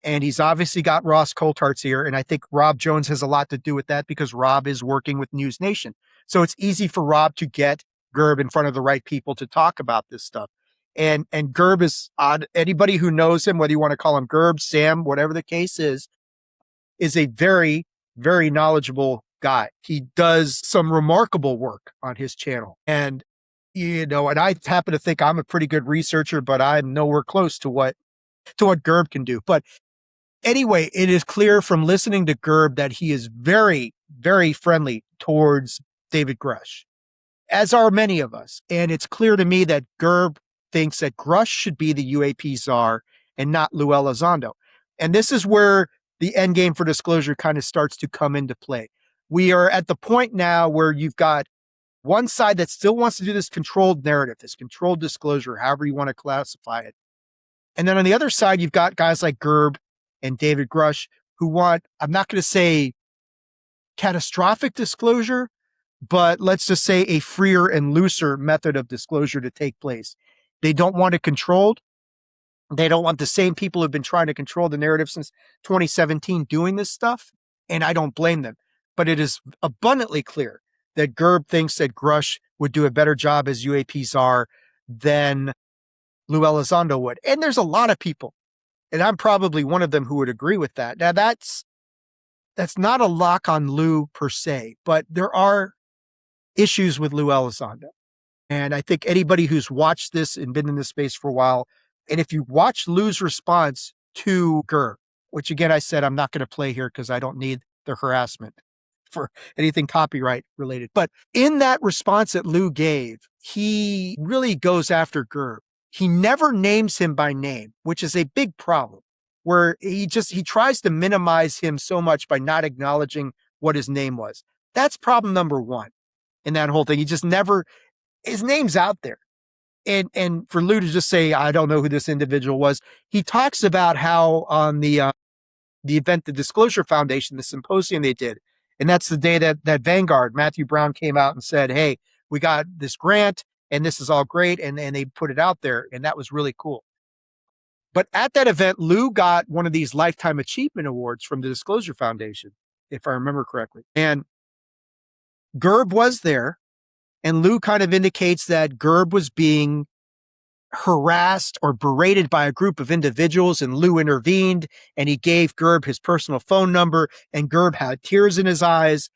And he's obviously got Ross Coulter's ear. And I think Rob Jones has a lot to do with that because Rob is working with News Nation. So it's easy for Rob to get Gerb in front of the right people to talk about this stuff. And Gerb is odd. Anybody who knows him, whether you want to call him Gerb, Sam, whatever the case is a very, very knowledgeable guy. He does some remarkable work on his channel. And, and I happen to think I'm a pretty good researcher, but I'm nowhere close to what Gerb can do. But Anyway, it is clear from listening to Gerb that he is very, very friendly towards David Grusch, as are many of us. And it's clear to me that Gerb thinks that Grusch should be the UAP czar and not Lou Elizondo. And this is where the end game for disclosure kind of starts to come into play. We are at the point now where you've got one side that still wants to do this controlled narrative, this controlled disclosure, however you want to classify it. And then on the other side, you've got guys like Gerb and David Grusch who want, I'm not going to say catastrophic disclosure, but let's just say a freer and looser method of disclosure to take place. They don't want it controlled. They don't want the same people who've been trying to control the narrative since 2017 doing this stuff. And I don't blame them. But it is abundantly clear that Gerb thinks that Grusch would do a better job as UAP czar than Lou Elizondo would. And there's a lot of people, and I'm probably one of them, who would agree with that. Now, that's not a lock on Lou per se, but there are issues with Lou Elizondo. And I think anybody who's watched this and been in this space for a while, and if you watch Lou's response to Gerb, which again, I said I'm not going to play here because I don't need the harassment for anything copyright related. But in that response that Lou gave, he really goes after Gerb. He never names him by name, which is a big problem, where he tries to minimize him so much by not acknowledging what his name was. That's problem number one in that whole thing. He just never, his name's out there. And for Lou to just say, I don't know who this individual was, he talks about how on the event, the Disclosure Foundation, the symposium they did, and that's the day that Vanguard, Matthew Brown, came out and said, hey, we got this grant and this is all great. And they put it out there, and that was really cool. But at that event, Lou got one of these Lifetime Achievement Awards from the Disclosure Foundation, if I remember correctly. And Gerb was there, and Lou kind of indicates that Gerb was being harassed or berated by a group of individuals, and Lou intervened, and he gave Gerb his personal phone number, and Gerb had tears in his eyes.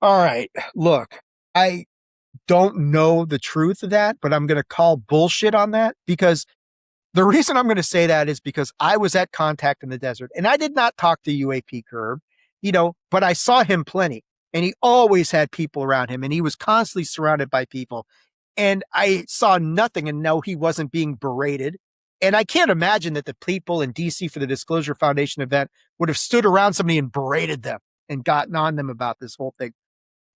All right, look, I don't know the truth of that, but I'm going to call bullshit on that, because the reason I'm going to say that is because I was at Contact in the Desert, and I did not talk to UAP Gerb, but I saw him plenty, and he always had people around him, and he was constantly surrounded by people. And I saw nothing, and no, he wasn't being berated. And I can't imagine that the people in DC for the Disclosure Foundation event would have stood around somebody and berated them and gotten on them about this whole thing.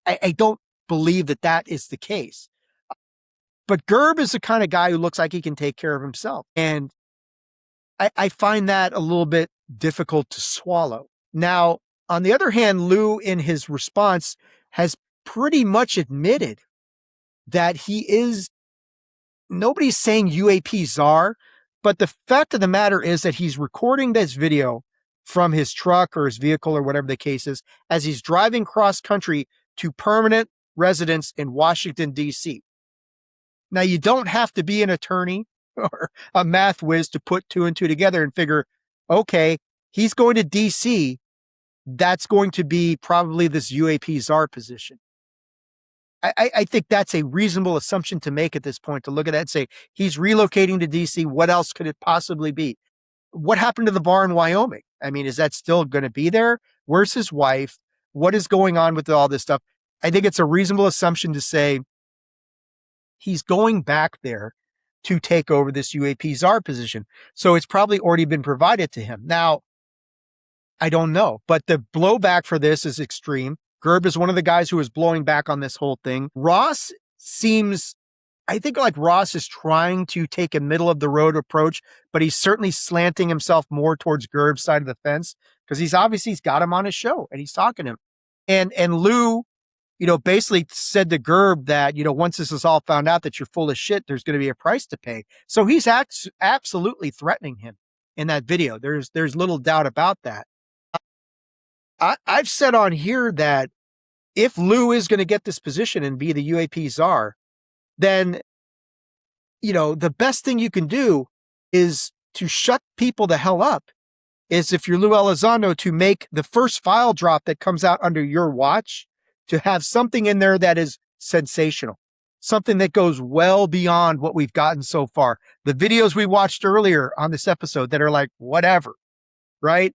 I don't believe that is the case. But Gerb is the kind of guy who looks like he can take care of himself. And I find that a little bit difficult to swallow. Now, on the other hand, Lou, in his response, has pretty much admitted that nobody's saying UAP czar, but the fact of the matter is that he's recording this video from his truck or his vehicle or whatever the case is, as he's driving cross country to permanent residence in Washington, D.C. Now, you don't have to be an attorney or a math whiz to put two and two together and figure, okay, he's going to D.C. That's going to be probably this UAP czar position. I think that's a reasonable assumption to make at this point, to look at that and say, he's relocating to DC. What else could it possibly be? What happened to the bar in Wyoming? I mean, is that still going to be there? Where's his wife? What is going on with all this stuff? I think it's a reasonable assumption to say he's going back there to take over this UAP czar position. So it's probably already been provided to him. Now, I don't know, but the blowback for this is extreme. Gerb is one of the guys who is blowing back on this whole thing. Ross seems, I think like Ross is trying to take a middle of the road approach, but he's certainly slanting himself more towards Gerb's side of the fence, because he's got him on his show and he's talking to him. And Lou, basically said to Gerb that, once this is all found out that you're full of shit, there's going to be a price to pay. So he's absolutely threatening him in that video. There's little doubt about that. I've said on here that if Lou is going to get this position and be the UAP czar, then, the best thing you can do is to shut people the hell up. Is, if you're Lou Elizondo, to make the first file drop that comes out under your watch, to have something in there that is sensational, something that goes well beyond what we've gotten so far. The videos we watched earlier on this episode that are like, whatever. right?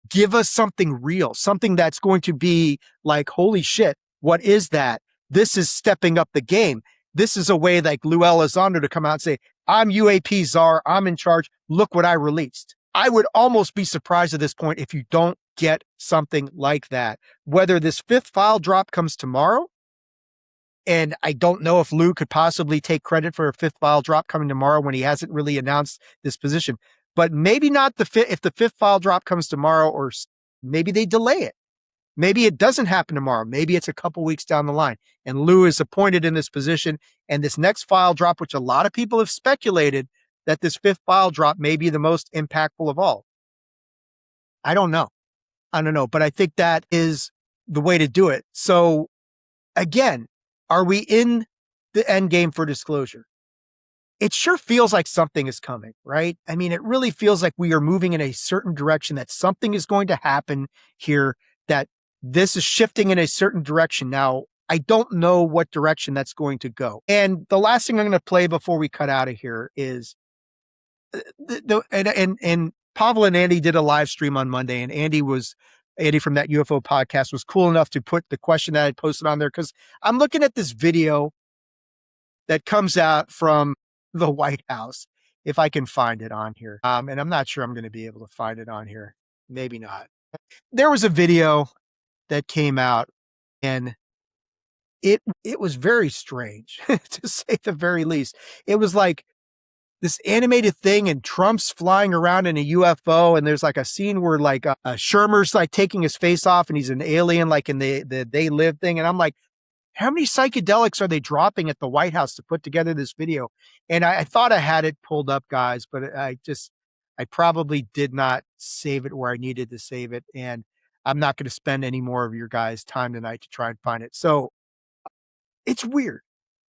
Give us something real, something that's going to be like, holy shit, what is that? This is stepping up the game. This is a way like Lou Elizondo to come out and say, I'm UAP czar, I'm in charge, look what I released. I would almost be surprised at this point if you don't get something like that. Whether this fifth file drop comes tomorrow, and I don't know if Lou could possibly take credit for a fifth file drop coming tomorrow when he hasn't really announced this position. But maybe not if the fifth file drop comes tomorrow, or maybe they delay it. Maybe it doesn't happen tomorrow. Maybe it's a couple weeks down the line. And Lou is appointed in this position. And this next file drop, which a lot of people have speculated that this fifth file drop may be the most impactful of all. I don't know. But I think that is the way to do it. So again, are we in the end game for disclosure? It sure feels like something is coming, right? I mean, it really feels like we are moving in a certain direction, that something is going to happen here, that this is shifting in a certain direction. Now, I don't know what direction that's going to go. And the last thing I'm going to play before we cut out of here is and Pavel and Andy did a live stream on Monday, and Andy from that UFO podcast was cool enough to put the question that I posted on there, because I'm looking at this video that comes out from the White House, if I can find it on here. And I'm not sure I'm going to be able to find it on here. Maybe not. There was a video that came out, and it was very strange, to say the very least. It was like this animated thing, and Trump's flying around in a UFO, and there's like a scene where like Shermer's like taking his face off, and he's an alien, like in the They Live thing. And I'm like, how many psychedelics are they dropping at the White House to put together this video? And I thought I had it pulled up, guys, but I probably did not save it where I needed to save it. And I'm not going to spend any more of your guys' time tonight to try and find it. So it's weird.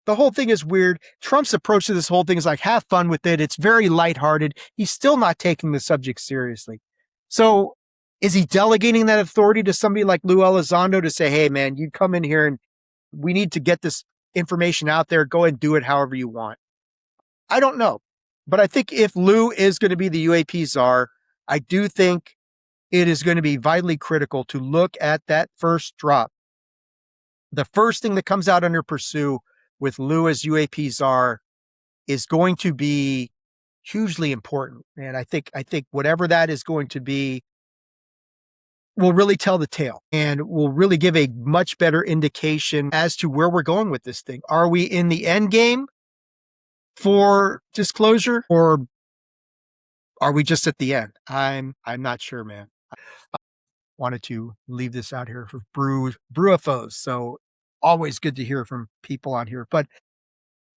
The whole thing is weird. Trump's approach to this whole thing is like, have fun with it. It's very lighthearted. He's still not taking the subject seriously. So is he delegating that authority to somebody like Lou Elizondo to say, hey, man, you come in here and we need to get this information out there. Go and do it however you want. I don't know. But I think if Lou is going to be the UAP czar, I do think it is going to be vitally critical to look at that first drop. The first thing that comes out under pursuit with Lou as UAP czar is going to be hugely important. And I think whatever that is going to be will really tell the tale and will really give a much better indication as to where we're going with this thing. Are we in the end game for disclosure, or are we just at the end? I'm not sure, man. I wanted to leave this out here for brewfos. So always good to hear from people on here. But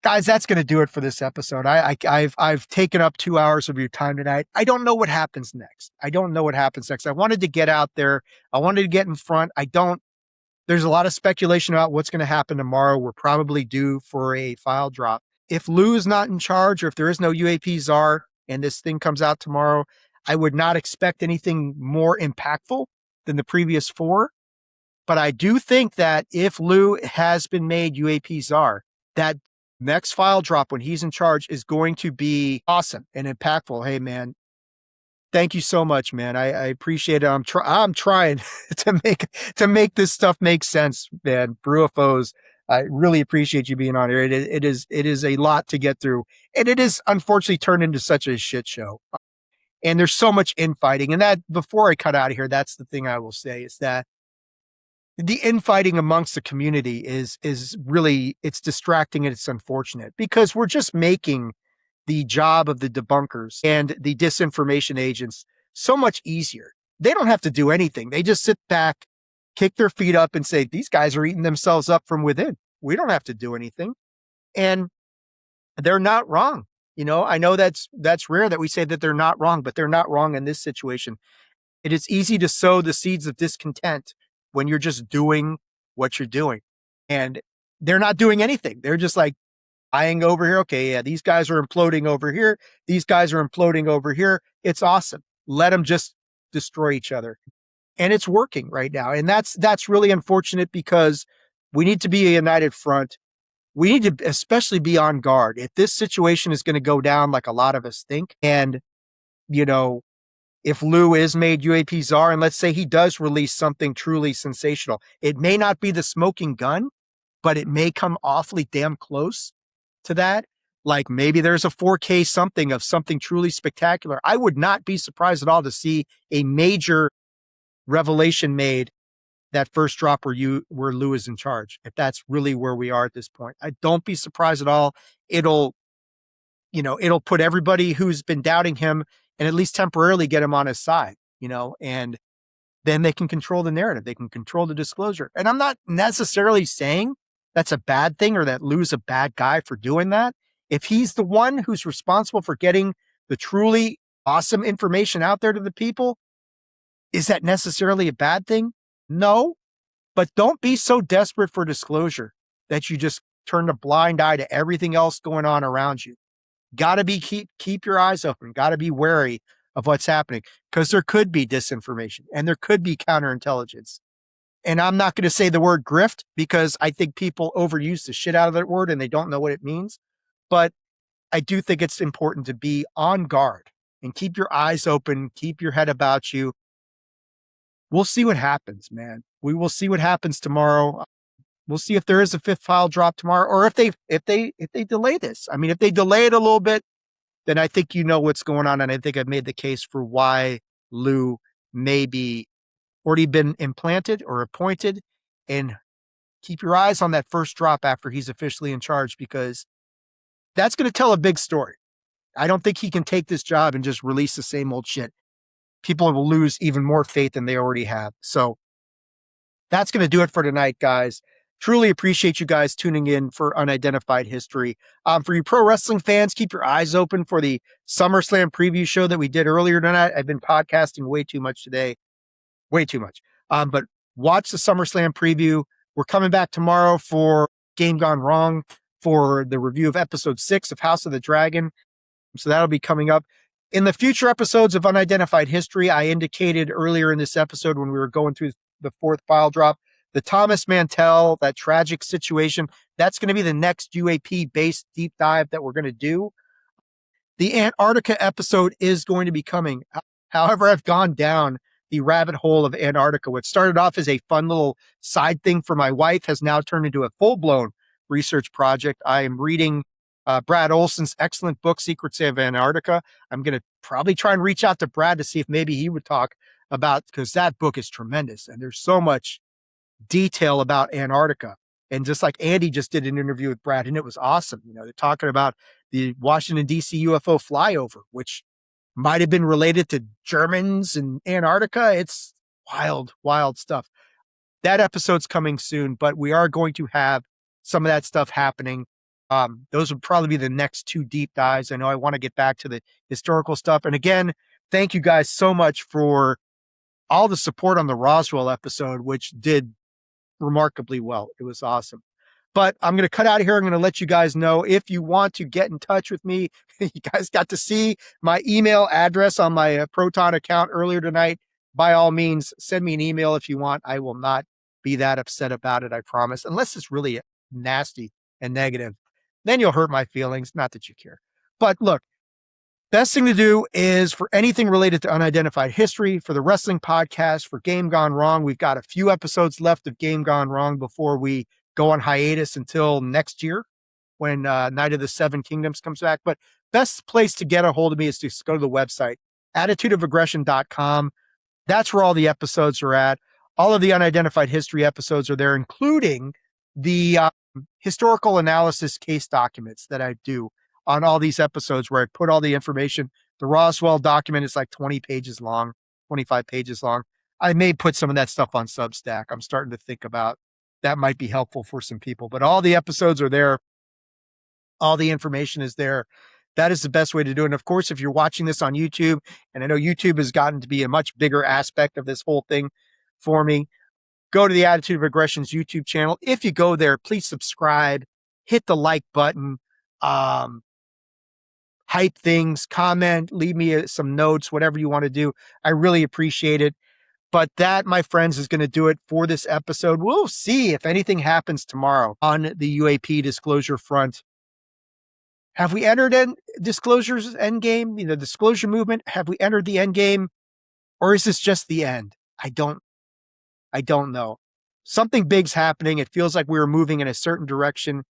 guys, that's going to do it for this episode. I've taken up 2 hours of your time tonight. I don't know what happens next. I wanted to get out there. I wanted to get in front. There's a lot of speculation about what's going to happen tomorrow. We're probably due for a file drop. If Lou is not in charge, or if there is no UAP czar and this thing comes out tomorrow, I would not expect anything more impactful than the previous 4. But I do think that if Lou has been made UAP czar, that next file drop when he's in charge is going to be awesome and impactful. Hey, man, thank you so much, man. I appreciate it. I'm trying to make this stuff make sense, man. Brewfos, I really appreciate you being on here. It is a lot to get through, and it is unfortunately turned into such a shit show. And there's so much infighting. And that, before I cut out of here, that's the thing I will say, is that the infighting amongst the community is really, it's distracting and it's unfortunate, because we're just making the job of the debunkers and the disinformation agents so much easier. They don't have to do anything. They just sit back, kick their feet up, and say, these guys are eating themselves up from within. We don't have to do anything. And they're not wrong. You know, I know that's rare that we say that they're not wrong, but they're not wrong in this situation. It is easy to sow the seeds of discontent when you're just doing what you're doing. And they're not doing anything. They're just like eyeing over here. Okay, yeah, these guys are imploding over here. These guys are imploding over here. It's awesome. Let them just destroy each other. And it's working right now. And that's really unfortunate, because we need to be a united front. We need to especially be on guard. If this situation is going to go down like a lot of us think, and, you know, if Lou is made UAP czar, and let's say he does release something truly sensational, it may not be the smoking gun, but it may come awfully damn close to that. Like maybe there's a 4K something of something truly spectacular. I would not be surprised at all to see a major revelation made that first drop where Lou is in charge, if that's really where we are at this point. I don't be surprised at all. It'll put everybody who's been doubting him and at least temporarily get him on his side, and then they can control the narrative. They can control the disclosure. And I'm not necessarily saying that's a bad thing or that Lou's a bad guy for doing that. If he's the one who's responsible for getting the truly awesome information out there to the people, is that necessarily a bad thing? No, but don't be so desperate for disclosure that you just turn a blind eye to everything else going on around you. Got to be keep your eyes open. Got to be wary of what's happening, because there could be disinformation and there could be counterintelligence. And I'm not going to say the word grift because I think people overuse the shit out of that word and they don't know what it means. But I do think it's important to be on guard and keep your eyes open, keep your head about you. We'll see what happens, man. We will see what happens tomorrow. We'll see if there is a fifth file drop tomorrow, or if they delay this. I mean, if they delay it a little bit, then I think you know what's going on. And I think I've made the case for why Lou may be already been implanted or appointed. And keep your eyes on that first drop after he's officially in charge, because that's going to tell a big story. I don't think he can take this job and just release the same old shit. People will lose even more faith than they already have. So that's going to do it for tonight, guys. Truly appreciate you guys tuning in for Unidentified History. For you pro wrestling fans, keep your eyes open for the SummerSlam preview show that we did earlier tonight. I've been podcasting way too much today. Way too much. But watch the SummerSlam preview. We're coming back tomorrow for Game Gone Wrong for the review of episode 6 of House of the Dragon. So that'll be coming up. In the future episodes of Unidentified History, I indicated earlier in this episode when we were going through the fourth file drop, the Thomas Mantell, that tragic situation, that's going to be the next UAP-based deep dive that we're going to do. The Antarctica episode is going to be coming. However, I've gone down the rabbit hole of Antarctica. What started off as a fun little side thing for my wife has now turned into a full-blown research project. I am reading Brad Olson's excellent book, Secrets of Antarctica. I'm going to probably try and reach out to Brad to see if maybe he would talk about, because that book is tremendous and there's so much detail about Antarctica. And just like Andy just did an interview with Brad, and it was awesome. They're talking about the Washington, D.C. UFO flyover, which might have been related to Germans in Antarctica. It's wild, wild stuff. That episode's coming soon, but we are going to have some of that stuff happening. Those would probably be the next 2 deep dives. I know I want to get back to the historical stuff. And again, thank you guys so much for all the support on the Roswell episode, which did remarkably well. It was awesome. But I'm going to cut out of here. I'm going to let you guys know if you want to get in touch with me. You guys got to see my email address on my Proton account earlier tonight. By all means, send me an email if you want. I will not be that upset about it, I promise, unless it's really nasty and negative. Then you'll hurt my feelings. Not that you care. But look, best thing to do is for anything related to Unidentified History, for the wrestling podcast, for Game Gone Wrong. We've got a few episodes left of Game Gone Wrong before we go on hiatus until next year when Night of the Seven Kingdoms comes back. But best place to get a hold of me is to go to the website, attitudeofaggression.com. That's where all the episodes are at. All of the Unidentified History episodes are there, including the historical analysis case documents that I do on all these episodes, where I put all the information. The Roswell document is like 20 pages long, 25 pages long. I may put some of that stuff on Substack. I'm starting to think about that might be helpful for some people, but all the episodes are there. All the information is there. That is the best way to do it. And of course, if you're watching this on YouTube, and I know YouTube has gotten to be a much bigger aspect of this whole thing for me, go to the Attitude of Aggression's YouTube channel. If you go there, please subscribe, hit the like button, hype things, comment, leave me some notes, whatever you want to do. I really appreciate it. But that, my friends, is going to do it for this episode. We'll see if anything happens tomorrow on the UAP disclosure front. Have we entered in disclosures endgame? The disclosure movement? Have we entered the endgame? Or is this just the end? I don't know. Something big's happening. It feels like we were moving in a certain direction.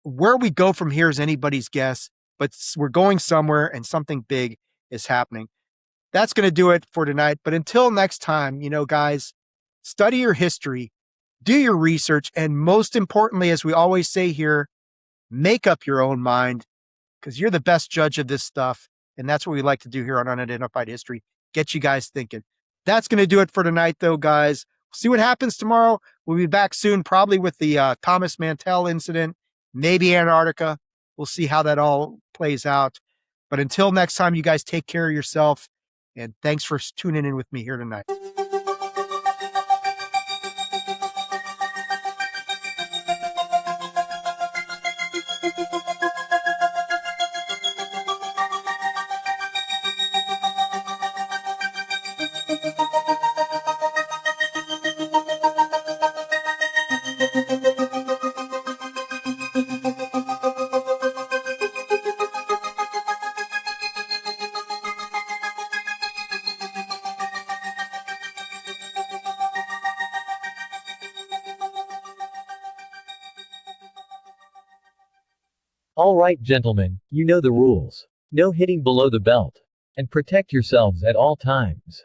Where we go from here is anybody's guess, but we're going somewhere and something big is happening. That's going to do it for tonight. But until next time, guys, study your history, do your research, and most importantly, as we always say here, make up your own mind, because you're the best judge of this stuff. And that's what we like to do here on Unidentified History. Get you guys thinking. That's going to do it for tonight, though, guys. See what happens tomorrow. We'll be back soon, probably with the Thomas Mantell incident, maybe Antarctica. We'll see how that all plays out. But until next time, you guys take care of yourself. And thanks for tuning in with me here tonight. All right, gentlemen, you know the rules. No hitting below the belt. And protect yourselves at all times.